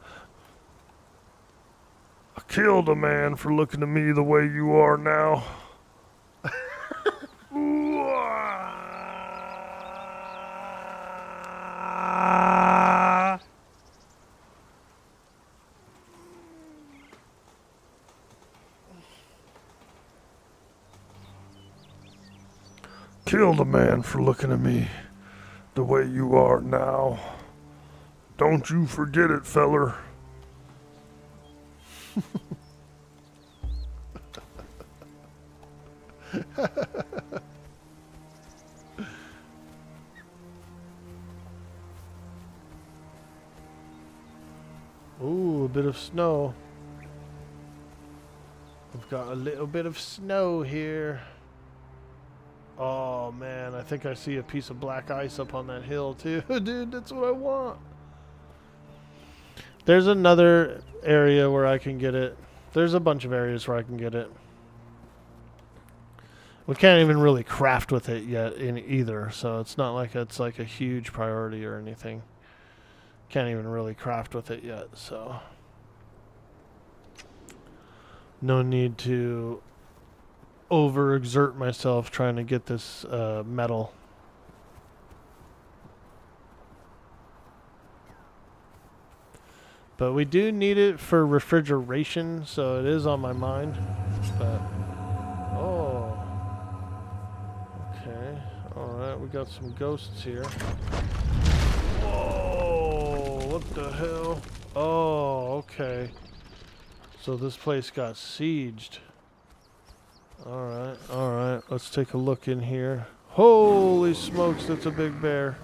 I killed a man for looking at me the way you are now. Killed a man for looking at me the way you are now. Don't you forget it, feller. Ooh, a bit of snow. We've got a little bit of snow here. Oh man, I think I see a piece of black ice up on that hill too. Dude, that's what I want. There's another area where I can get it. There's a bunch of areas where I can get it. We can't even really craft with it yet in either, so it's not like it's like a huge priority or anything. Can't even really craft with it yet, so no need to overexert myself trying to get this metal. But we do need it for refrigeration, so it is on my mind. But oh, okay, all right, we got some ghosts here. Whoa, what the hell? Oh, okay. So this place got sieged. Alright, let's take a look in here. Holy smokes, that's a big bear.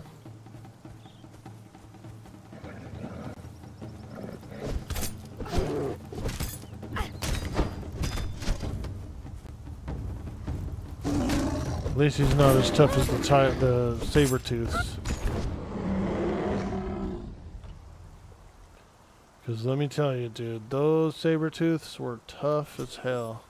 At least he's not as tough as the saber-tooths. Because let me tell you, dude, those saber-tooths were tough as hell.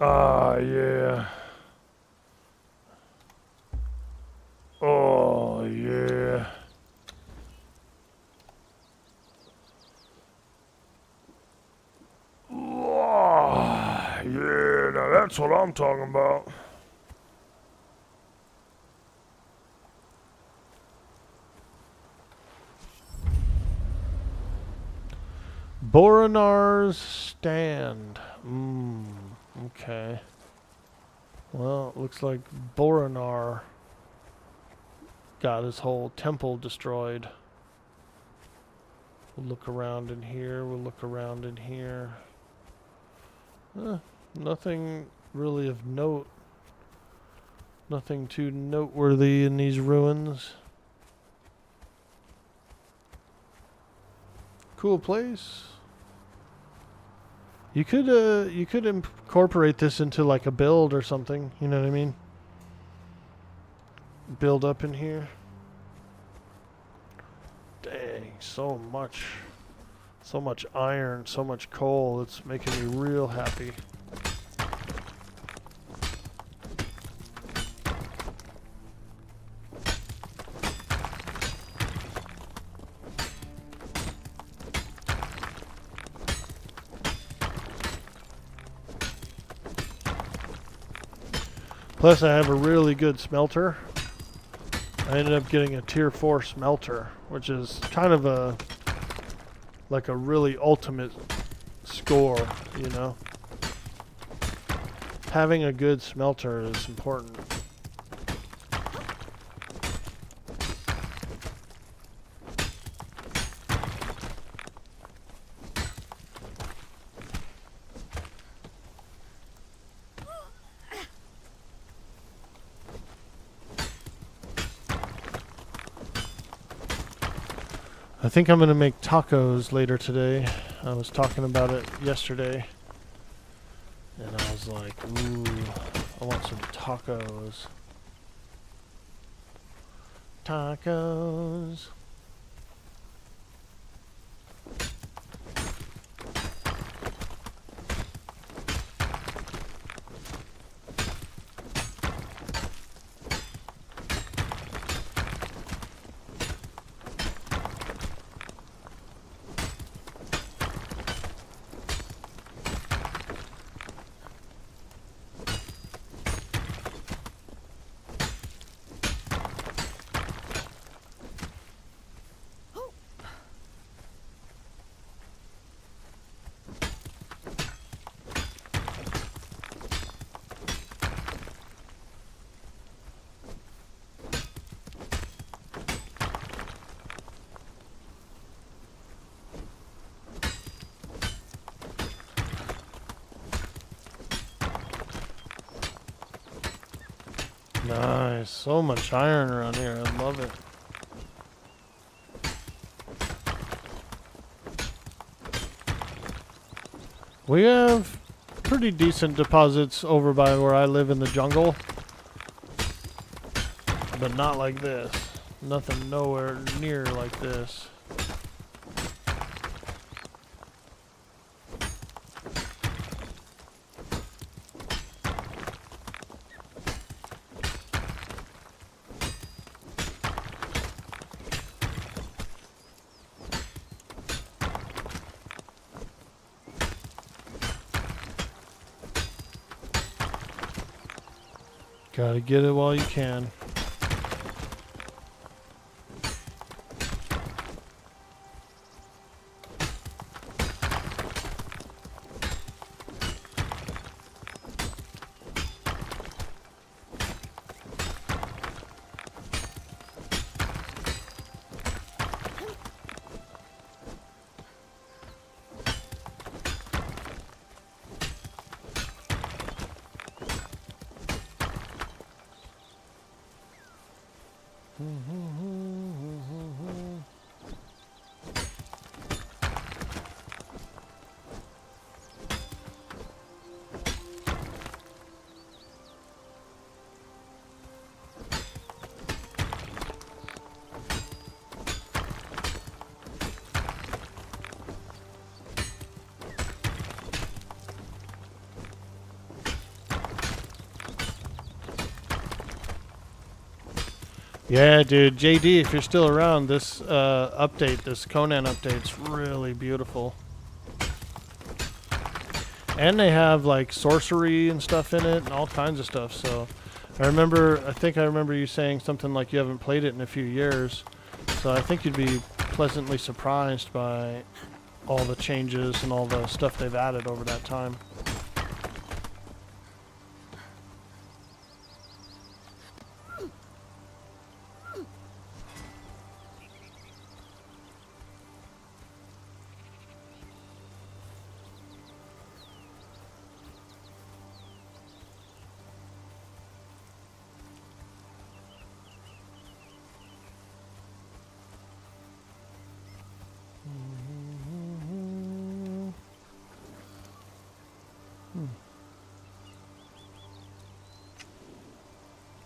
Ah, yeah. Oh, yeah. Yeah, now that's what I'm talking about. Boronar's stand. Okay. Well, it looks like Boronar got his whole temple destroyed. We'll look around in here. We'll look around in here. Nothing really of note. Nothing too noteworthy in these ruins. Cool place. You could incorporate this into like a build or something. You know what I mean? Build up in here. Dang, so much iron, so much coal. It's making me real happy. Plus I have a really good smelter. I ended up getting a tier 4 smelter, which is kind of a like a really ultimate score, you know. Having a good smelter is important. I think I'm going to make tacos later today. I was talking about it yesterday. And I was like, ooh, I want some tacos. Tacos. Nice. So much iron around here. I love it. We have pretty decent deposits over by where I live in the jungle. But not like this. Nothing nowhere near like this. Gotta get it while you can. Yeah, dude, JD, if you're still around, this update, this Conan update's really beautiful. And they have like sorcery and stuff in it and all kinds of stuff. So I think I remember you saying something like you haven't played it in a few years. So I think you'd be pleasantly surprised by all the changes and all the stuff they've added over that time.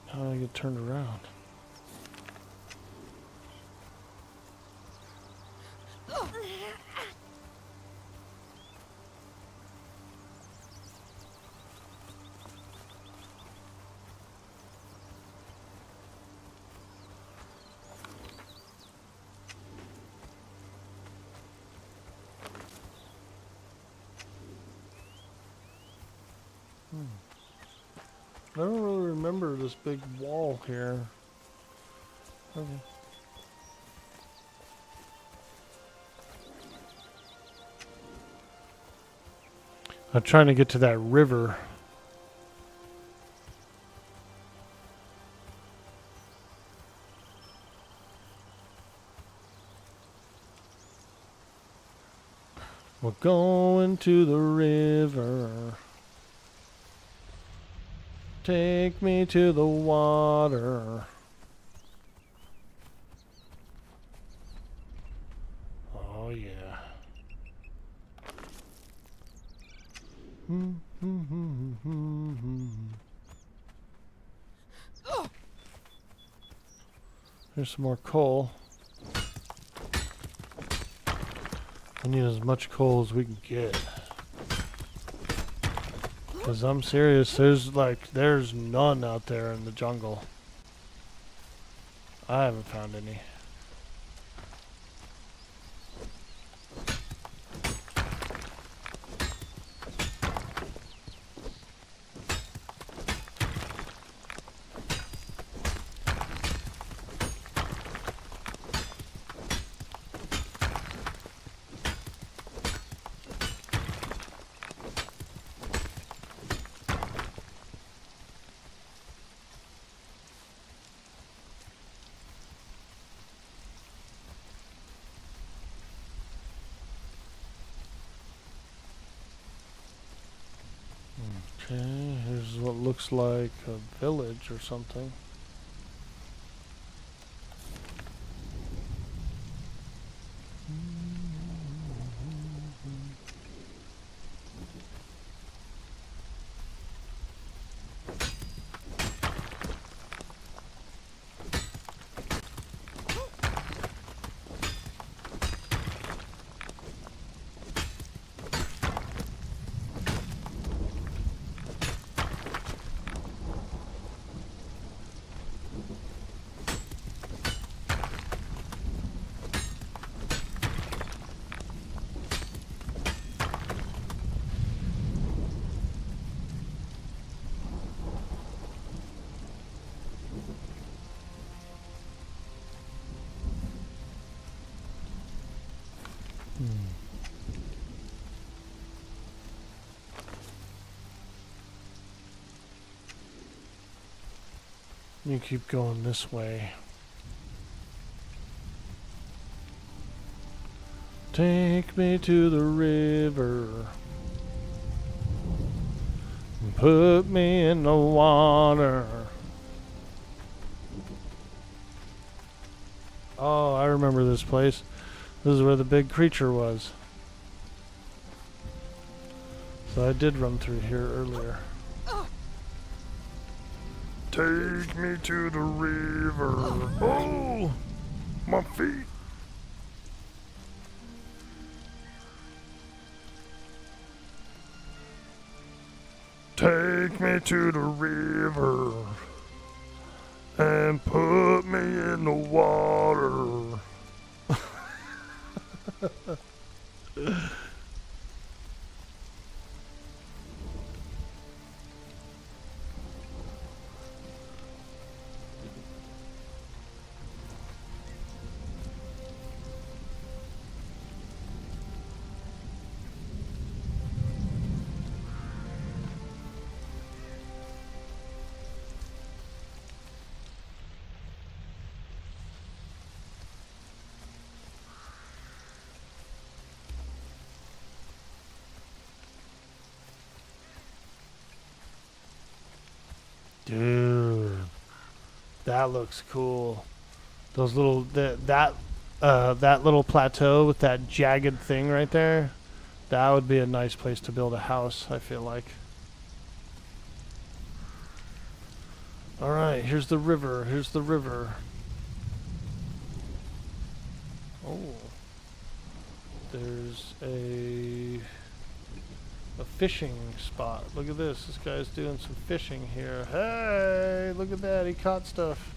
How do I get turned around? I don't really remember this big wall here. Okay. I'm trying to get to that river. We're going to the river. Take me to the water. Oh yeah. Here's some more coal. I need as much coal as we can get. Cause I'm serious, there's none out there in the jungle. I haven't found any. Okay, here's what looks like a village or something. You keep going this way. Take me to the river. Put me in the water. Oh, I remember this place. This is where the big creature was. So I did run through here earlier. Take me to the river. Oh, my feet. Take me to the river and put me in the water. Dude, that looks cool. Those little that little plateau with that jagged thing right there. That would be a nice place to build a house, I feel like. All right, here's the river. Here's the river. Oh, there's a fishing spot. Look at this. This guy's doing some fishing here. Hey, look at that. He caught stuff.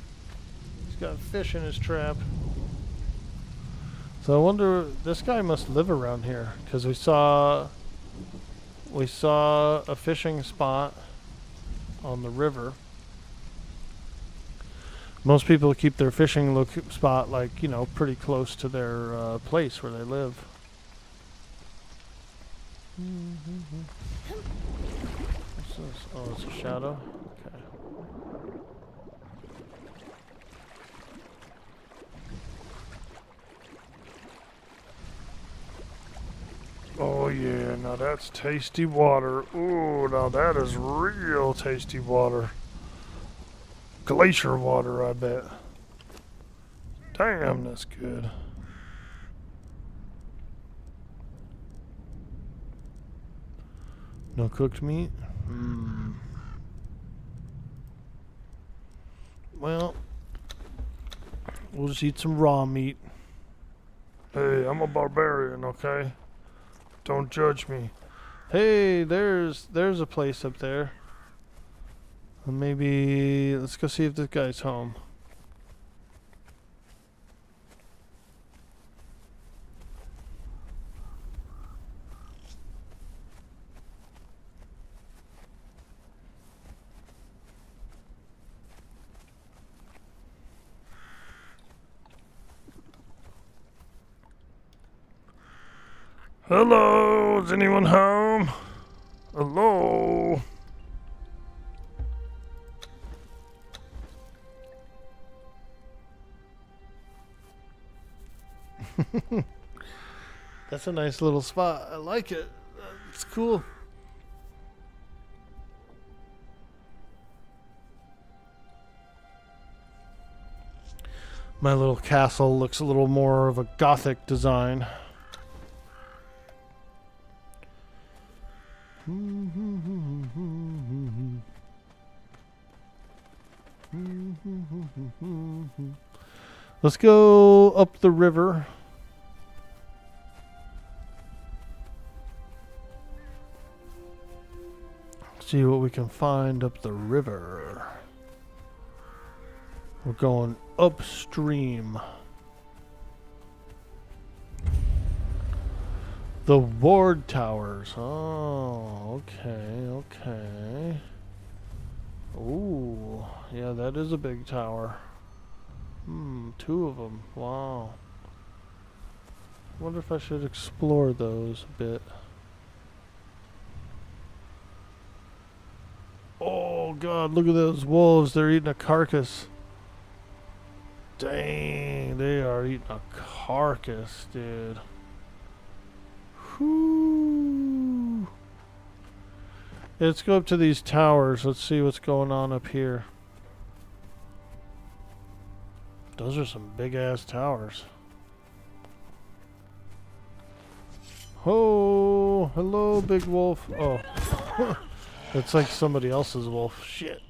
He's got fish in his trap. So I wonder, this guy must live around here because we saw a fishing spot on the river. Most people keep their fishing spot, like, you know, pretty close to their place where they live. What's this? Oh, it's a shadow? Okay. Oh yeah, now that's tasty water. Ooh, now that is real tasty water. Glacier water, I bet. Damn, that's good. No cooked meat? Well, we'll just eat some raw meat. Hey, I'm a barbarian, okay? Don't judge me. Hey, there's a place up there. Maybe let's go see if this guy's home. Hello, is anyone home? Hello? That's a nice little spot. I like it. It's cool. My little castle looks a little more of a gothic design. Let's go up the river. See what we can find up the river. We're going upstream. The ward towers. Oh, okay. Ooh, yeah, that is a big tower. 2 of them. Wow. Wonder if I should explore those a bit. Oh God, look at those wolves. They're eating a carcass. Dang, they are eating a carcass, dude. Whoo. Let's go up to these towers. Let's see what's going on up here. Those are some big ass towers. Oh, hello, big wolf. Oh, it's like somebody else's wolf. Shit.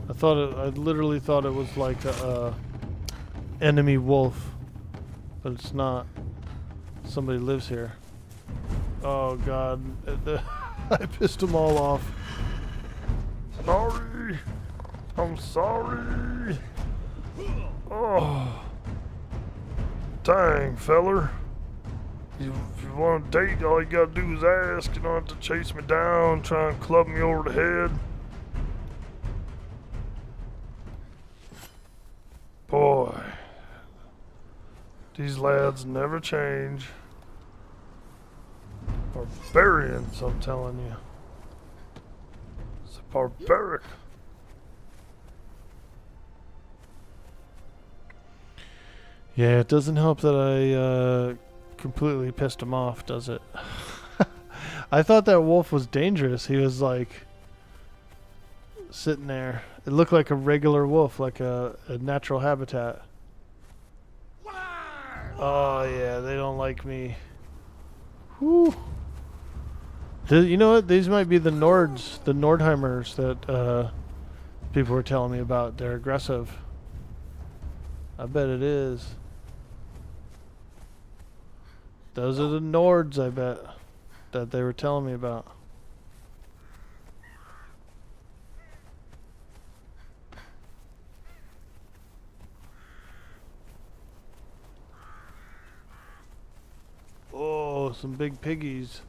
I literally thought it was like a enemy wolf, but it's not. Somebody lives here. Oh God, I pissed them all off. Sorry. I'm sorry. Oh. Dang, feller. If you want to date, all you gotta do is ask. You don't have to chase me down, try and club me over the head. Boy. These lads never change. Barbarians, I'm telling you. It's barbaric. Yeah, it doesn't help that I completely pissed him off, does it? I thought that wolf was dangerous. He was like sitting there. It looked like a regular wolf, like a natural habitat. Oh yeah, they don't like me. Whew. You know what? These might be the Nords, the Nordheimers that people were telling me about. They're aggressive. I bet it is. Those are the Nords, I bet, that they were telling me about. Oh, some big piggies.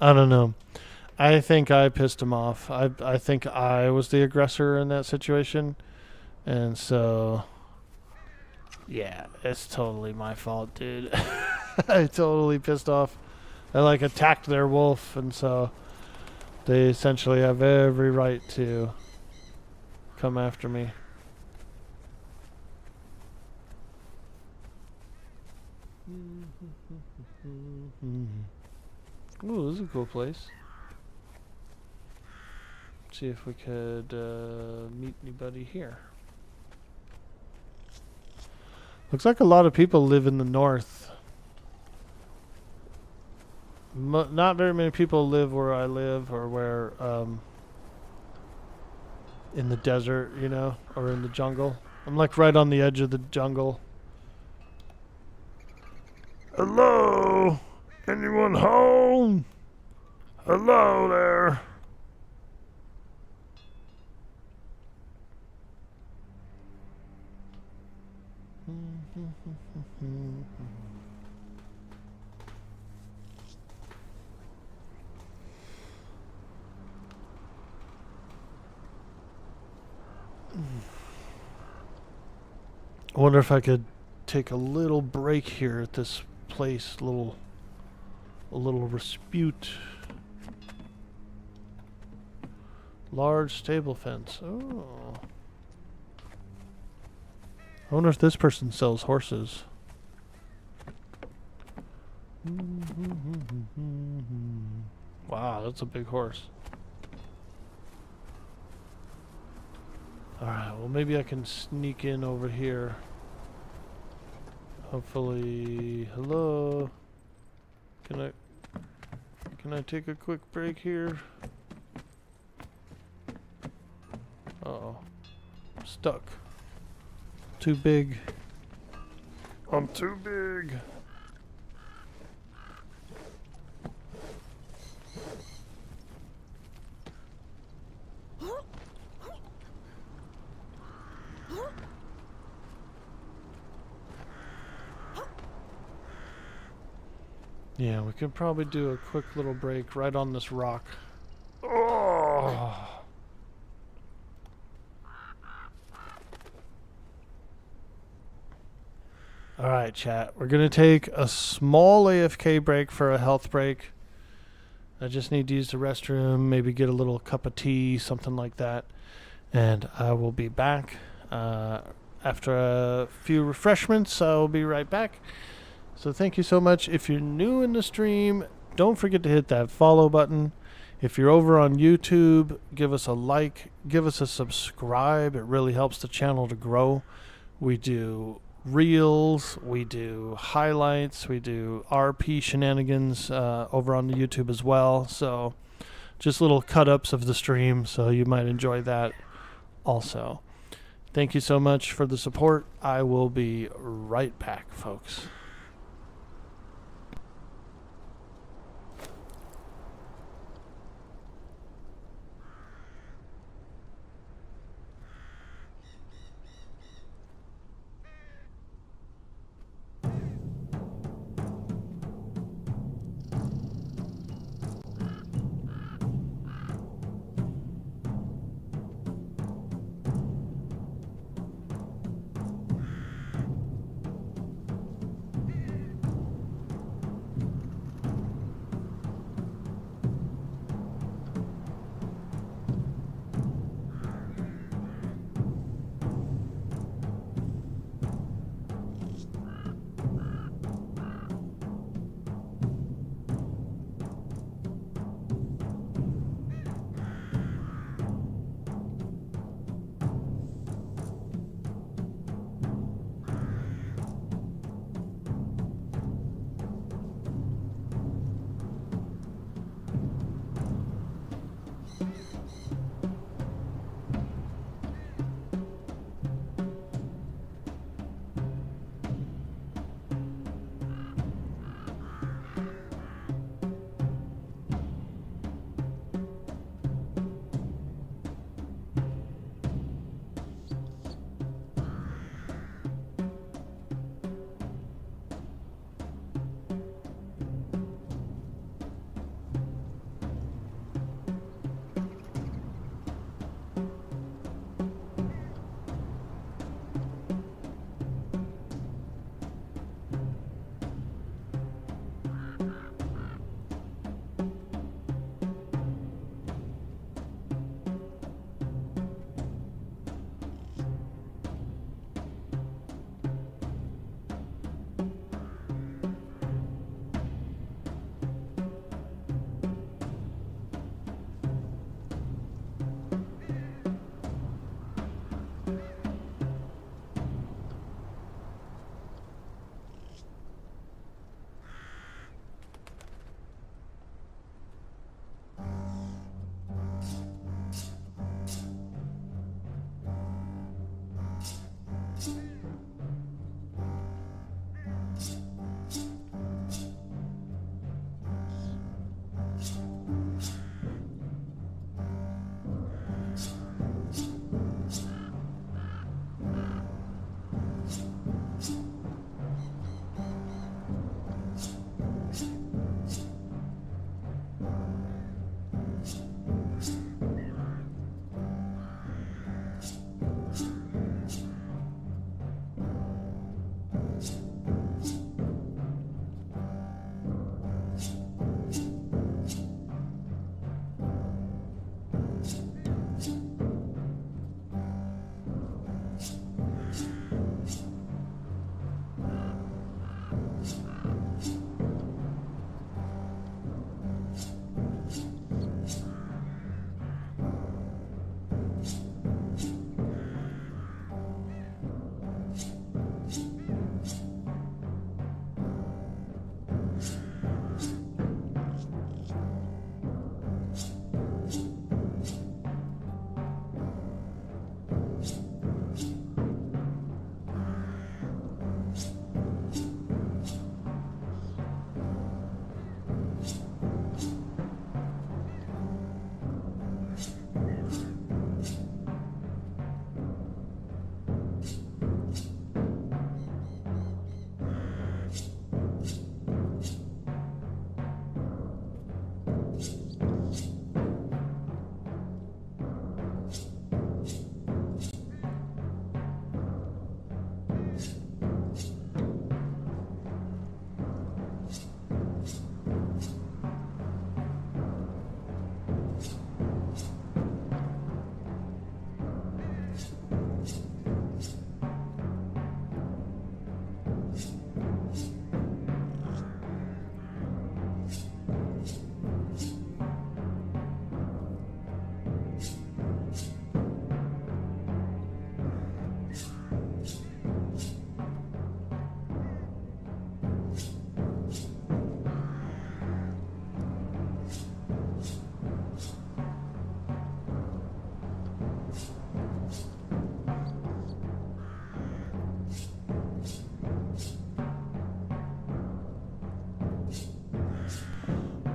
I don't know. I think I pissed him off. I think I was the aggressor in that situation. And so, yeah, it's totally my fault, dude. I totally pissed off. I like attacked their wolf, and so they essentially have every right to come after me. Ooh, this is a cool place. See if we could meet anybody here. Looks like a lot of people live in the north. Not very many people live where I live, or where in the desert, you know, or in the jungle. I'm like right on the edge of the jungle. Hello? Anyone home? Hello there. I wonder if I could take a little break here at this place, a little respite. Large stable fence. Oh. I wonder if this person sells horses. Wow, that's a big horse. Alright, well maybe I can sneak in over here. Hopefully, hello. Can I take a quick break here? Uh-oh. I'm stuck. Too big. I'm too big. Yeah, we could probably do a quick little break right on this rock. Oh. Alright, chat. We're going to take a small AFK break for a health break. I just need to use the restroom, maybe get a little cup of tea, something like that. And I will be back. After a few refreshments, I will be right back. So thank you so much. If you're new in the stream, don't forget to hit that follow button. If you're over on YouTube, give us a like, give us a subscribe. It really helps the channel to grow. We do reels, we do highlights, we do RP shenanigans over on the YouTube as well. So just little cut-ups of the stream, so you might enjoy that also. Thank you so much for the support. I will be right back, folks.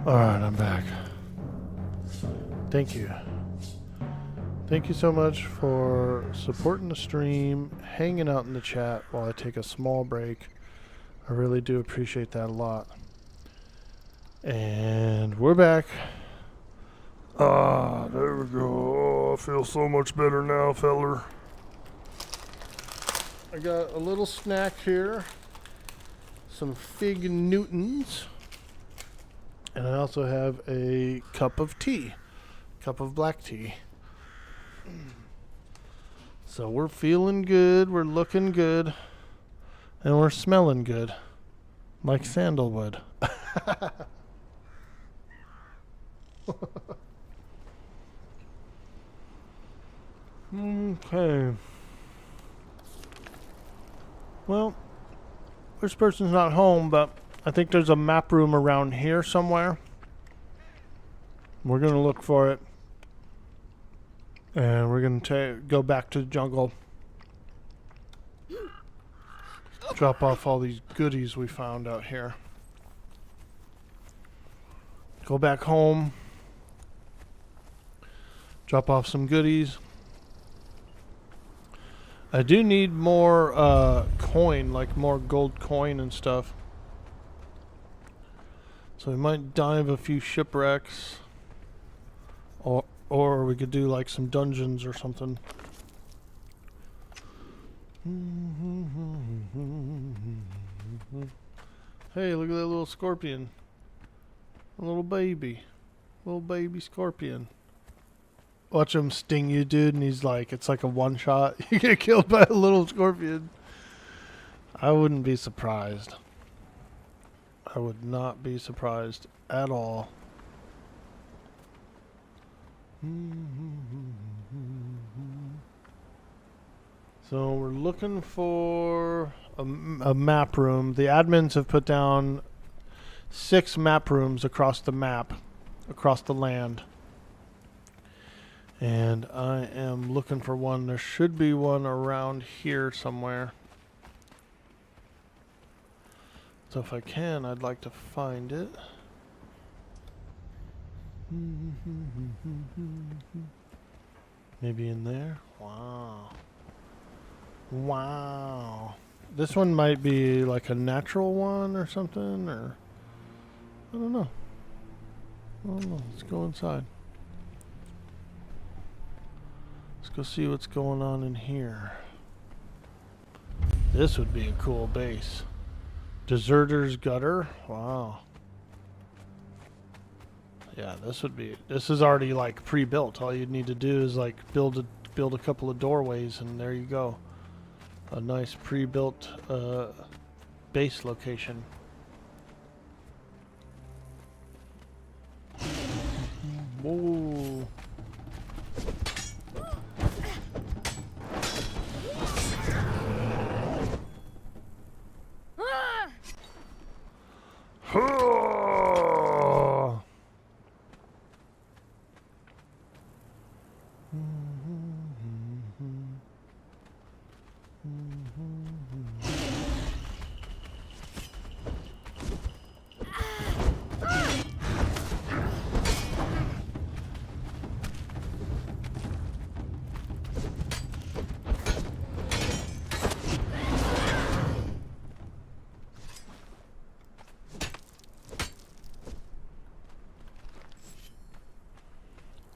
Alright, I'm back. Thank you. Thank you so much for supporting the stream, hanging out in the chat while I take a small break. I really do appreciate that a lot. And we're back. Ah, there we go. Oh, I feel so much better now, feller. I got a little snack here. Some fig Newtons. And I also have a cup of tea. Cup of black tea. So we're feeling good, we're looking good, and we're smelling good. Like sandalwood. Okay. Well, this person's not home, but I think there's a map room around here somewhere. We're going to look for it. And we're going to go back to the jungle. Drop off all these goodies we found out here. Go back home. Drop off some goodies. I do need more coin, like more gold coin and stuff. So we might dive a few shipwrecks. Or we could do like some dungeons or something. Hey, look at that little scorpion. A little baby. Little baby scorpion. Watch him sting you, dude, and he's like, it's like a one shot. You get killed by a little scorpion. I wouldn't be surprised. I would not be surprised at all. So we're looking for a map room. The admins have put down 6 map rooms across the map, across the land. And I am looking for one. There should be one around here somewhere. So if I can, I'd like to find it. Maybe in there? Wow. Wow. This one might be like a natural one or something, or I don't know. Let's go inside. Let's go see what's going on in here. This would be a cool base. Deserter's Gutter. Wow. Yeah, this is already like pre-built. All you'd need to do is like build a couple of doorways, and there you go. A nice pre-built base location. Whoa.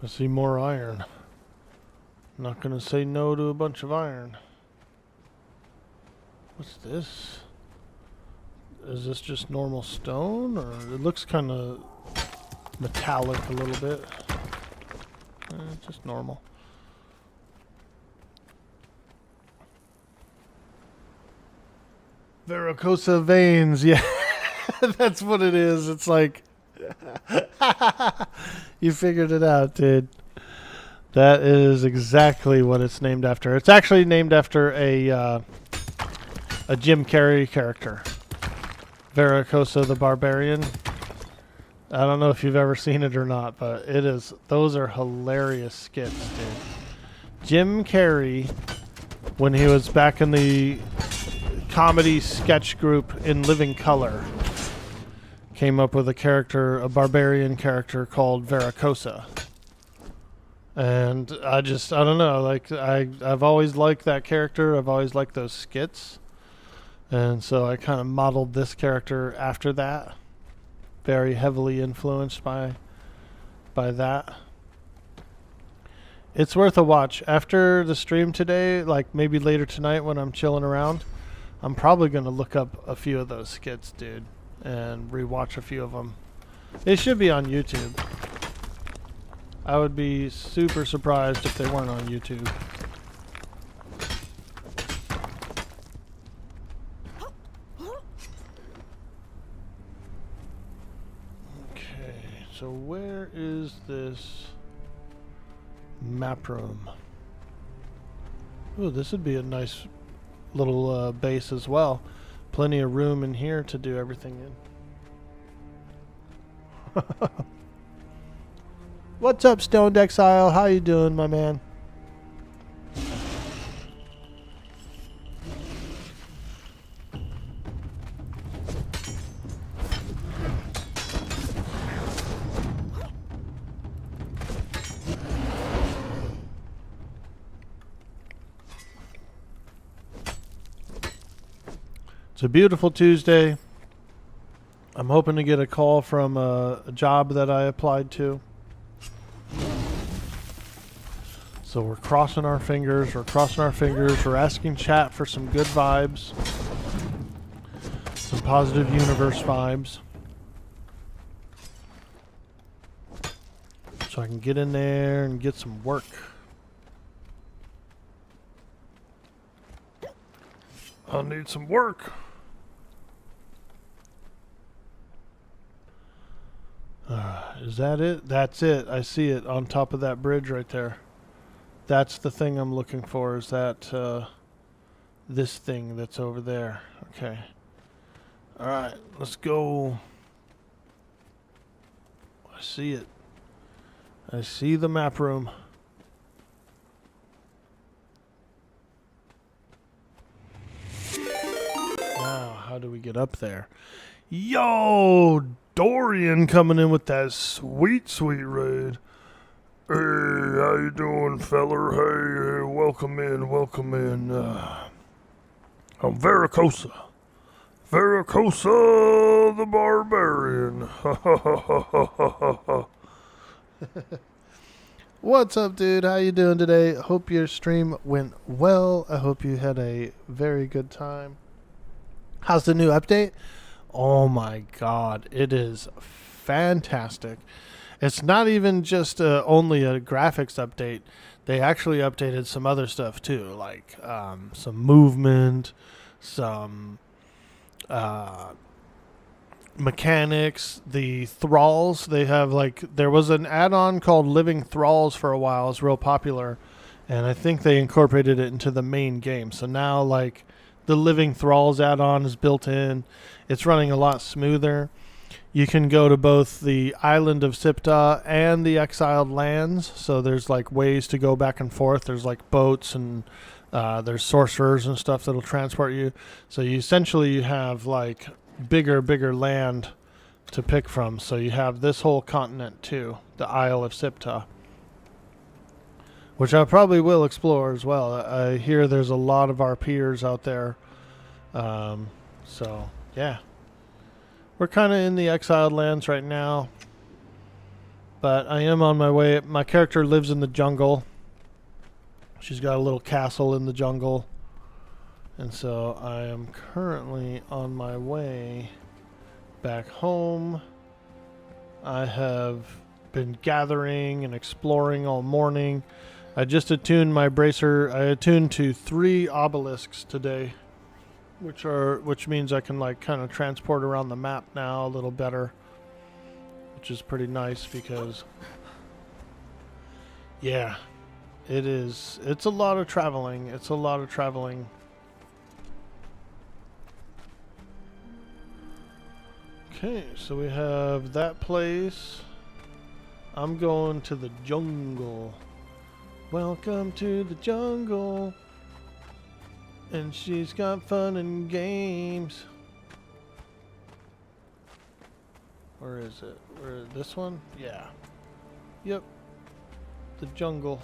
I see more iron. Not gonna say no to a bunch of iron. What's this? Is this just normal stone, or it looks kind of metallic a little bit? Just normal. Veracosa veins, yeah. That's what it is. It's like you figured it out, dude. That is exactly what it's named after. It's actually named after a Jim Carrey character, Veracosa the Barbarian. I don't know if you've ever seen it or not, but it is. Those are hilarious skits, dude. Jim Carrey, when he was back in the comedy sketch group in Living Color, came up with a character, a barbarian character called Veracosa. And I don't know, like I've always liked that character. I've always liked those skits. And so I kind of modeled this character after that. Very heavily influenced by that. It's worth a watch. After the stream today, like maybe later tonight when I'm chilling around, I'm probably going to look up a few of those skits, dude, and rewatch a few of them. They should be on YouTube. I would be super surprised if they weren't on YouTube. Okay, so where is this map room? Ooh, this would be a nice little base as well. Plenty of room in here to do everything in. What's up, Stoned Exile? How you doing, my man? It's a beautiful Tuesday. I'm hoping to get a call from a job that I applied to. So we're crossing our fingers. We're asking chat for some good vibes. Some positive universe vibes. So I can get in there and get some work. I need some work. Is that it? That's it. I see it on top of that bridge right there. That's the thing I'm looking for. Is that this thing that's over there? Okay. All right, let's go. I see it. I see the map room. Now, how do we get up there? Yo, Dorian coming in with that sweet, sweet raid. Hey, how you doing, feller? Hey, welcome in, welcome in. I'm Veracosa. Veracosa the Barbarian. What's up, dude? How you doing today? Hope your stream went well. I hope you had a very good time. How's the new update? Oh my god, it is fantastic. It's not even just only a graphics update. They actually updated some other stuff too, like some movement, some mechanics, the thralls. They have there was an add-on called Living Thralls for a while. It's real popular, and I think they incorporated it into the main game. So now the Living Thralls add-on is built in. It's running a lot smoother. You can go to both the island of Sipta and the Exiled Lands. So there's ways to go back and forth. There's boats and there's sorcerers and stuff that'll transport you. So you essentially have bigger land to pick from. So you have this whole continent too, the Isle of Sipta, which I probably will explore as well. I hear there's a lot of RPers out there. So yeah. We're kind of in the Exiled Lands right now, but I am on my way. My character lives in the jungle. She's got a little castle in the jungle, and so I am currently on my way back home. I have been gathering and exploring all morning. I just attuned my bracer. I attuned to 3 obelisks today, which means I can kind of transport around the map now a little better, which is pretty nice because yeah, it's a lot of traveling. Okay, so we have that place. I'm going to the jungle. Welcome to the jungle. And she's got fun and games. Where is it? This one? Yeah. Yep. The jungle.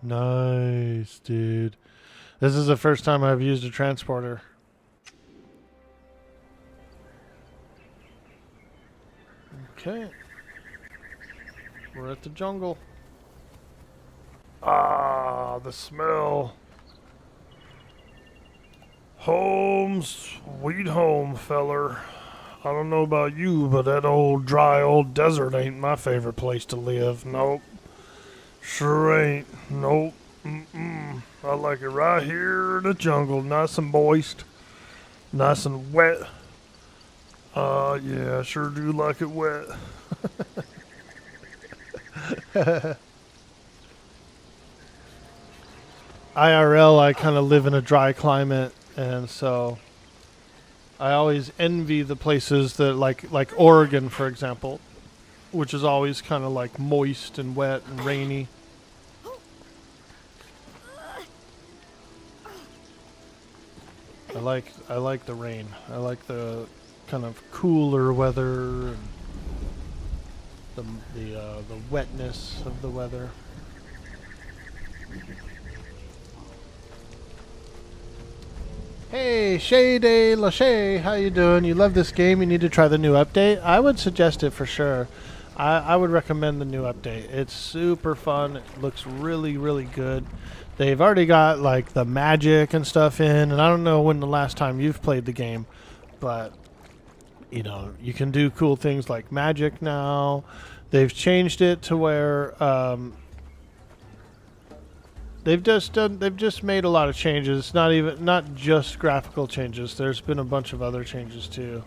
Nice, dude. This is the first time I've used a transporter. Okay. We're at the jungle. Ah, the smell. Home, sweet home, feller. I don't know about you, but that old dry old desert ain't my favorite place to live. Nope. Sure ain't. Nope. Mm-mm. I like it right here in the jungle. Nice and moist. Nice and wet. Yeah, I sure do like it wet. IRL, I kind of live in a dry climate, and so I always envy the places that like Oregon, for example, which is always kind of like moist and wet and rainy. I like the rain. I like the kind of cooler weather and the wetness of the weather. Hey, Shay de la Shay, how you doing? You love this game? You need to try the new update? I would suggest it for sure. I would recommend the new update. It's super fun. It looks really, really good. They've already got like the magic and stuff in, and I don't know when the last time you've played the game, but you know, you can do cool things like magic now. They've changed it to where they've just made a lot of changes. Not just graphical changes. There's been a bunch of other changes too,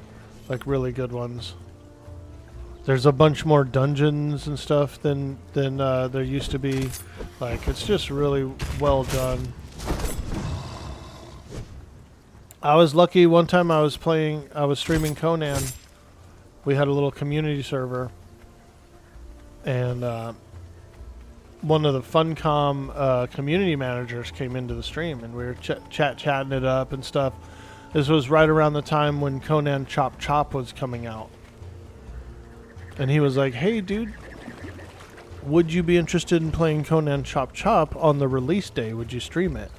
like really good ones. There's a bunch more dungeons and stuff than there used to be. Like, it's just really well done. I was lucky one time I was streaming Conan. We had a little community server, and one of the Funcom community managers came into the stream, and we were chatting it up and stuff. This was right around the time when Conan Chop Chop was coming out. And he was like, "Hey, dude, would you be interested in playing Conan Chop Chop on the release day? Would you stream it?"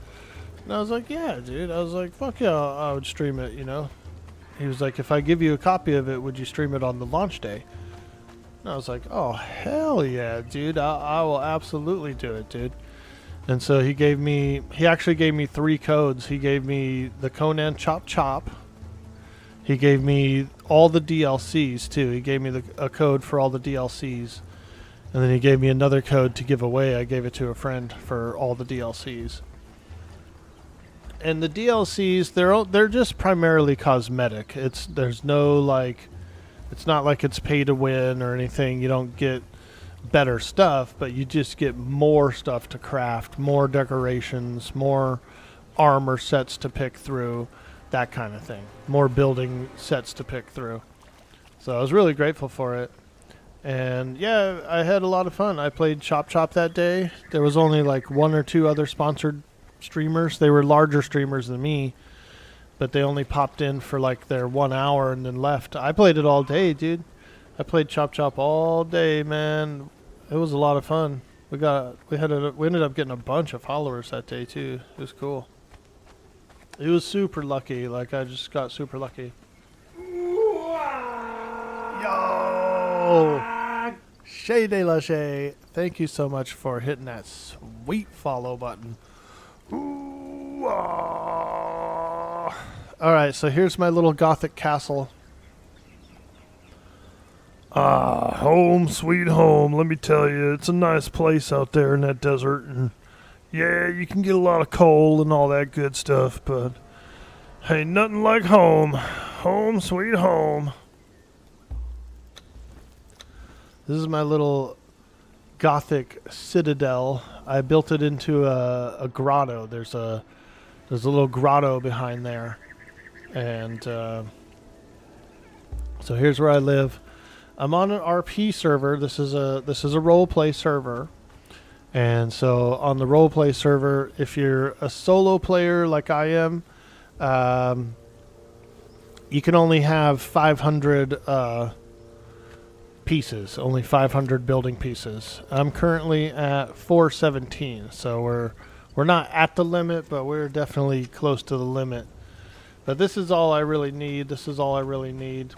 And I was like, "Yeah, dude." I was like, "Fuck yeah, I would stream it, you know." He was like, "If I give you a copy of it, would you stream it on the launch day?" And I was like, "Oh, hell yeah, dude. I will absolutely do it, dude." And so he actually gave me 3 codes. He gave me the Conan Chop Chop. He gave me all the DLCs too. He gave me a code for all the DLCs. And then he gave me another code to give away. I gave it to a friend for all the DLCs. And the DLCs, they're just primarily cosmetic. It's not like it's pay to win or anything. You don't get better stuff, but you just get more stuff to craft, more decorations, more armor sets to pick through, that kind of thing. More building sets to pick through. So I was really grateful for it. And yeah, I had a lot of fun. I played Chop Chop that day. There was only like 1 or 2 other sponsored streamers. They were larger streamers than me, but they only popped in for like their 1 hour and then left. I played it all day, dude. I played Chop Chop all day, man. It was a lot of fun. We ended up getting a bunch of followers that day too. It was cool. It was super lucky. Like, I just got super lucky. Yo! Shay de la Shay, thank you so much for hitting that sweet follow button. Alright, so here's my little gothic castle. Home sweet home. Let me tell you, it's a nice place out there in that desert, and yeah, you can get a lot of coal and all that good stuff, but hey, nothing like home. Home sweet home. This is my little gothic citadel. I built it into a grotto. There's a little grotto behind there, and so here's where I live. I'm on an RP server. This is a role play server, And so on the roleplay server, if you're a solo player like I am, you can only have 500 pieces, only 500 building pieces. I'm currently at 417, so we're not at the limit, but we're definitely close to the limit. But this is all I really need. This is all I really need.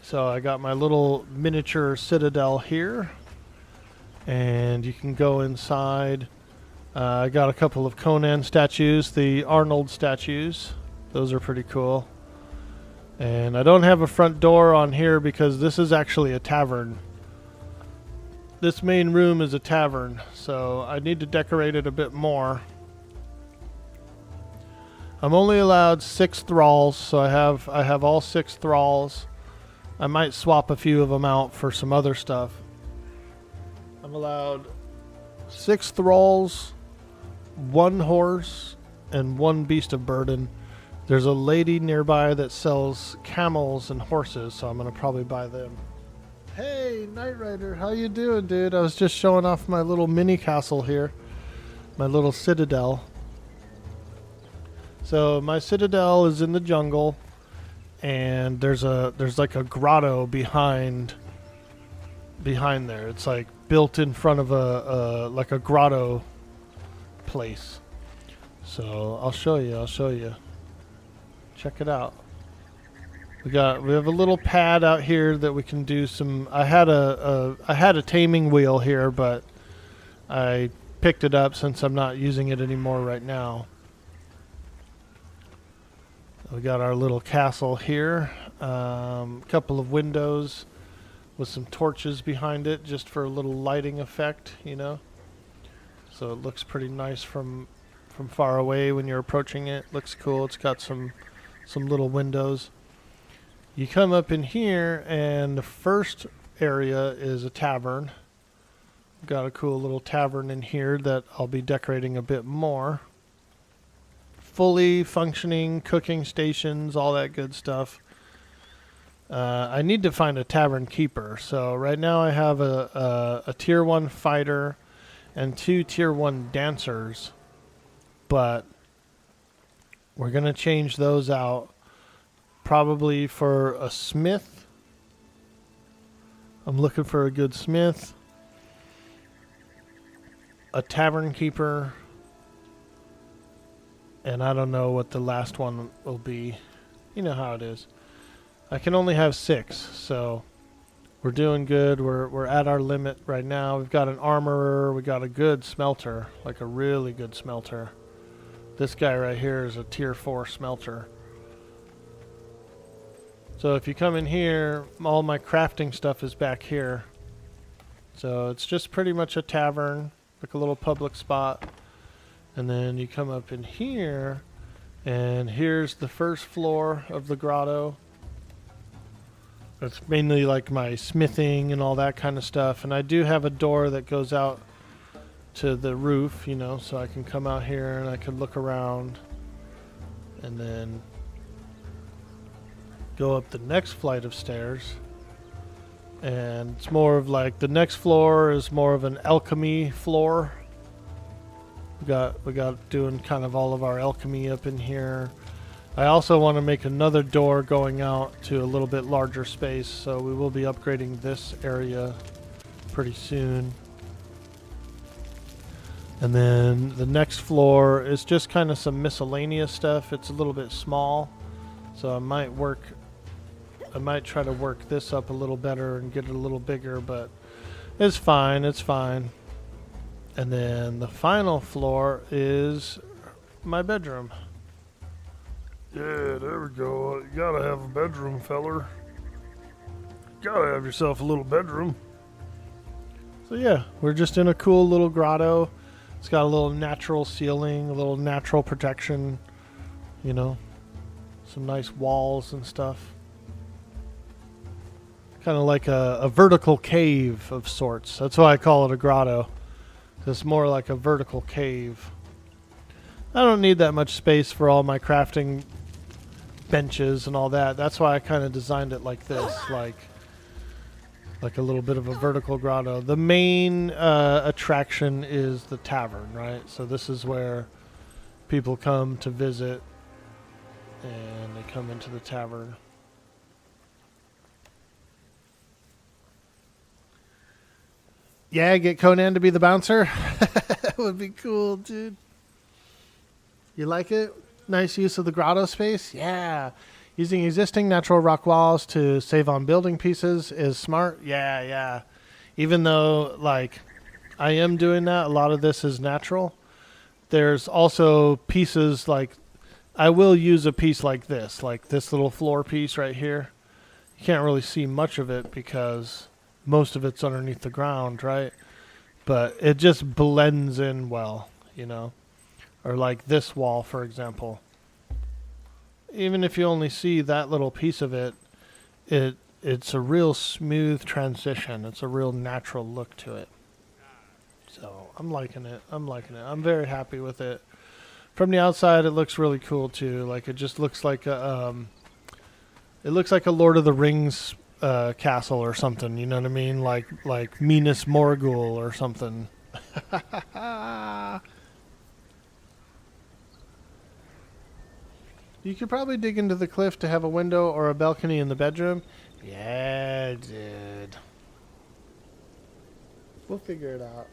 So I got my little miniature citadel here, and you can go inside. I got a couple of Conan statues, the Arnold statues. Those are pretty cool. And I don't have a front door on here because this is actually a tavern. This main room is a tavern, so I need to decorate it a bit more. I'm only allowed 6 thralls, so I have all 6 thralls. I might swap a few of them out for some other stuff. I'm allowed 6 thralls, 1 horse, and 1 beast of burden. There's a lady nearby that sells camels and horses, so I'm going to probably buy them. Hey, Knight Rider, how you doing, dude? I was just showing off my little mini castle here. My little citadel. So my citadel is in the jungle, and there's like a grotto behind there. It's like built in front of like a grotto place. So I'll show you. Check it out. We have a little pad out here that we can do some. I had a taming wheel here, but I picked it up since I'm not using it anymore right now. We got our little castle here. A couple of windows with some torches behind it, just for a little lighting effect, you know. So it looks pretty nice from far away when you're approaching it. Looks cool. It's got some little windows. You come up in here, and the first area is a tavern. Got a cool little tavern in here that I'll be decorating a bit more. Fully functioning cooking stations, all that good stuff. I need to find a tavern keeper. So right now I have a tier 1 fighter and 2 tier 1 dancers, but we're going to change those out probably for a smith. I'm looking for a good smith, a tavern keeper, and I don't know what the last one will be. You know how it is. I can only have 6, so we're doing good. We're at our limit right now. We've got an armorer. We got a good smelter, like a really good smelter. This guy right here is a tier 4 smelter. So if you come in here, all my crafting stuff is back here. So it's just pretty much a tavern, like a little public spot. And then you come up in here, and here's the first floor of the grotto. That's mainly like my smithing and all that kind of stuff. And I do have a door that goes out to the roof, you know, so I can come out here and I can look around and then go up the next flight of stairs. And it's more of like the next floor is more of an alchemy floor. We got doing kind of all of our alchemy up in here. I also want to make another door going out to a little bit larger space, so we will be upgrading this area pretty soon. And then the next floor is just kind of some miscellaneous stuff. It's a little bit small, so I might try to work this up a little better and get it a little bigger, but it's fine, it's fine. And then the final floor is my bedroom. Yeah, there we go. You gotta have a bedroom, feller. Gotta have yourself a little bedroom. So yeah, we're just in a cool little grotto. It's got a little natural ceiling, a little natural protection, you know, some nice walls and stuff. Kind of like a vertical cave of sorts. That's why I call it a grotto. It's more like a vertical cave. I don't need that much space for all my crafting benches and all that. That's why I kind of designed it like this. Like, like a little bit of a vertical grotto. The main attraction is the tavern, right? So this is where people come to visit, and they come into the tavern. Yeah, get Conan to be the bouncer. That would be cool, dude. You like it? Nice use of the grotto space? Yeah. Using existing natural rock walls to save on building pieces is smart. Yeah, yeah. Even though, like, I am doing that, a lot of this is natural. There's also pieces like, I will use a piece like this little floor piece right here. You can't really see much of it because most of it's underneath the ground, right? But it just blends in well, you know? Or like this wall, for example. Even if you only see that little piece of it, it's a real smooth transition. It's a real natural look to it. So I'm liking it. I'm very happy with it. From the outside, it looks really cool too. Like it just looks like a Lord of the Rings castle or something. You know what I mean? Like Minas Morgul or something. You could probably dig into the cliff to have a window or a balcony in the bedroom. Yeah, dude. We'll figure it out.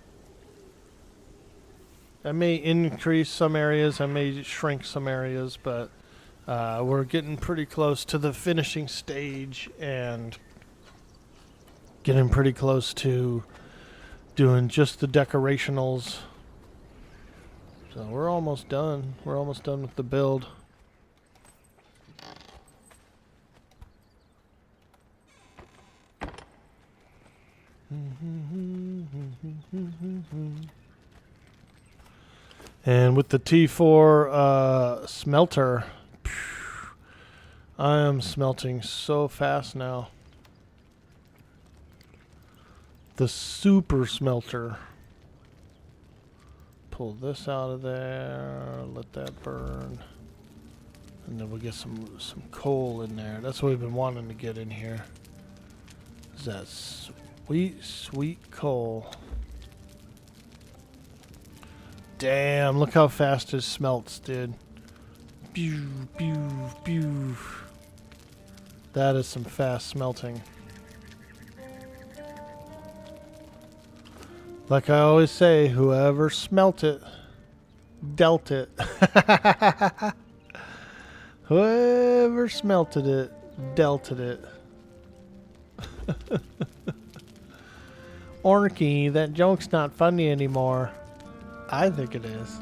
I may increase some areas, I may shrink some areas, but we're getting pretty close to the finishing stage and getting pretty close to doing just the decorationals. So we're almost done. We're almost done with the build. And with the T4 smelter, I am smelting so fast now. The super smelter. Pull this out of there, let that burn. And then we'll get some coal in there. That's what we've been wanting to get in here. Is that sweet, sweet coal. Damn, look how fast it smelts, dude. Pew, pew, pew. That is some fast smelting. Like I always say, whoever smelt it, dealt it. Whoever smelted it, delted it. Orky, that joke's not funny anymore. I think it is.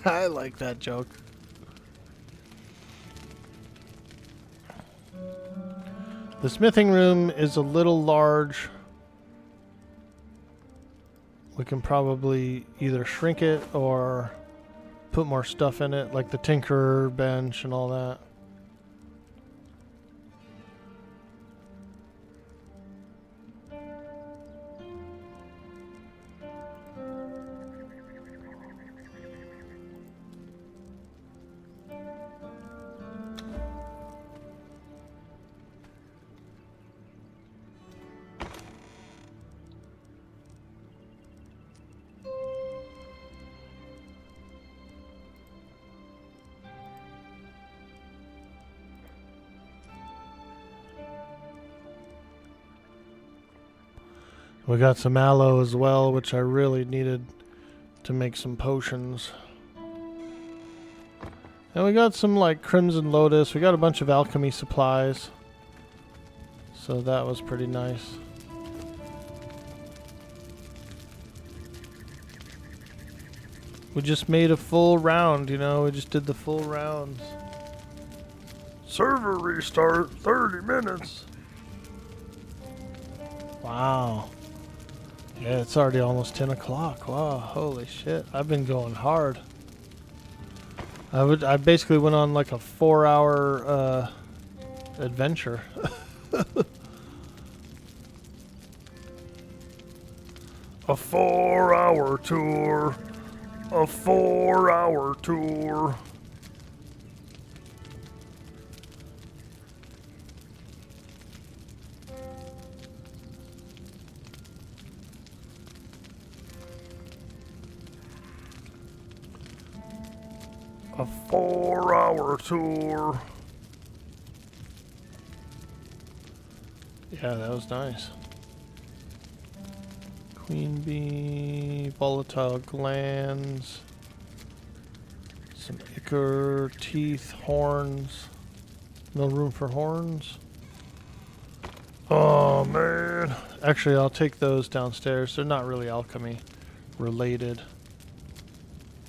I like that joke. The smithing room is a little large. We can probably either shrink it or put more stuff in it, like the tinkerer bench and all that. We got some aloe as well, which I really needed to make some potions. And we got some like crimson lotus. We got a bunch of alchemy supplies. So that was pretty nice. We just made a full round, you know, we just did the full rounds. Server restart, 30 minutes. Wow. Yeah, it's already almost 10 o'clock. Wow, holy shit. I've been going hard. I basically went on like a 4-hour adventure. A 4-hour tour. A 4-hour tour. A 4-hour tour. Yeah, that was nice. Queen bee, volatile glands, some ichor, teeth, horns. No room for horns. Oh man. Actually, I'll take those downstairs. They're not really alchemy related.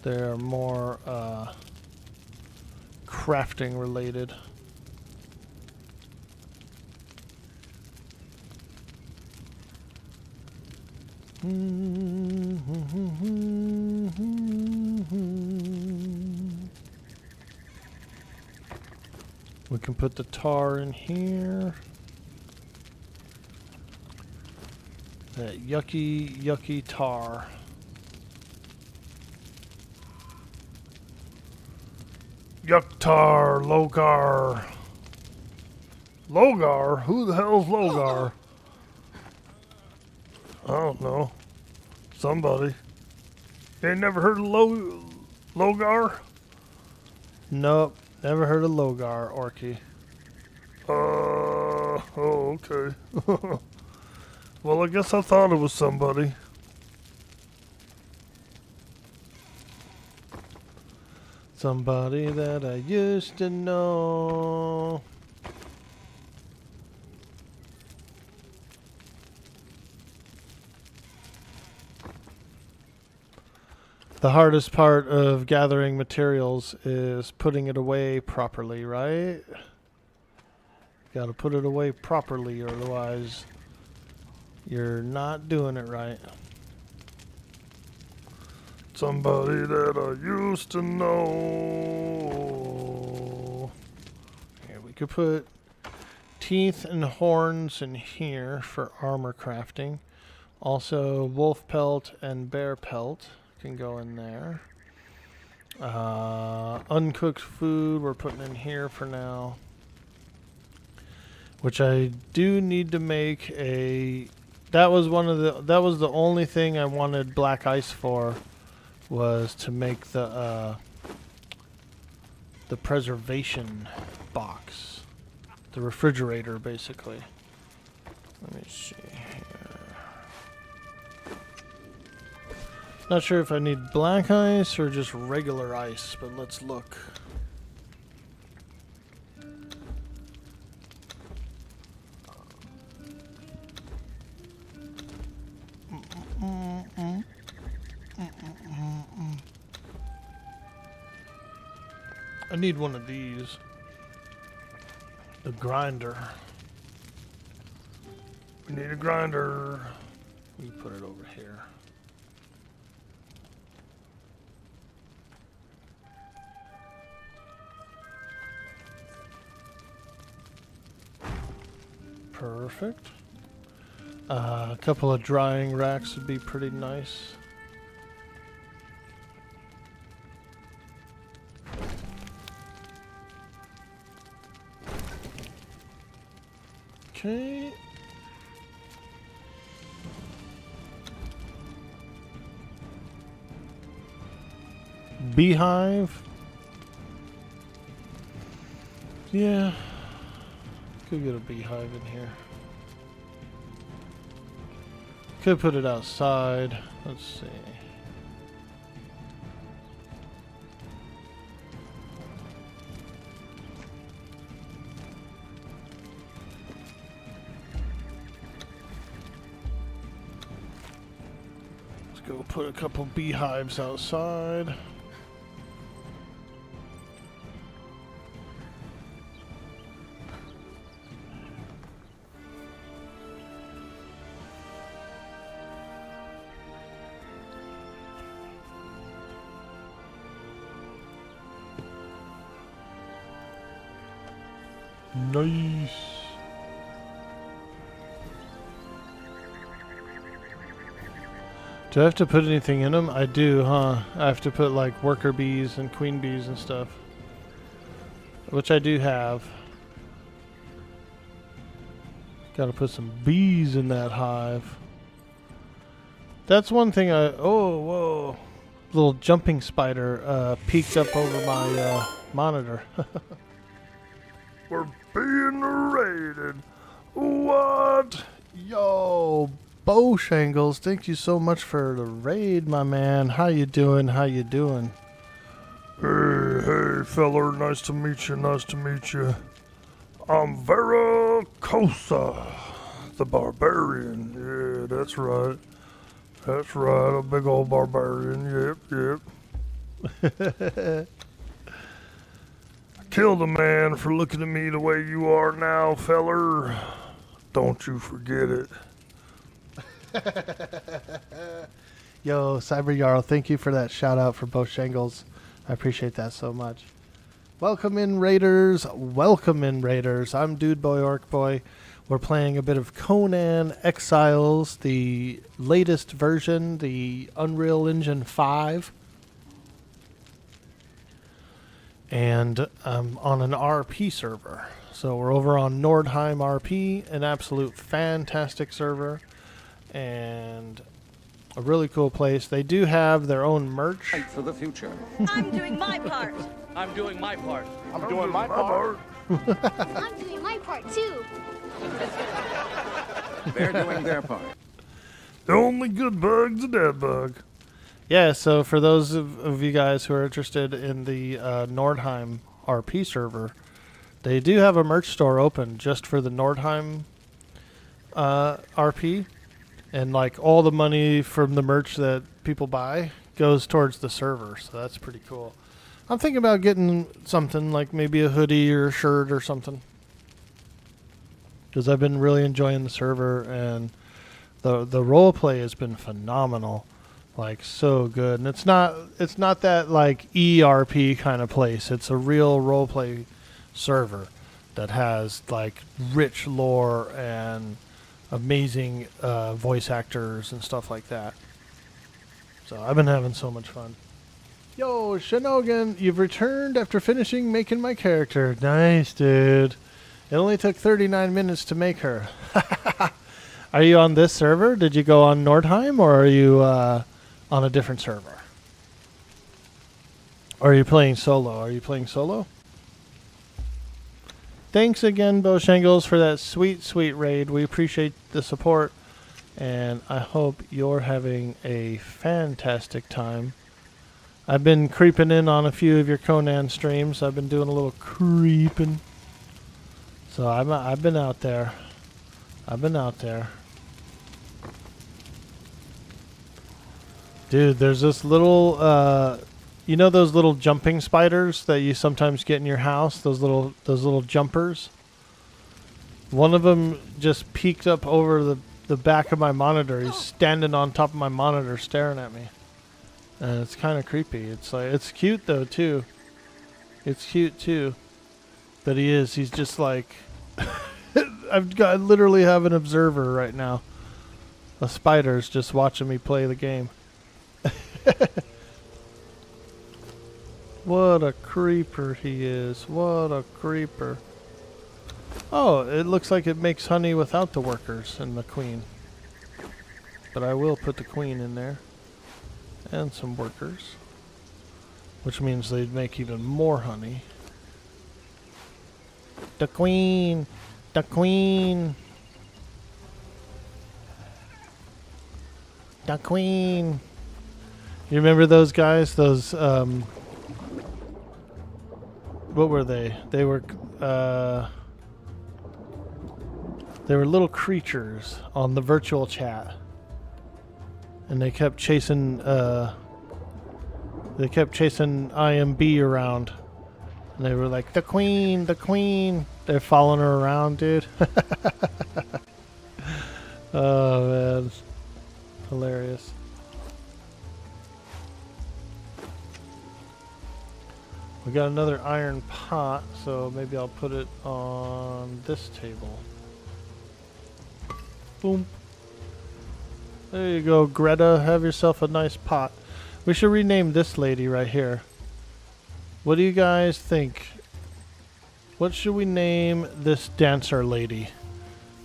They're more crafting related. We can put the tar in here. That yucky tar. Yuktar, Logar. Logar? Who the hell's Logar? I don't know. Somebody. You ain't never heard of Logar? Nope, never heard of Logar, Orky. Oh, okay. Well, I guess I thought it was somebody. Somebody that I used to know. The hardest part of gathering materials is putting it away properly, right? Gotta put it away properly, or otherwise you're not doing it right. Somebody that I used to know. Here, we could put teeth and horns in here for armor crafting. Also, wolf pelt and bear pelt can go in there. Uncooked food we're putting in here for now. Which I do need to make a... That was the only thing I wanted black ice for, was to make the preservation box. The refrigerator, basically. Let me see here. Not sure if I need black ice or just regular ice, but let's look. I need one of these. The grinder. We need a grinder. We put it over here. Perfect. A couple of drying racks would be pretty nice. Okay. Beehive. Yeah. Could get a beehive in here. Could put it outside. Let's see. Let's go put a couple beehives outside. Nice. Do I have to put anything in them? I do, huh? I have to put like worker bees and queen bees and stuff. Which I do have. Gotta put some bees in that hive. That's one thing oh, whoa. little jumping spider peeked up over my monitor. We're being raided. What? Yo, Bowshangles, thank you so much for the raid, my man. How you doing? How you doing? Hey, feller, nice to meet you, nice to meet you. I'm Veracosa, the Barbarian. Yeah, that's right. That's right, a big old barbarian. Yep. Killed a man for looking at me the way you are now, feller. Don't you forget it. Yo, Cyber Jarl, thank you for that shout out for Bowshangles. I appreciate that so much. Welcome in, Raiders. Welcome in, Raiders. I'm Dude Boy Orc Boy. We're playing a bit of Conan Exiles, the latest version, the Unreal Engine 5. And I'm on an RP server. So we're over on NordheimRP, an absolute fantastic server. And a really cool place. They do have their own merch. For the future. I'm doing my part. I'm doing my part. I'm doing my part. I'm doing my part too. They're doing their part. The only good bug's a dead bug. Yeah, so for those of you guys who are interested in the Nordheim RP server, they do have a merch store open just for the Nordheim RP. And like all the money from the merch that people buy goes towards the server, so that's pretty cool. I'm thinking about getting something like maybe a hoodie or a shirt or something, because I've been really enjoying the server, and the role play has been phenomenal, like so good. And it's not that like ERP kind of place. It's a real role play server that has like rich lore and amazing voice actors and stuff like that. So I've been having so much fun. Yo, Shinogan, you've returned after finishing making my character. Nice, dude. It only took 39 minutes to make her. Are you on this server? Did you go on Nordheim, or are you on a different server? Or are you playing solo? Are you playing solo? Thanks again, Bowshangles, for that sweet, sweet raid. We appreciate the support, and I hope you're having a fantastic time. I've been creeping in on a few of your Conan streams. I've been doing a little creeping. So I've been out there. I've been out there. Dude, there's this little you know those little jumping spiders that you sometimes get in your house? Those little jumpers? One of them just peeked up over the back of my monitor. He's standing on top of my monitor staring at me. And it's kind of creepy. It's like, it's cute though too. It's cute too. But he's just like I literally have an observer right now. A spider's just watching me play the game. What a creeper he is. What a creeper. Oh, it looks like it makes honey without the workers and the queen. But I will put the queen in there. And some workers. Which means they'd make even more honey. The queen! The queen! The queen! You remember those guys? Those, what were they? They were little creatures on the virtual chat. And they kept chasing IMB around. And they were like, the queen, the queen. They're following her around, dude. Oh, man. Hilarious. We got another iron pot, so maybe I'll put it on this table. Boom. There you go, Greta. Have yourself a nice pot. We should rename this lady right here. What do you guys think? What should we name this dancer lady?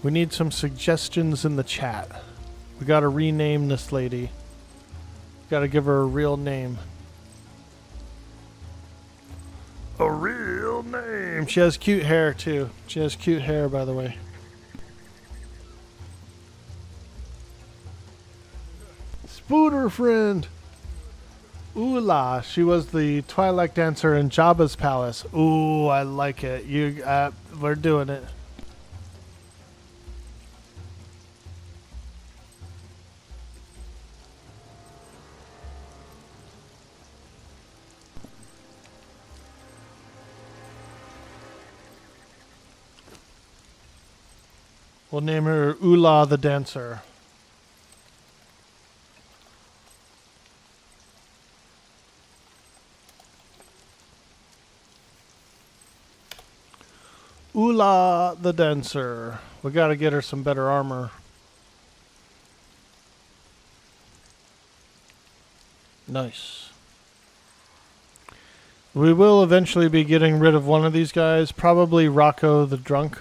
We need some suggestions in the chat. We gotta rename this lady. Gotta give her a real name. A real name. She has cute hair too. She has cute hair, by the way. Spooter friend. Ooh la, she was the Twilight dancer in Jabba's palace. Ooh, I like it. We're doing it. We'll name her Ula the dancer. Ula the dancer. We gotta get her some better armor. Nice. We will eventually be getting rid of one of these guys, probably Rocco the drunk.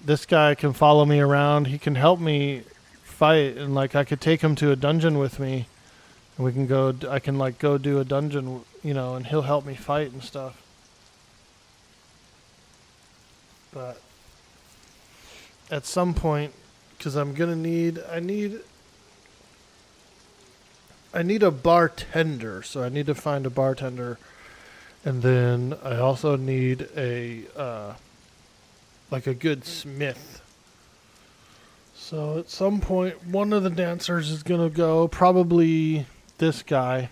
This guy can follow me around. He can help me fight, and like I could take him to a dungeon with me, and we can go. I can like go do a dungeon, you know, and he'll help me fight and stuff. But at some point, because I'm gonna need, I need a bartender, so I need to find a bartender, and then I also need a like a good smith. So at some point, one of the dancers is gonna go. Probably this guy.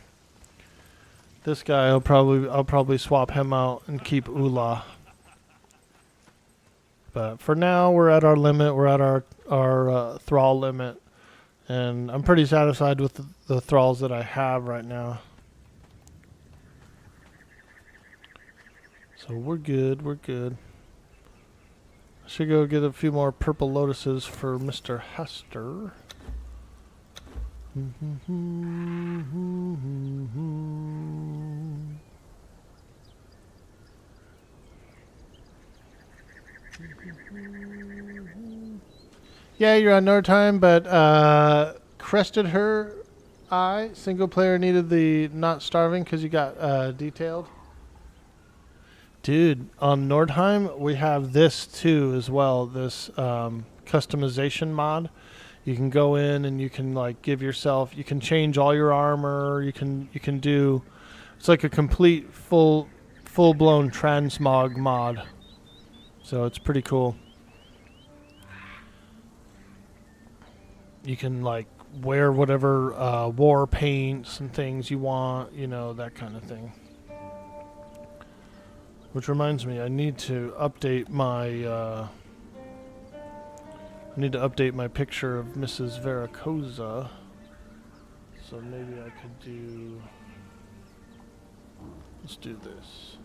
This guy, I'll probably swap him out and keep Ula. But for now, we're at our limit. We're at our thrall limit, and I'm pretty satisfied with the thralls that I have right now. So we're good. We're good. I should go get a few more purple lotuses for Mr. Hester. Yeah, you're on Nordheim, but crested her eye. Single player needed the not starving because you got detailed. Dude, on Nordheim, we have this too as well, this customization mod. You can go in and you can like give yourself, you can change all your armor, you can do, it's like a complete full-blown transmog mod. So it's pretty cool. You can like wear whatever war paints and things you want, you know, that kind of thing. Which reminds me, I need to update my picture of Mrs. Veracosa. So maybe I could do. Let's do this.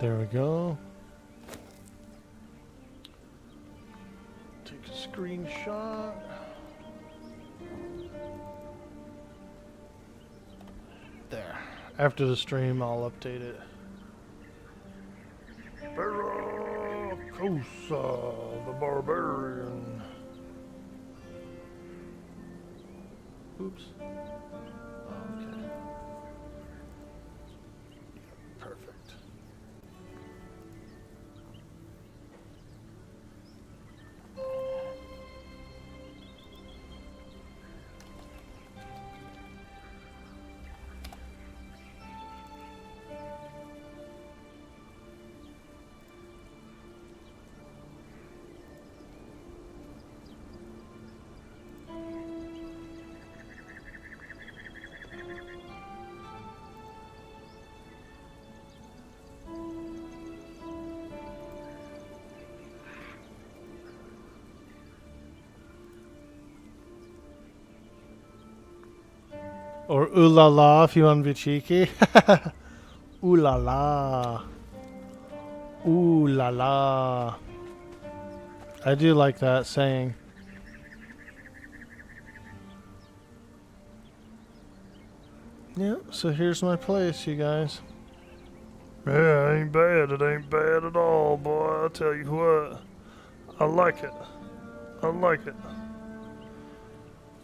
There we go. Take a screenshot. There. After the stream, I'll update it. Veracosa, the Barbarian. Oops. Okay. Perfect. Or ooh la la if you want to be cheeky. Ooh la la. Ooh la la. I do like that saying. Yeah, so here's my place, you guys. Yeah, ain't bad. It ain't bad at all, boy. I tell you what. I like it. I like it.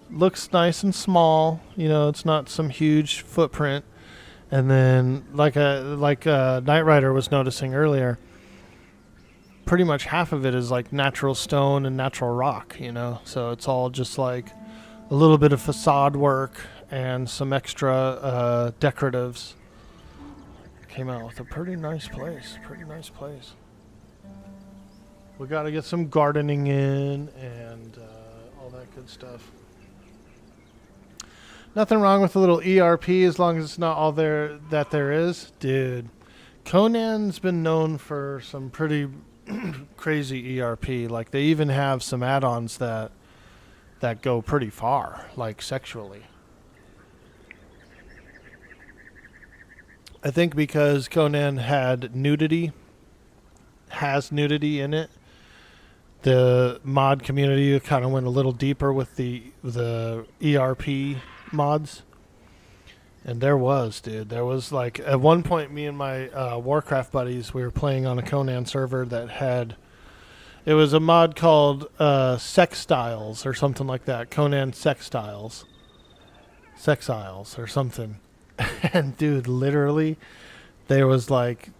Looks nice and small. You know, it's not some huge footprint. And then, like Knight Rider was noticing earlier, pretty much half of it is like natural stone and natural rock. You know, so it's all just like a little bit of facade work and some extra decoratives. Came out with a pretty nice place. Pretty nice place. We got to get some gardening in and all that good stuff. Nothing wrong with a little ERP as long as it's not all there that there is. Dude, Conan's been known for some pretty crazy ERP. Like they even have some add-ons that go pretty far, like sexually. I think because Conan has nudity in it, the mod community kind of went a little deeper with the ERP mods. And there was like at one point me and my Warcraft buddies, we were playing on a Conan server that had, it was a mod called Sextiles or something like that. Conan Sextiles or something. And dude, literally there was like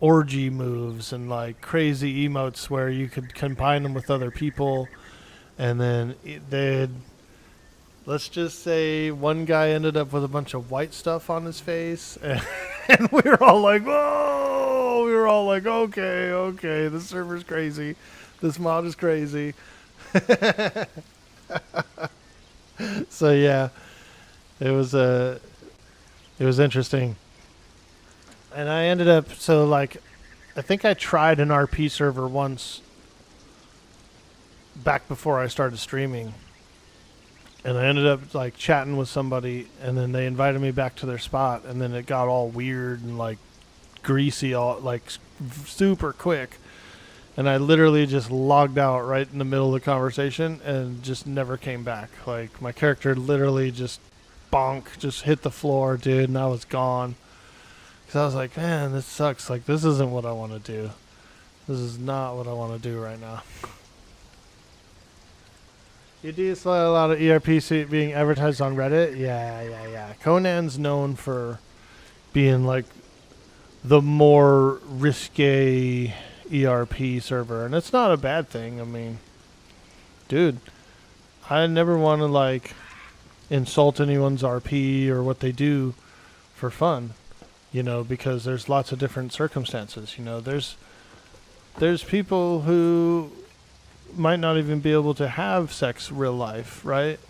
orgy moves and like crazy emotes where you could combine them with other people, and then they'd, let's just say one guy ended up with a bunch of white stuff on his face, and we were all like, whoa, we were all like, okay, this server's crazy, this mod is crazy. So yeah, it was interesting. And I ended up, so like, I think I tried an RP server once back before I started streaming. And I ended up like chatting with somebody, and then they invited me back to their spot, and then it got all weird and like greasy, all like super quick. And I literally just logged out right in the middle of the conversation and just never came back. Like my character literally just just hit the floor, dude, and I was gone. Because I was like, man, this sucks. Like, this isn't what I want to do. This is not what I want to do right now. You do see a lot of ERP being advertised on Reddit? Yeah. Conan's known for being, like, the more risque ERP server. And it's not a bad thing. I mean, dude, I never want to, like, insult anyone's RP or what they do for fun. You know, because there's lots of different circumstances. You know, there's people who might not even be able to have sex real life, right?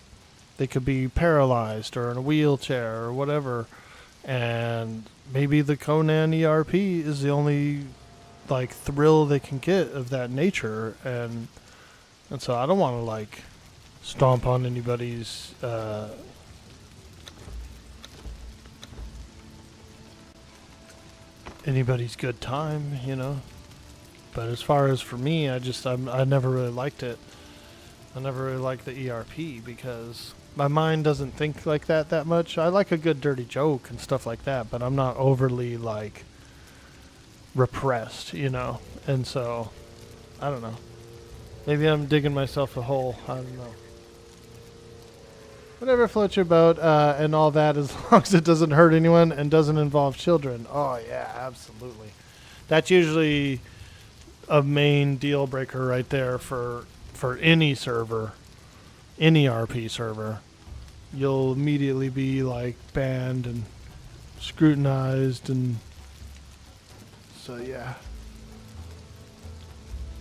They could be paralyzed or in a wheelchair or whatever. And maybe the Conan ERP is the only, like, thrill they can get of that nature. And so I don't want to, like, stomp on anybody's good time, you know. But as far as for me, I never really liked it. I never really liked the ERP because my mind doesn't think like that much. I like a good dirty joke and stuff like that, but I'm not overly like repressed, you know. And so I don't know. Maybe I'm digging myself a hole. I don't know. Whatever floats your boat and all that, as long as it doesn't hurt anyone and doesn't involve children. Oh, yeah, absolutely. That's usually a main deal breaker right there for any server, any RP server. You'll immediately be, like, banned and scrutinized. And so, yeah.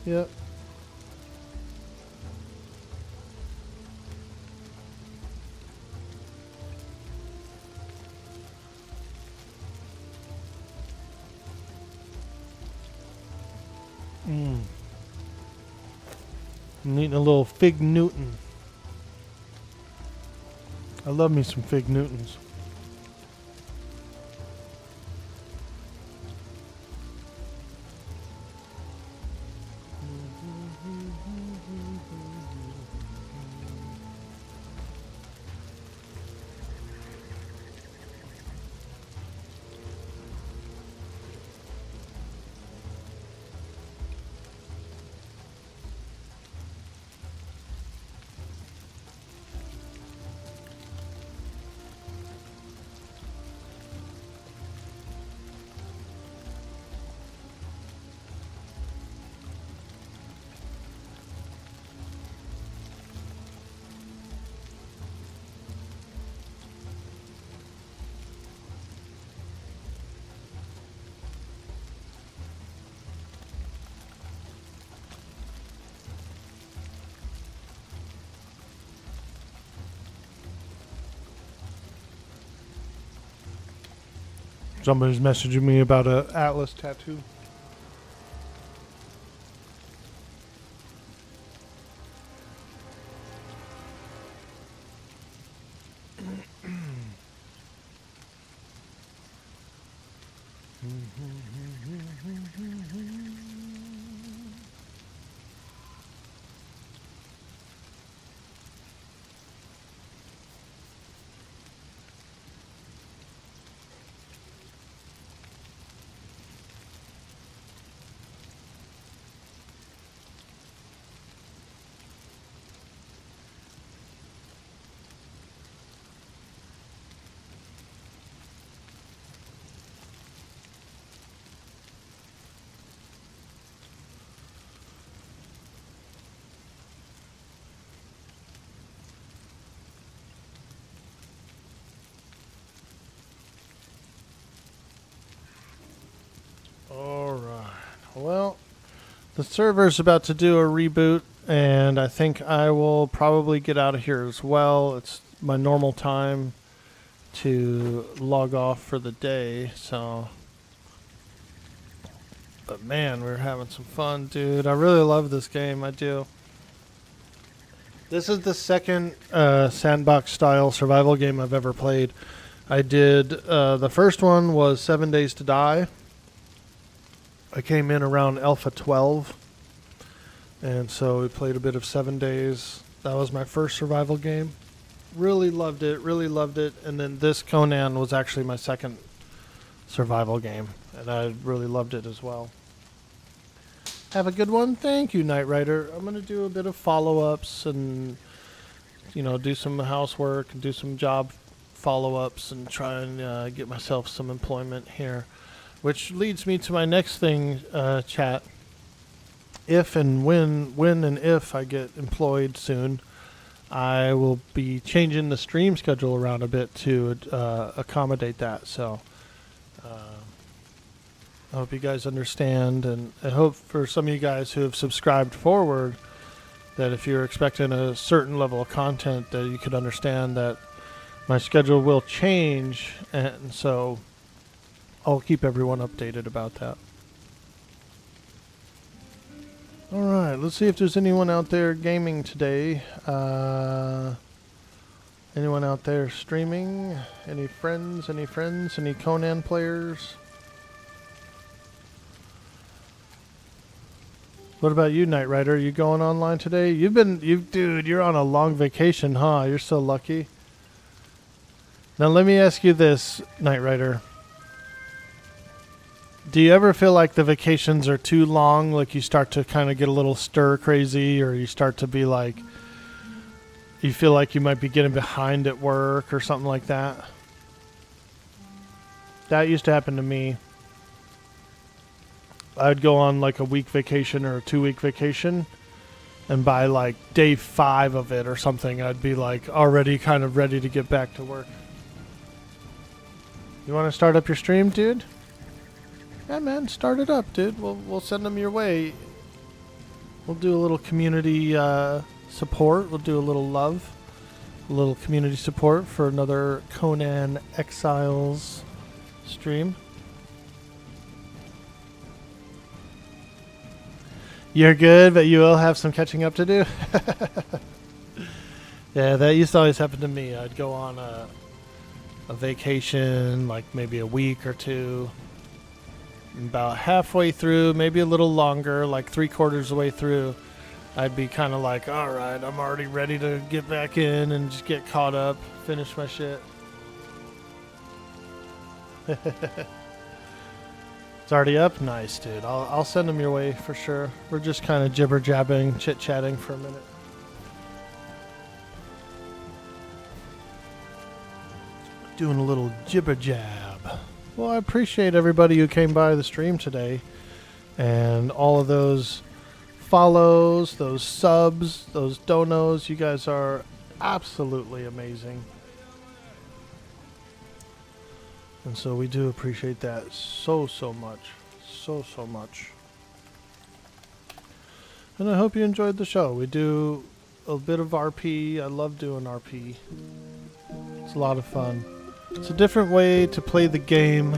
Yep. I'm eating a little Fig Newton. I love me some Fig Newtons. Somebody's messaging me about a Atlas tattoo. Alright, well, the server's about to do a reboot, and I think I will probably get out of here as well. It's my normal time to log off for the day, so... But man, we're having some fun, dude. I really love this game, I do. This is the second sandbox-style survival game I've ever played. I did, the first one was 7 Days to Die. I came in around Alpha 12, and so we played a bit of 7 Days. That was my first survival game. Really loved it, and then this Conan was actually my second survival game, and I really loved it as well. Have a good one. Thank you, Knight Rider. I'm going to do a bit of follow-ups and, you know, do some housework and do some job follow-ups and try and get myself some employment here. Which leads me to my next thing, chat. If and when and if I get employed soon, I will be changing the stream schedule around a bit to accommodate that. So I hope you guys understand, and I hope for some of you guys who have subscribed forward that if you're expecting a certain level of content that you could understand that my schedule will change, and so I'll keep everyone updated about that. Alright, let's see if there's anyone out there gaming today. Anyone out there streaming? Any friends? Any Conan players? What about you, Knight Rider? Are you going online today? Dude, you're on a long vacation, huh? You're so lucky. Now let me ask you this, Knight Rider. Do you ever feel like the vacations are too long? Like you start to kind of get a little stir crazy, or you start to be like, you feel like you might be getting behind at work or something like that? That used to happen to me. I'd go on like a week vacation or a 2-week vacation, and by like day 5 of it or something, I'd be like already kind of ready to get back to work. You want to start up your stream, dude? Yeah, man, start it up, dude. We'll send them your way. We'll do a little community support. We'll do a little love, a little community support for another Conan Exiles stream. You're good, but you will have some catching up to do. Yeah, that used to always happen to me. I'd go on a vacation, like maybe a week or two. About halfway through, maybe a little longer, like 3/4 of the way through, I'd be kind of like, all right, I'm already ready to get back in and just get caught up, finish my shit. It's already up? Nice, dude. I'll send them your way for sure. We're just kind of jibber-jabbing, chit-chatting for a minute. Doing a little jibber-jab. Well, I appreciate everybody who came by the stream today. And all of those follows, those subs, those donos. You guys are absolutely amazing. And so we do appreciate that so much. So much. And I hope you enjoyed the show. We do a bit of RP. I love doing RP. It's a lot of fun. It's a different way to play the game.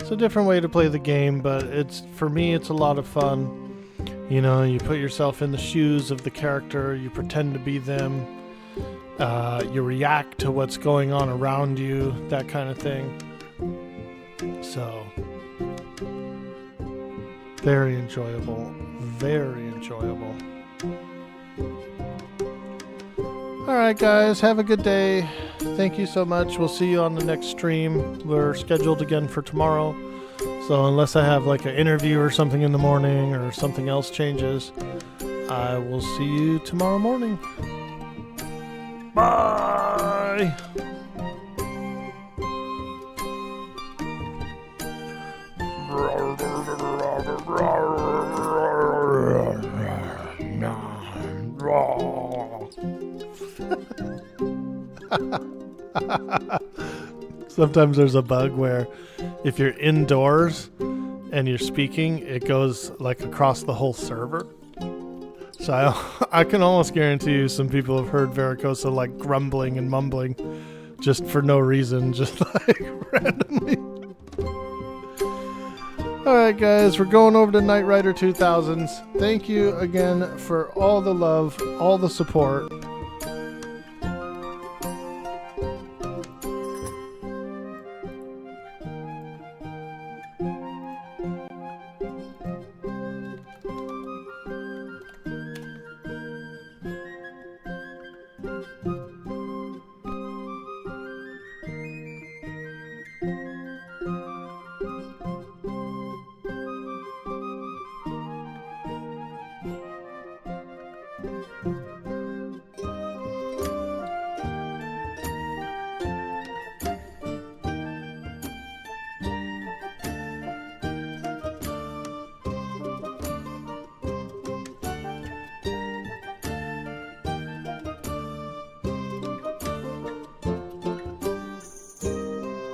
It's a different way to play the game, but for me, it's a lot of fun. You know, you put yourself in the shoes of the character, you pretend to be them, you react to what's going on around you, that kind of thing. So, very enjoyable. Very enjoyable. Alright guys, have a good day. Thank you so much. We'll see you on the next stream. We're scheduled again for tomorrow. So unless I have like an interview or something in the morning or something else changes, I will see you tomorrow morning. Bye! Sometimes there's a bug where if you're indoors and you're speaking, it goes like across the whole server. So I can almost guarantee you some people have heard Veracosa like grumbling and mumbling just for no reason, just like randomly. Alright guys, we're going over to Knight Rider 2000s. Thank you again for all the love, all the support.